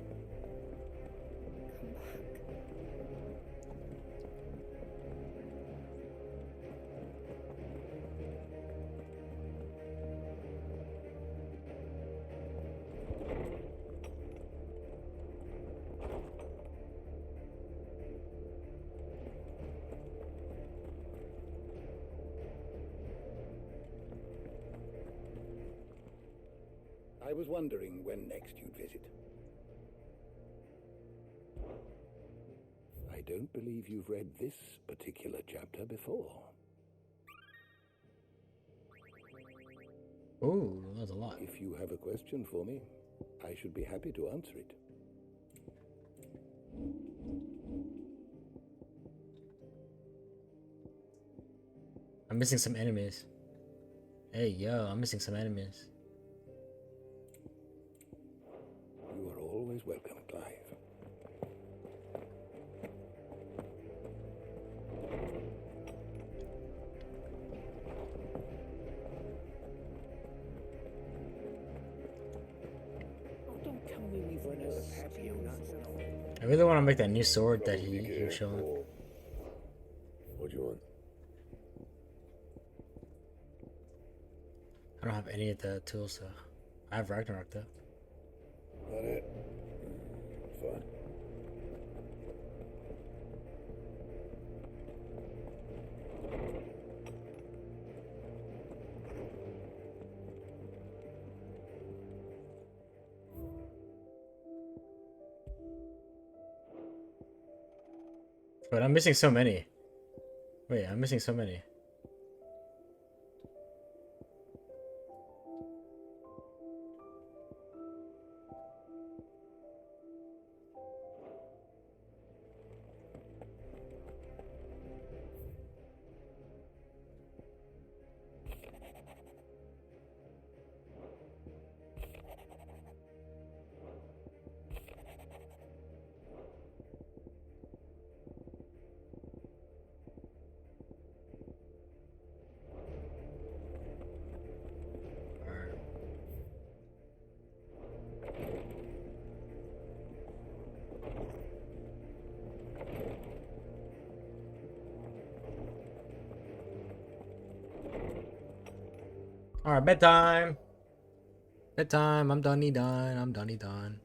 I was wondering when next you'd visit. I don't believe you've read this particular chapter before. Oh, that's a lot. If you have a question for me, I should be happy to answer it. I'm missing some enemies. Hey, yo, I'm missing some enemies. You are always welcome, Clive. Oh, don't tell me we've run out of happy nuts and all. I really want to make that new sword that he was showing. What do you want? I don't have any of the tools, so I have Ragnarok though. That it? Fine. But I'm missing so many. Wait, I'm missing so many. Alright, bedtime. Bedtime. I'm done. I'm done.